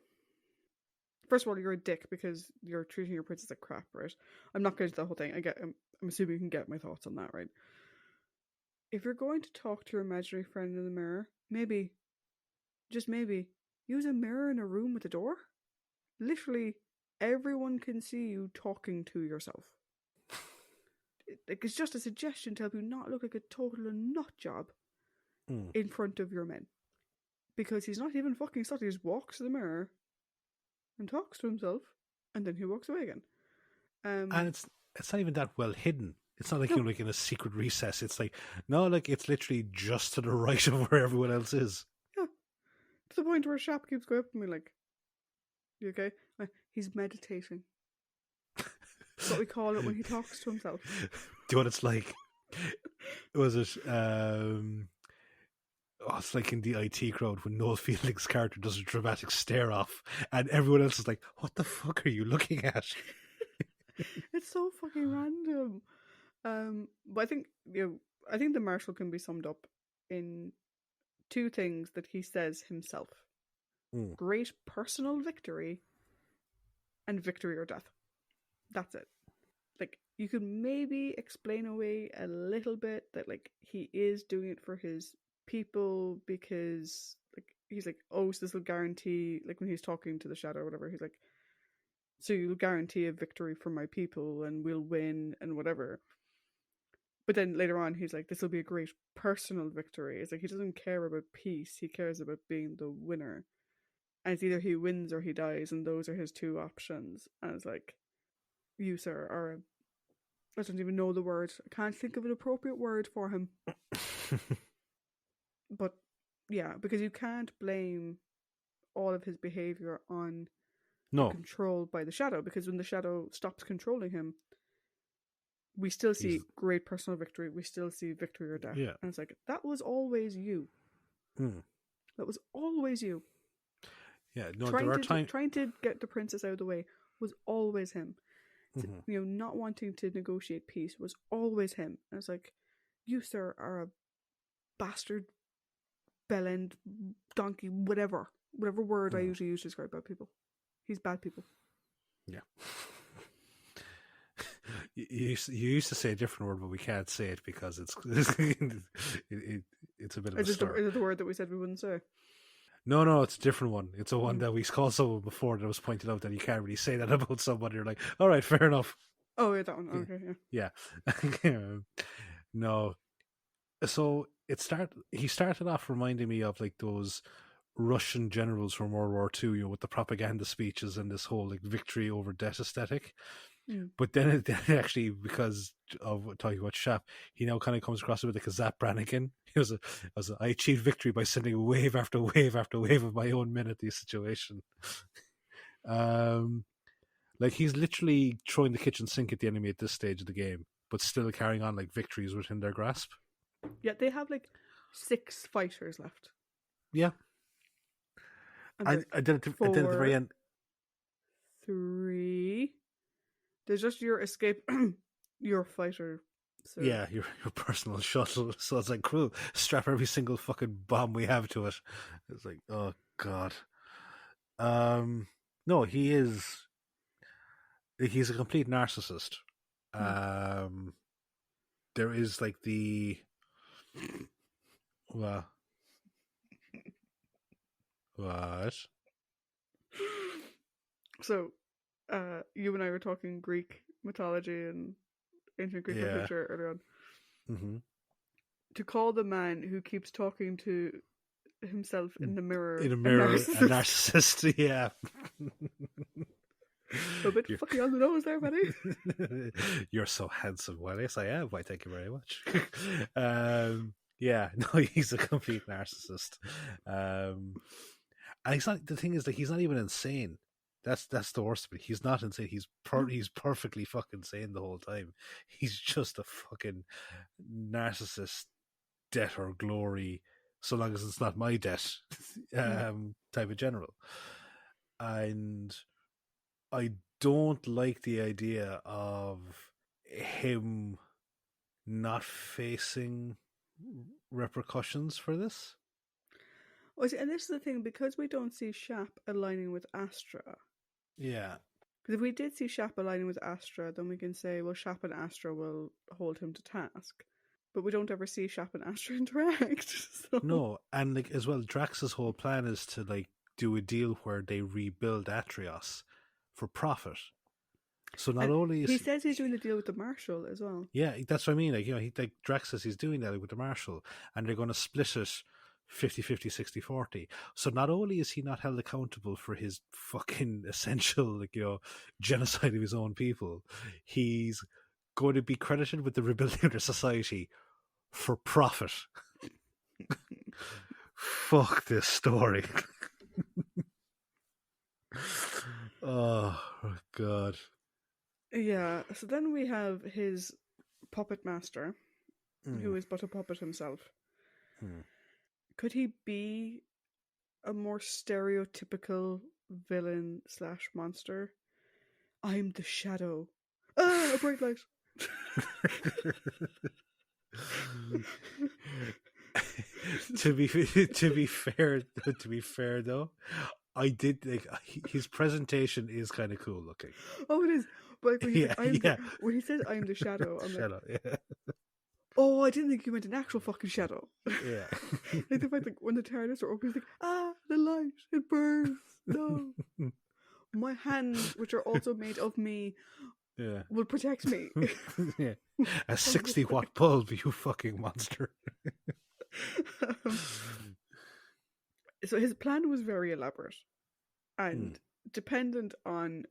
First of all, you're a dick because you're treating your princess like crap, right? I'm not going to the whole thing. I'm assuming you can get my thoughts on that, right? If you're going to talk to your imaginary friend in the mirror, maybe, just maybe, use a mirror in a room with a door. Literally, everyone can see you talking to yourself. It's just a suggestion to help you not look like a total nut job in front of your men. Because he's not even fucking stuck. He just walks to the mirror and talks to himself, and then he walks away again. And it's not even that well hidden. It's not like No. you're like in a secret recess. It's like, no, like it's literally just to the right of where everyone else is. Yeah. To the point where Shap keeps going up to me like, you okay? He's meditating. That's what we call it when he talks to himself. Do you know what it's like? Was it it's like in the IT crowd when Noel Fielding's character does a dramatic stare off and everyone else is like, what the fuck are you looking at? It's so fucking random. But I think the Marshal can be summed up in two things that he says himself. Great personal victory and victory or death. That's it. Like, you could maybe explain away a little bit that like he is doing it for his people because like he's like, oh, so this will guarantee, like when he's talking to the shadow or whatever, he's like, so you'll guarantee a victory for my people and we'll win and whatever. But then later on he's like, this will be a great personal victory. It's like he doesn't care about peace, he cares about being the winner. And it's either he wins or he dies, and those are his two options. And it's like, you, sir, are I don't even know the word. I can't think of an appropriate word for him. But yeah, because you can't blame all of his behavior on control by the shadow, because when the shadow stops controlling him, we still see great personal victory. We still see victory or death. Yeah. And it's like, that was always you. That was always you. Yeah, no, there are times trying to get the princess out of the way was always him. Not wanting to negotiate peace was always him. And it's like, you, sir, are a bastard, bellend, donkey, whatever word I usually use to describe bad people. He's bad people. Yeah. You used to say a different word, but we can't say it because it's it's a bit of a slur. Is it the word that we said we wouldn't say? No, it's a different one. It's a one that we called someone before that was pointed out that you can't really say that about somebody. You're like, all right, fair enough. Oh, yeah, that one. Okay, yeah. No. So he started off reminding me of like those Russian generals from World War II, with the propaganda speeches and this whole like victory over death aesthetic. But then it actually, because of talking about Shap, he now kind of comes across a bit like a Zap Brannigan. He was I achieved victory by sending wave after wave after wave of my own men at the situation. Like he's literally throwing the kitchen sink at the enemy at this stage of the game, but still carrying on like victories within their grasp. Yeah, they have like 6 fighters left. Yeah. And then at the very end, 3. There's just your escape, your fighter. So. Yeah, your personal shuttle. So it's like, cool, strap every single fucking bomb we have to it. It's like, oh god. No, he's a complete narcissist. There is like the what? So, you and I were talking Greek mythology and ancient Greek literature earlier on. Mm-hmm. To call the man who keeps talking to himself in the mirror a narcissist, yeah. A bit fucking on the nose there, Paddy. You're so handsome. Well, yes, I am. Why, thank you very much. Yeah, no, he's a complete narcissist. And he's not. The thing is, like, he's not even insane. That's the worst of it. He's not insane. He's perfectly fucking sane the whole time. He's just a fucking narcissist, debt or glory, so long as it's not my debt, type of general. And I don't like the idea of him not facing repercussions for this. Well, see, and this is the thing, because we don't see Shap aligning with Astra, Yeah. Because if we did see Shap aligning with Astra, then we can say, well, Shap and Astra will hold him to task. But we don't ever see Shap and Astra interact. So. No, and like as well, Drax's whole plan is to like do a deal where they rebuild Atrios for profit. So not And only is he says he's doing the deal with the Marshal as well. yeah, that's what I mean. Like, you know, like Drax says he's doing that with the Marshal, and they're going to split it 50-50, 60-40. So not only is he not held accountable for his fucking essential, like, you know, genocide of his own people, he's going to be credited with the rebuilding of their society for profit. Fuck this story. Oh, God. Yeah, so then we have his puppet master, who is but a puppet himself. Could he be a more stereotypical villain / monster? I'm the shadow. Ah, a bright light. to be fair though, I did think his presentation is kind of cool looking. Oh, it is. But when, Yeah. When he says I'm the shadow, I'm Shadow, like, yeah. oh, I didn't think you meant an actual fucking shadow. Yeah. Like the fact, like when the TARDIS are open, he's like, ah, the light, it burns. No, my hands, which are also made of me, Yeah. will protect me. Yeah. A 60-watt bulb, you fucking monster. So his plan was very elaborate and dependent on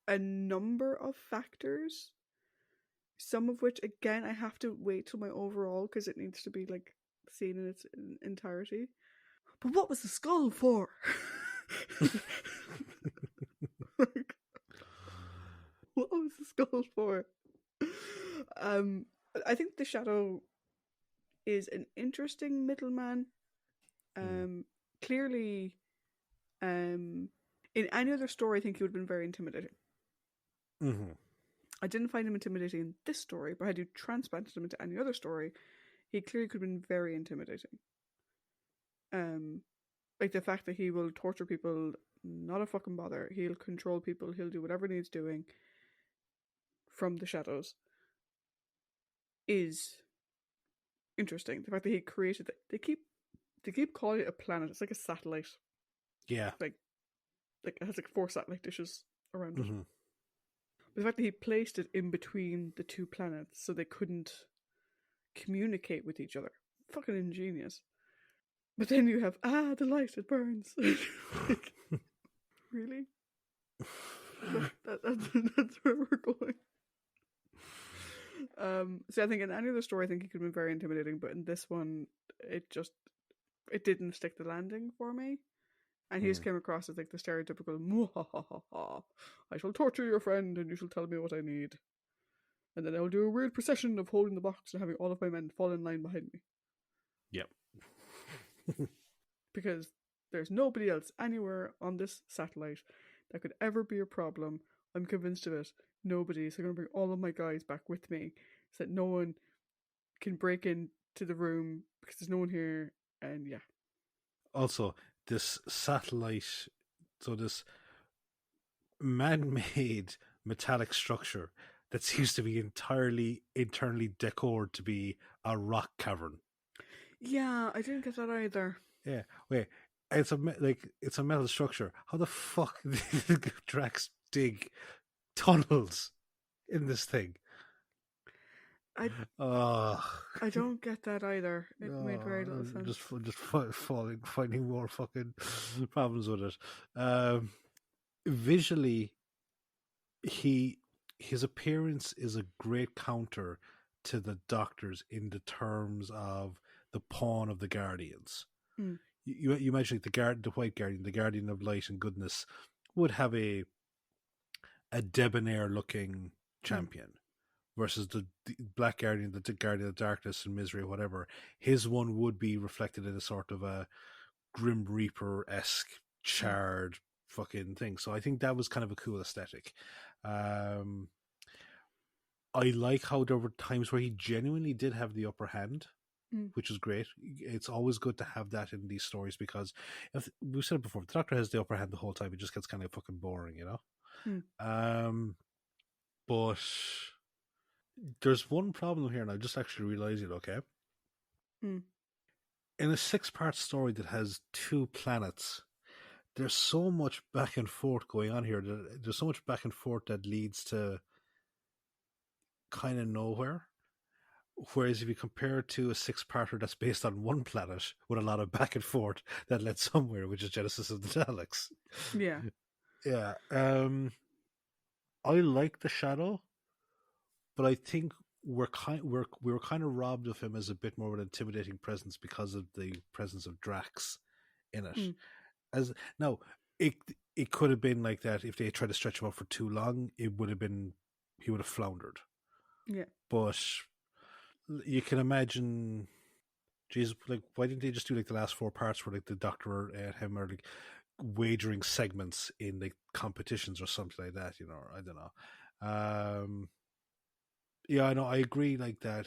a number of factors, some of which, again, I have to wait till my overall because it needs to be like seen in its entirety. But what was the skull for? Like, what was the skull for? I think the Shadow is an interesting middleman. Clearly, in any other story, I think he would have been very intimidating. I didn't find him intimidating in this story, but had you transplanted him into any other story, he clearly could have been very intimidating. Like the fact that he will torture people, not a fucking bother. He'll control people. He'll do whatever needs doing from the shadows is interesting. The fact that he created it. They keep calling it a planet. It's like a satellite. Yeah. Like it has like 4 satellite dishes around it. But the fact that he placed it in between the 2 planets so they couldn't communicate with each other. Fucking ingenious. But then you have, the light, it burns. Like, really? That's where we're going. So I think in any other story, I think he could have been very intimidating, but in this one, it didn't stick the landing for me. And he just came across as like the stereotypical, "Mwahahaha, I shall torture your friend and you shall tell me what I need. And then I'll do a weird procession of holding the box and having all of my men fall in line behind me. Yep. Because there's nobody else anywhere on this satellite that could ever be a problem. I'm convinced of it. Nobody. So I'm going to bring all of my guys back with me so that no one can break into the room because there's no one here. And yeah. Also, this satellite, so this man-made metallic structure that seems to be entirely internally decored to be a rock cavern. Yeah, I didn't get that either. Yeah, wait. It's a metal structure. How the fuck did Drax dig tunnels in this thing? I don't get that either. It made very little sense. Just finding more fucking problems with it. Visually, his appearance is a great counter to the Doctors in the terms of the pawn of the Guardians. You mentioned the White Guardian, the Guardian of Light and Goodness, would have a debonair looking champion versus the Black Guardian, the Guardian of Darkness and Misery, or whatever. His one would be reflected in a sort of a Grim Reaper-esque charred fucking thing. So I think that was kind of a cool aesthetic. I like how there were times where he genuinely did have the upper hand. which is great. It's always good to have that in these stories because we've said it before, if the Doctor has the upper hand the whole time, it just gets kind of fucking boring, you know? But there's one problem here, and I just actually realised it, okay? Mm. In a 6-part story that has 2 planets, there's so much back and forth going on here. There's so much back and forth that leads to kind of nowhere. Whereas if you compare it to a 6-parter that's based on 1 planet with a lot of back and forth that led somewhere, which is Genesis of the Daleks. Yeah. Yeah. I like the Shadow, but I think we were kind of robbed of him as a bit more of an intimidating presence because of the presence of Drax in it. As now, it could have been like that if they tried to stretch him out for too long. He would have floundered. Yeah. But you can imagine, Jesus, like, why didn't they just do like the last 4 parts where like the Doctor and him are like wagering segments in like competitions or something like that? You know, I don't know. Yeah, I know. I agree. Like that,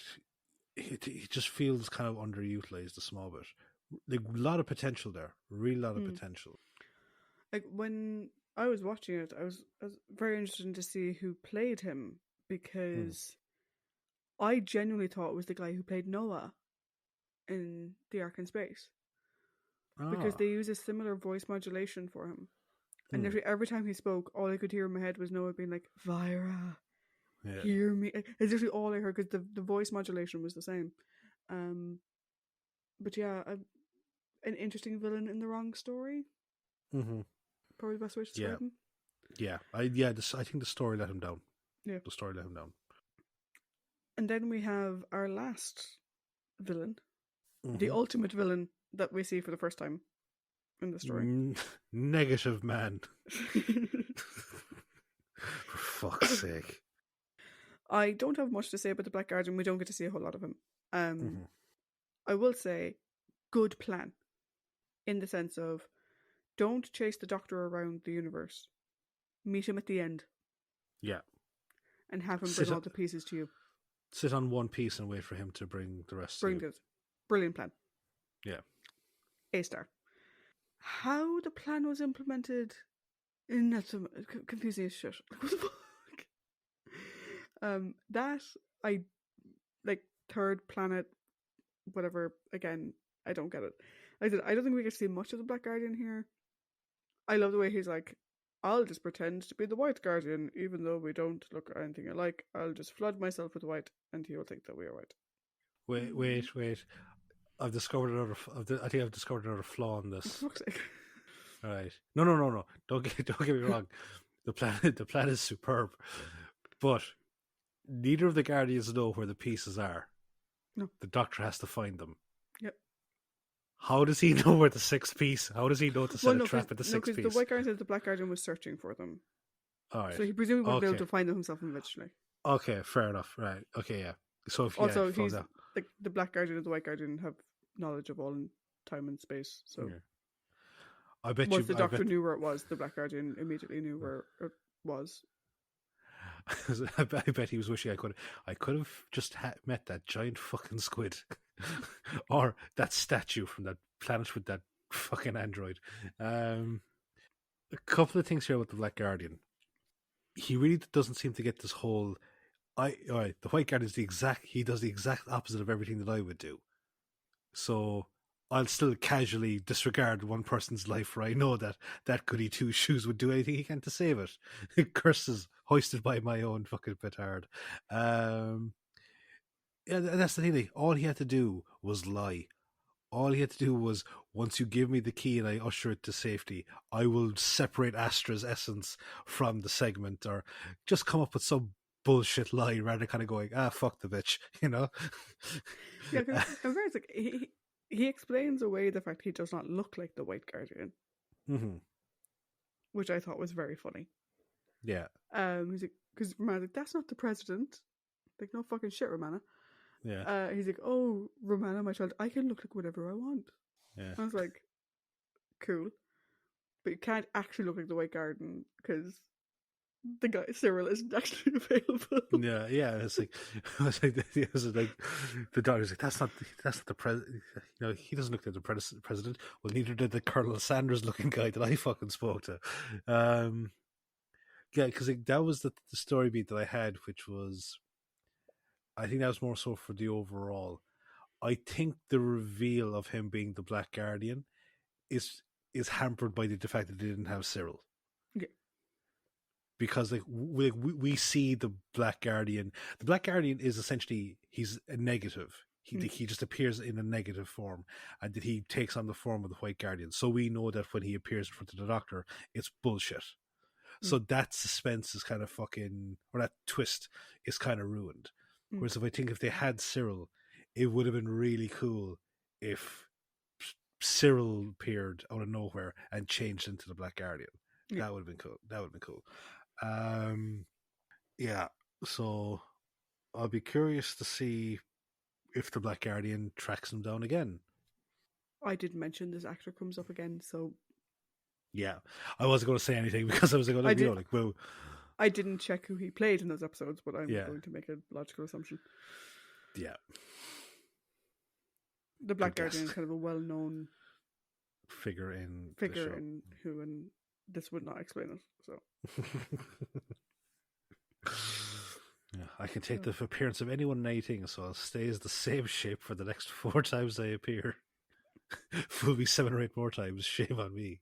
it just feels kind of underutilized a small bit. Like, a lot of potential there, really lot of potential. Like when I was watching it, I was very interested to see who played him because I genuinely thought it was the guy who played Noah in The Ark in Space because Ah, they use a similar voice modulation for him. And literally every time he spoke, all I could hear in my head was Noah being like, Vira, yeah. hear me. It's literally all I heard because the voice modulation was the same. But yeah, an interesting villain in the wrong story. Mm-hmm. Probably the best way to Yeah, describe him. yeah. I think the story let him down. Yeah. The story let him down. And then we have our last villain, the Mm-hmm. ultimate villain that we see for the first time in the story. Negative man. For fuck's sake. I don't have much to say about the Black Guardian. We don't get to see a whole lot of him. I will say, good plan. In the sense of, don't chase the Doctor around the universe. Meet him at the end. Yeah. And have him bring all the pieces to you. Sit on one piece and wait for him to bring the rest to you. Brilliant plan. Yeah. A-star. How the plan was implemented, that's confusing as shit. What the fuck? That, I, like, third planet, whatever, again, I don't get it. I don't think we get to see much of the Black Guardian here. I love the way he's like, I'll just pretend to be the White Guardian, even though we don't look anything alike. I'll just flood myself with white, and he will think that we are white. Wait. I've discovered another. I think I've discovered another flaw in this. For fuck's sake. All right. No. Don't get me wrong. The plan is superb, but neither of the Guardians know where the pieces are. No. The Doctor has to find them. Yep. How does he know where the 6th piece? How does he know to set a trap at the 6th piece? Because the White Guardian said the Black Guardian was searching for them. All right. So he presumably would be able to find them himself eventually. Okay, fair enough. Right. Okay, yeah. So if also, he's like the Black Guardian and the White Guardian have knowledge of all time and space. So I bet once the Doctor knew where it was, the Black Guardian immediately knew where it was. I bet he was wishing I could have just met that giant fucking squid, or that statue from that planet with that fucking android. A couple of things here about the Black Guardian. He really doesn't seem to get this whole. The White Guardian is he does the exact opposite of everything that I would do. So I'll still casually disregard one person's life where I know that goody two shoes would do anything he can to save it. Curses hoisted by my own fucking petard. Yeah, that's the thing. All he had to do was lie. All he had to do was, once you give me the key and I usher it to safety, I will separate Astra's essence from the segment, or just come up with some bullshit lie rather than kind of going, fuck the bitch, you know? Yeah, because he explains away the fact he does not look like the White Guardian, which I thought was very funny. Yeah. He's like, because Romana's like, that's not the president. Like, no fucking shit, Romana. Yeah. He's like, oh, Romana, my child, I can look like whatever I want. Yeah. I was like, cool. But you can't actually look like the White Guardian because the guy Cyril isn't actually available. Yeah. It's like, the doctor's like, that's not the president. You know, he doesn't look like the president. Well, neither did the Colonel Sanders looking guy that I fucking spoke to. Yeah, because that was the story beat that I had, which was, I think that was more so for the overall. I think the reveal of him being the Black Guardian is hampered by the fact that they didn't have Cyril. Yeah. Because like we see the Black Guardian. The Black Guardian is essentially, he's a negative. He just appears in a negative form, and that he takes on the form of the White Guardian. So we know that when he appears in front of the Doctor, it's bullshit. So that suspense is kind of fucking, or that twist is kind of ruined. Whereas if they had Cyril, it would have been really cool if Cyril appeared out of nowhere and changed into the Black Guardian. That would have been cool. Yeah. So I'll be curious to see if the Black Guardian tracks him down again. I did mention this actor comes up again, so yeah, I wasn't going to say anything because I was going to well. I didn't check who he played in those episodes, but I'm going to make a logical assumption. Yeah. The Black Guardian is kind of a well-known figure in who, and this would not explain it. So yeah, I can take the appearance of anyone and anything, so I'll stay as the same shape for the next 4 times I appear. Fool me 7 or 8 more times, shame on me.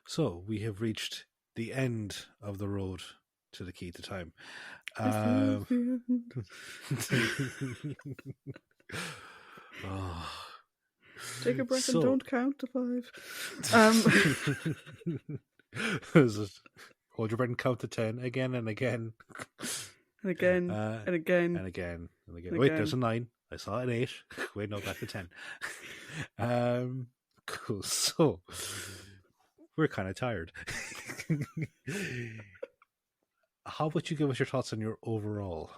So we have reached the end of the road to the key to time. Take a breath and don't count to 5. Hold your breath and count to 10 again and again. And again, and again. And again, and again. Wait, there's a 9. I saw an 8. Wait, no, back to 10. Cool. So, we're kind of tired. How about you give us your thoughts on your overall?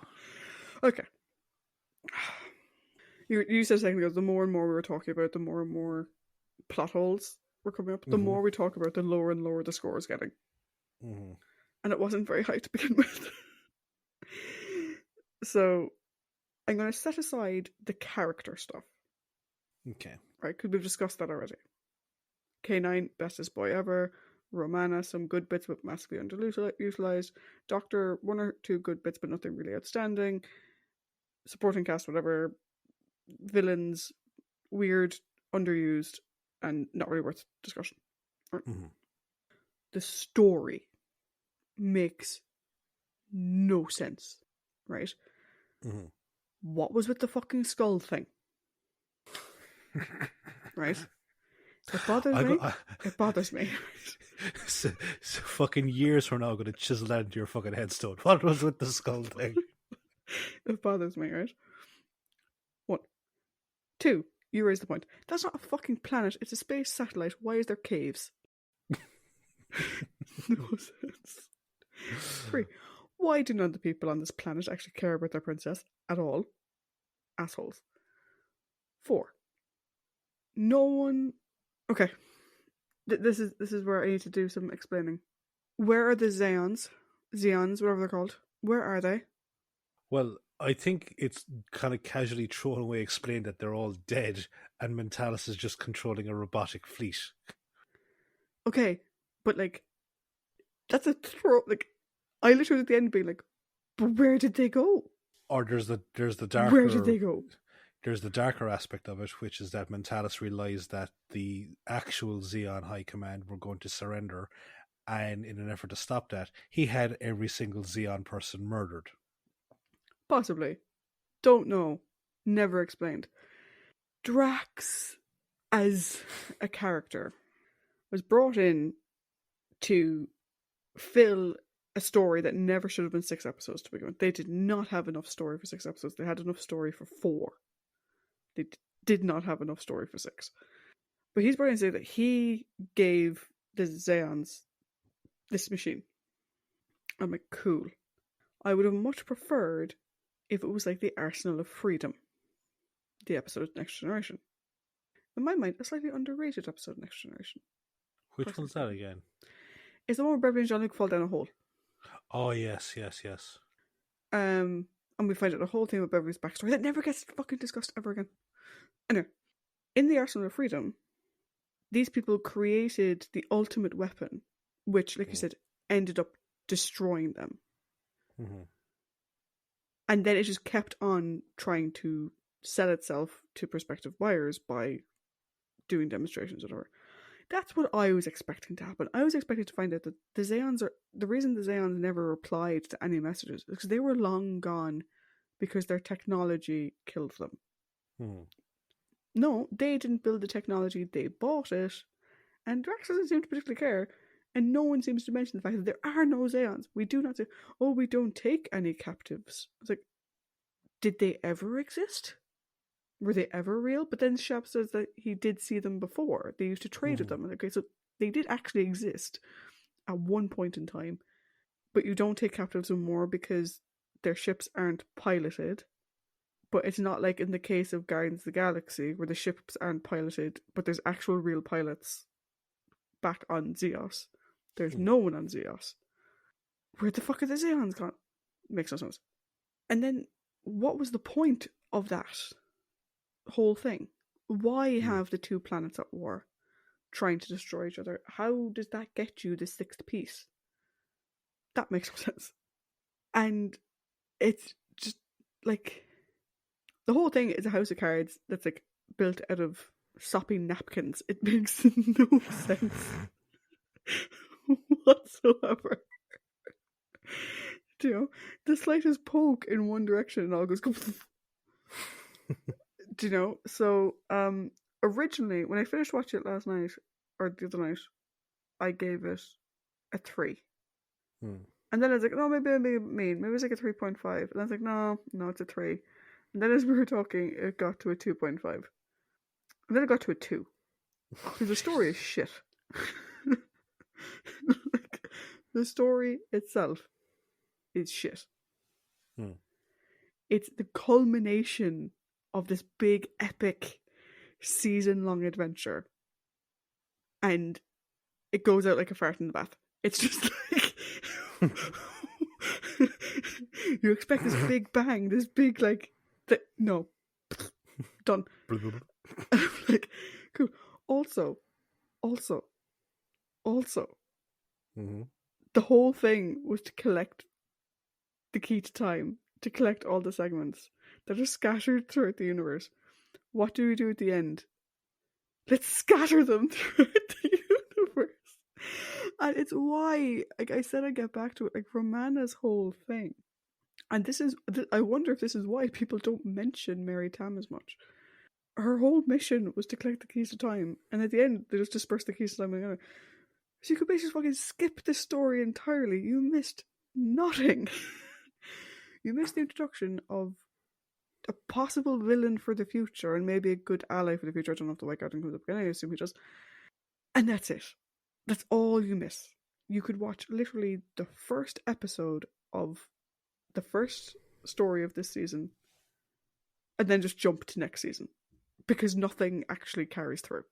Okay. You said a second ago, the more and more we were talking about, the more and more plot holes were coming up. The more we talk about, the lower and lower the score is getting. And it wasn't very high to begin with. So I'm going to set aside the character stuff. Okay. Right, because we've discussed that already. K9, bestest boy ever. Romana, some good bits but massively underutilized. Doctor, 1 or 2 good bits but nothing really outstanding. Supporting cast, whatever. Villains, weird, underused, and not really worth discussion. Right? The story makes no sense, right? What was with the fucking skull thing? Right? It bothers me. It bothers me. So fucking years from now, I'm going to chisel that into your fucking headstone. What was with the skull thing? It bothers me, right? 1. 2, you raised the point. That's not a fucking planet. It's a space satellite. Why is there caves? No sense. 3, why do none of the people on this planet actually care about their princess at all? Assholes. 4, no one... Okay. This is where I need to do some explaining. Where are the Zeons, whatever they're called? Where are they? Well, I think it's kind of casually thrown away, explained that they're all dead, and Mentalis is just controlling a robotic fleet. Okay, but like, that's a throw. Like, I literally at the end being like, but where did they go? Or there's the darker. Where did they go? There's the darker aspect of it, which is that Mentalis realized that the actual Zeon High Command were going to surrender, and in an effort to stop that, he had every single Zeon person murdered. Possibly. Don't know. Never explained. Drax, as a character, was brought in to fill a story that never should have been 6 episodes to begin with. They did not have enough story for 6 episodes. They had enough story for 4. They did not have enough story for 6. But he's brought in to say that he gave the Zeons this machine. I'm like, cool. I would have much preferred if it was like the Arsenal of Freedom, the episode Next Generation. In my mind, a slightly underrated episode Next Generation. Which one's that again? It's the one where Beverly and Jean-Luc fall down a hole. Oh, yes. And we find out the whole thing with Beverly's backstory that never gets fucking discussed ever again. Anyway, in the Arsenal of Freedom, these people created the ultimate weapon, which, like you said, ended up destroying them. Mm-hmm. And then it just kept on trying to sell itself to prospective buyers by doing demonstrations or whatever. That's what I was expecting to happen. I was expecting to find out that the Zeons are... The reason the Zeons never replied to any messages is because they were long gone because their technology killed them. Mm-hmm. No, they didn't build the technology, they bought it, and Drax doesn't seem to particularly care, and no one seems to mention the fact that there are no Zeons. We do not say, oh, we don't take any captives. It's like, did they ever exist? Were they ever real? But then Shep says that he did see them before. They used to trade with them. Okay, so they did actually exist at one point in time, but you don't take captives anymore because their ships aren't piloted. But it's not like in the case of Guardians of the Galaxy where the ships aren't piloted, but there's actual real pilots back on Zeos. There's no one on Zeos. Where the fuck are the Zeons gone? Makes no sense. And then, what was the point of that whole thing? Why have the two planets at war, trying to destroy each other? How does that get you the sixth piece? That makes no sense. And it's just like... The whole thing is a house of cards that's like built out of soppy napkins. It makes no sense whatsoever. Do you know, the slightest poke in one direction and all goes. Do you know? So, originally when I finished watching it last night or the other night, I gave it a 3. And then I was like, no, maybe I'm being mean. Maybe it's like a 3.5. And I was like, no, it's a 3. And then as we were talking, it got to a 2.5. And then it got to a 2. Because the story is shit. Like, the story itself is shit. It's the culmination of this big, epic, season-long adventure. And it goes out like a fart in the bath. It's just like... you expect this big bang, this big, like... No. Done. Like, cool. Also, the whole thing was to collect the key to time, to collect all the segments that are scattered throughout the universe. What do we do at the end? Let's scatter them throughout the universe. And it's why, like I said, I get back to it, like Romana's whole thing. And this is, I wonder if this is why people don't mention Mary Tam as much. Her whole mission was to collect the keys to time, and at the end, they just disperse the keys to time together. So you could basically fucking skip this story entirely. You missed nothing. You missed the introduction of a possible villain for the future, and maybe a good ally for the future. I don't know if the White Guardian comes up again, I assume he does. And that's it. That's all you miss. You could watch literally the first episode of the first story of this season and then just jump to next season because nothing actually carries through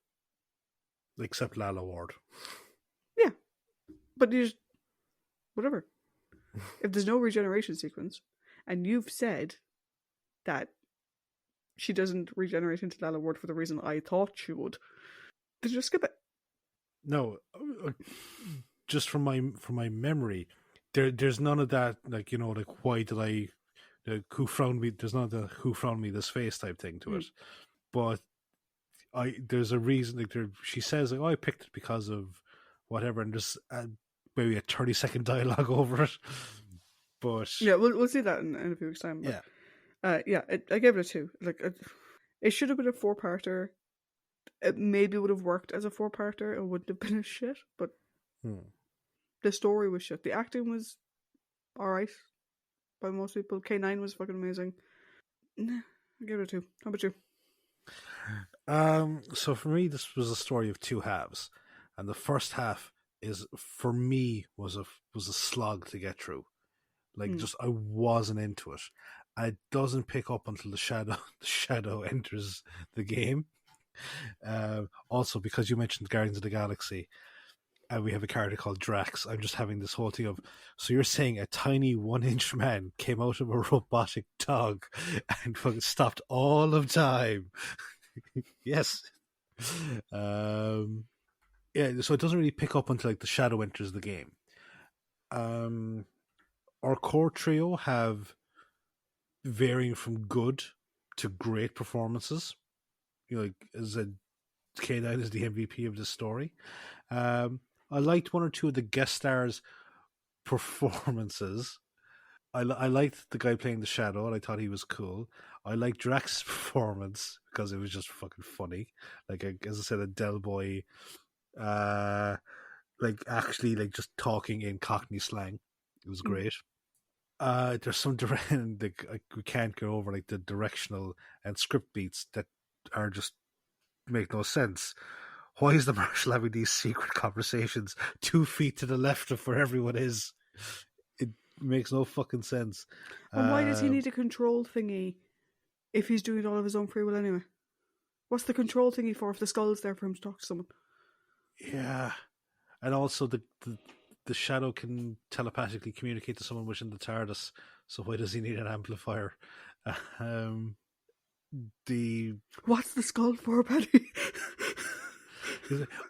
except Lala Ward. Yeah, but you just whatever. If there's no regeneration sequence and you've said that she doesn't regenerate into Lala Ward for the reason I thought she would, then just skip it. No, just from my memory, there's none of that, like, you know, like, why did I, who frowned me, there's not the who frowned me this face type thing to it. But there's a reason, like, she says, like, oh, I picked it because of whatever, and just maybe a 30-second dialogue over it. But yeah, we'll see that in a few weeks' time. But, I gave it a 2. Like, it should have been a 4-parter. It maybe would have worked as a 4-parter. It wouldn't have been a shit, but the story was shit. The acting was alright by most people. K9 was fucking amazing. Nah, I gave it a 2. How about you? So for me, this was a story of 2 halves, and the first half is, for me, was a slog to get through. Like, just I wasn't into it. And it doesn't pick up until the shadow enters the game. Also, because you mentioned Guardians of the Galaxy, and we have a character called Drax, I'm just having this whole thing of, so you're saying a tiny 1-inch man came out of a robotic dog and fucking stopped all of time? Yes. Yeah, so it doesn't really pick up until like the shadow enters the game. Our core trio have varying from good to great performances. You know, like as a K9 is the MVP of this story. I liked one or two of the guest stars' performances. I liked the guy playing the Shadow, and I thought he was cool. I liked Drax's performance because it was just fucking funny. Like, as I said, a Del Boy, like actually like just talking in Cockney slang. It was great. There's some we can't go over like the directional and script beats that are just make no sense. Why is the Marshal having these secret conversations 2 feet to the left of where everyone is? It makes no fucking sense. And why does he need a control thingy if he's doing it all of his own free will anyway? What's the control thingy for if the skull's there for him to talk to someone? Yeah. And also the Shadow can telepathically communicate to someone within the TARDIS, so why does he need an amplifier? What's the skull for, Paddy?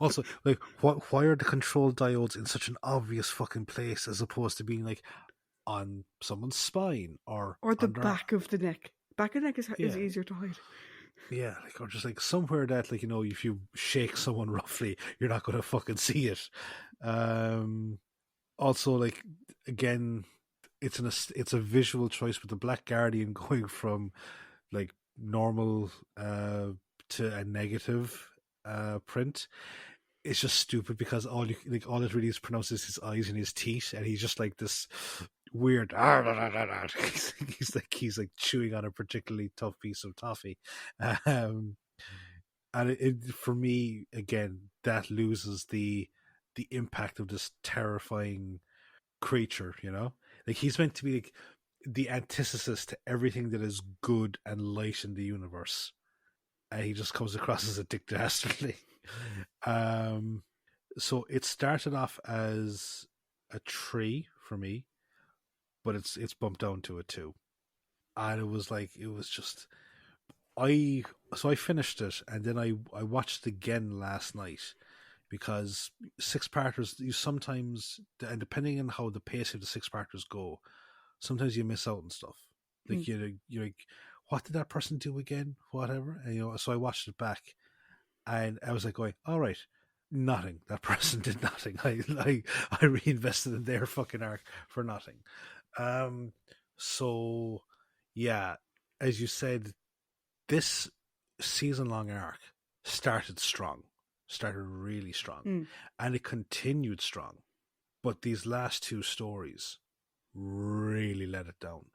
Also, like, why are the control diodes in such an obvious fucking place as opposed to being like on someone's spine or the back of the neck? Back of the neck is easier to hide. Yeah, like, or just like somewhere that, like, you know, if you shake someone roughly, you're not going to fucking see it. Also, like, again, it's a visual choice with the Black Guardian going from like normal to a negative print. It's just stupid because all it really is pronounced is his eyes and his teeth, and he's just like this weird. He's like chewing on a particularly tough piece of toffee, and it for me again that loses the impact of this terrifying creature. You know, like he's meant to be like the antithesis to everything that is good and light in the universe, and he just comes across as a dick dastardly. So it started off as a 3 for me, but it's bumped down to a 2, and it was just I finished it, and then I watched it again last night because 6-parters you sometimes, and depending on how the pace of the 6-parters go, sometimes you miss out on stuff. Like you're like, what did that person do again? Whatever, and so I watched it back. And I was like going, all right, nothing. That person did nothing. I reinvested in their fucking arc for nothing. So yeah, as you said, this season-long arc started really strong, and it continued strong. But these last 2 stories really let it down.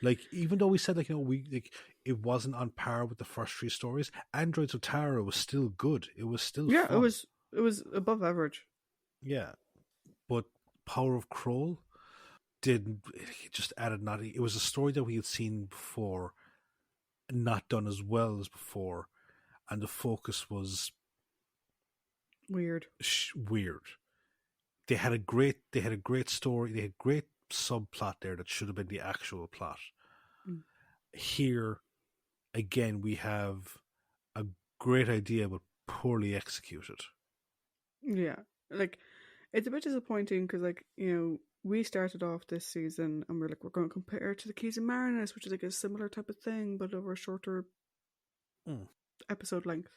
Like, even though we said, like, it wasn't on par with the first 3 stories, Androids of Tara was still good. It was still fun. It was above average. Yeah, but Power of Kroll it just added nothing. It was a story that we had seen before, not done as well as before, and the focus was weird. They had a great story. They had great subplot there that should have been the actual plot. Here, again, we have a great idea but poorly executed. Yeah, like, it's a bit disappointing because, like, we started off this season and we're going to compare it to the Keys and Marinus, which is like a similar type of thing but over a shorter episode length.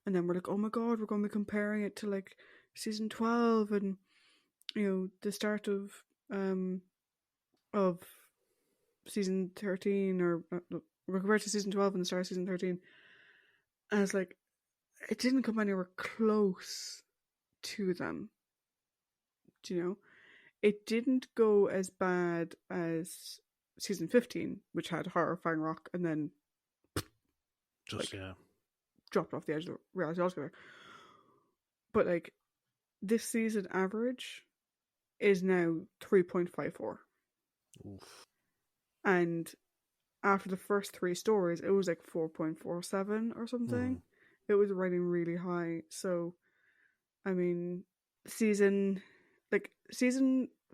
And then we're like, oh my god, we're going to be comparing it to like season 12 and the start of season 13, or we're compared to season 12 and the start of season 13. And it's like, it didn't come anywhere close to them. Do you know? It didn't go as bad as season 15, which had Horrifying Rock and then just dropped off the edge of the reality altogether. But like, this season average is now 3.54. Oof. And after the first 3 stories, it was like 4.47 or something. It was rating really high. So, I mean, season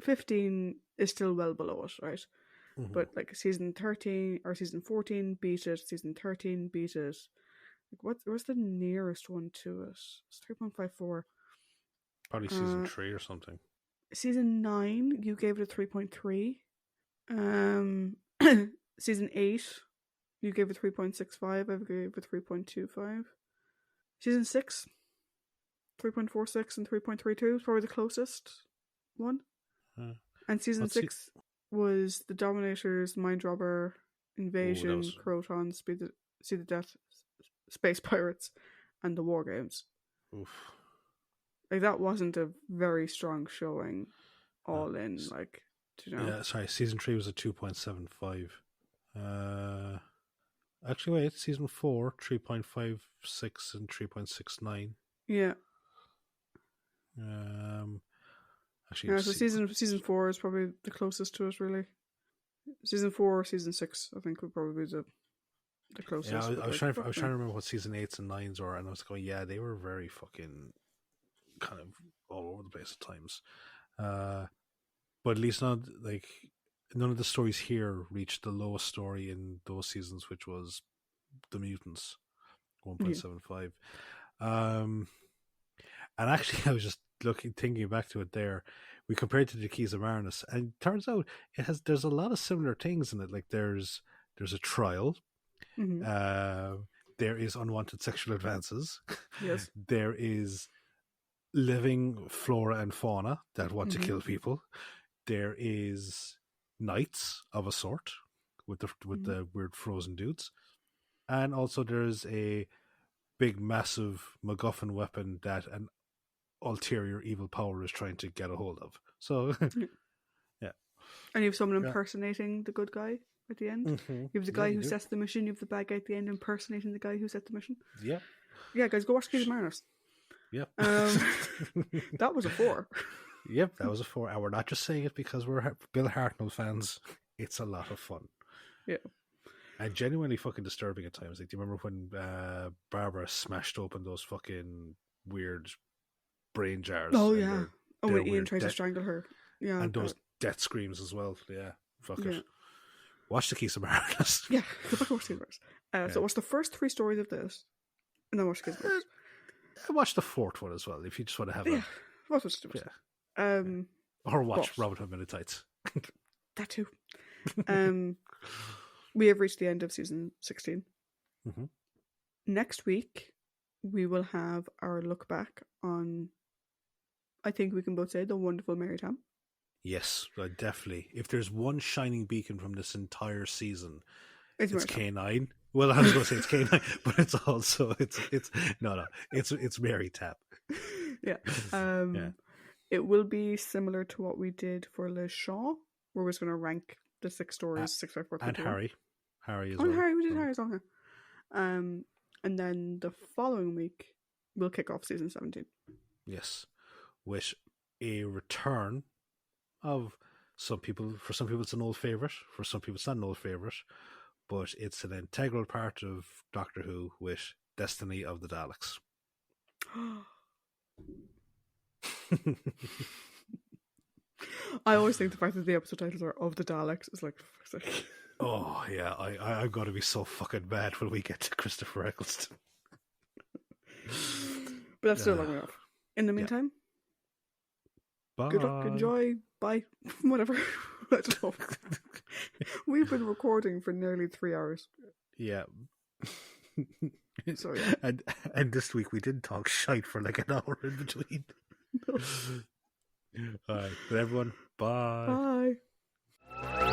15 is still well below it, right? But like season 13 or season 14 beat it, season 13 beat it. Like what's the nearest one to it? It's 3.54. Probably season 3 or something. Season 9, you gave it a 3.3. Season 8, you gave it 3.65. I gave it 3.25. Season 6, 3.46 and 3.32 is probably the closest one. And season 6 was the Dominators, Mind Robber, Invasion, Croton, See the Death, Space Pirates, and the War Games. Oof. Like, that wasn't a very strong showing all in, like, you know. Yeah, sorry, season 3 was a 2.75. Actually, wait, season 4, 3.56 and 3.69. Yeah. Actually, so season 4 is probably the closest to it, really. Season 4 or season 6, I think, would probably be the closest. Yeah, I was trying to remember what season 8s and 9s were, and I was going, yeah, they were very fucking kind of all over the place at times. But at least not, like, none of the stories here reached the lowest story in those seasons, which was The Mutants, 1.75. And actually, I was just thinking back to it there. We compared it to the Keys of Marinus, and it turns out there's a lot of similar things in it. Like there's a trial, there is unwanted sexual advances, yes, there is living flora and fauna that want to kill people. There is knights of a sort with the weird frozen dudes, and also there's a big massive MacGuffin weapon that an ulterior evil power is trying to get a hold of. So yeah, and you have someone impersonating the good guy at the end. You have the guy who sets the mission. You have the bad guy at the end impersonating the guy who set the mission. Yeah, guys, go watch Keys of Marinus. Yep. That was a 4. Yep, that was a 4. And we're not just saying it because we're Bill Hartnell fans. It's a lot of fun. Yeah. And genuinely fucking disturbing at times. Like, do you remember when Barbara smashed open those fucking weird brain jars? Oh, yeah. When Ian tried to strangle her. Yeah. And those death screams as well. Yeah. Fuck it. Watch the Keys of Marinus. Yeah. Go back and watch the Keys of Marinus. So watch the first 3 stories of this. And then watch the Keys of Marinus. I watched the 4th one as well, if you just want to have a... Watch it. Yeah. Or watch Robin Hood Men in Tights. That too. We have reached the end of season 16. Next week, we will have our look back on, I think we can both say, the wonderful Mary Tam. Yes, definitely. If there's one shining beacon from this entire season, it's K9. Well, I was going to say it's K9, but it's also it's Mary Tam. Yeah. It will be similar to what we did for Le Champ, where we're just going to rank the 6 stories, 6 by 4. And Harry as well. Harry, we did Harry as well. And then the following week we'll kick off season 17. Yes, with a return of some people. For some people, it's an old favorite. For some people, it's not an old favorite, but it's an integral part of Doctor Who with Destiny of the Daleks. I always think the fact that the episode titles are of the Daleks is like, oh yeah, I'm gonna be so fucking mad when we get to Christopher Eccleston. But that's still a long way off. In the meantime, bye. Good luck, enjoy, bye, whatever. I don't know. We've been recording for nearly 3 hours. Yeah. So yeah. And this week we did talk shite for like an hour in between. No. Alright, but everyone, bye. Bye.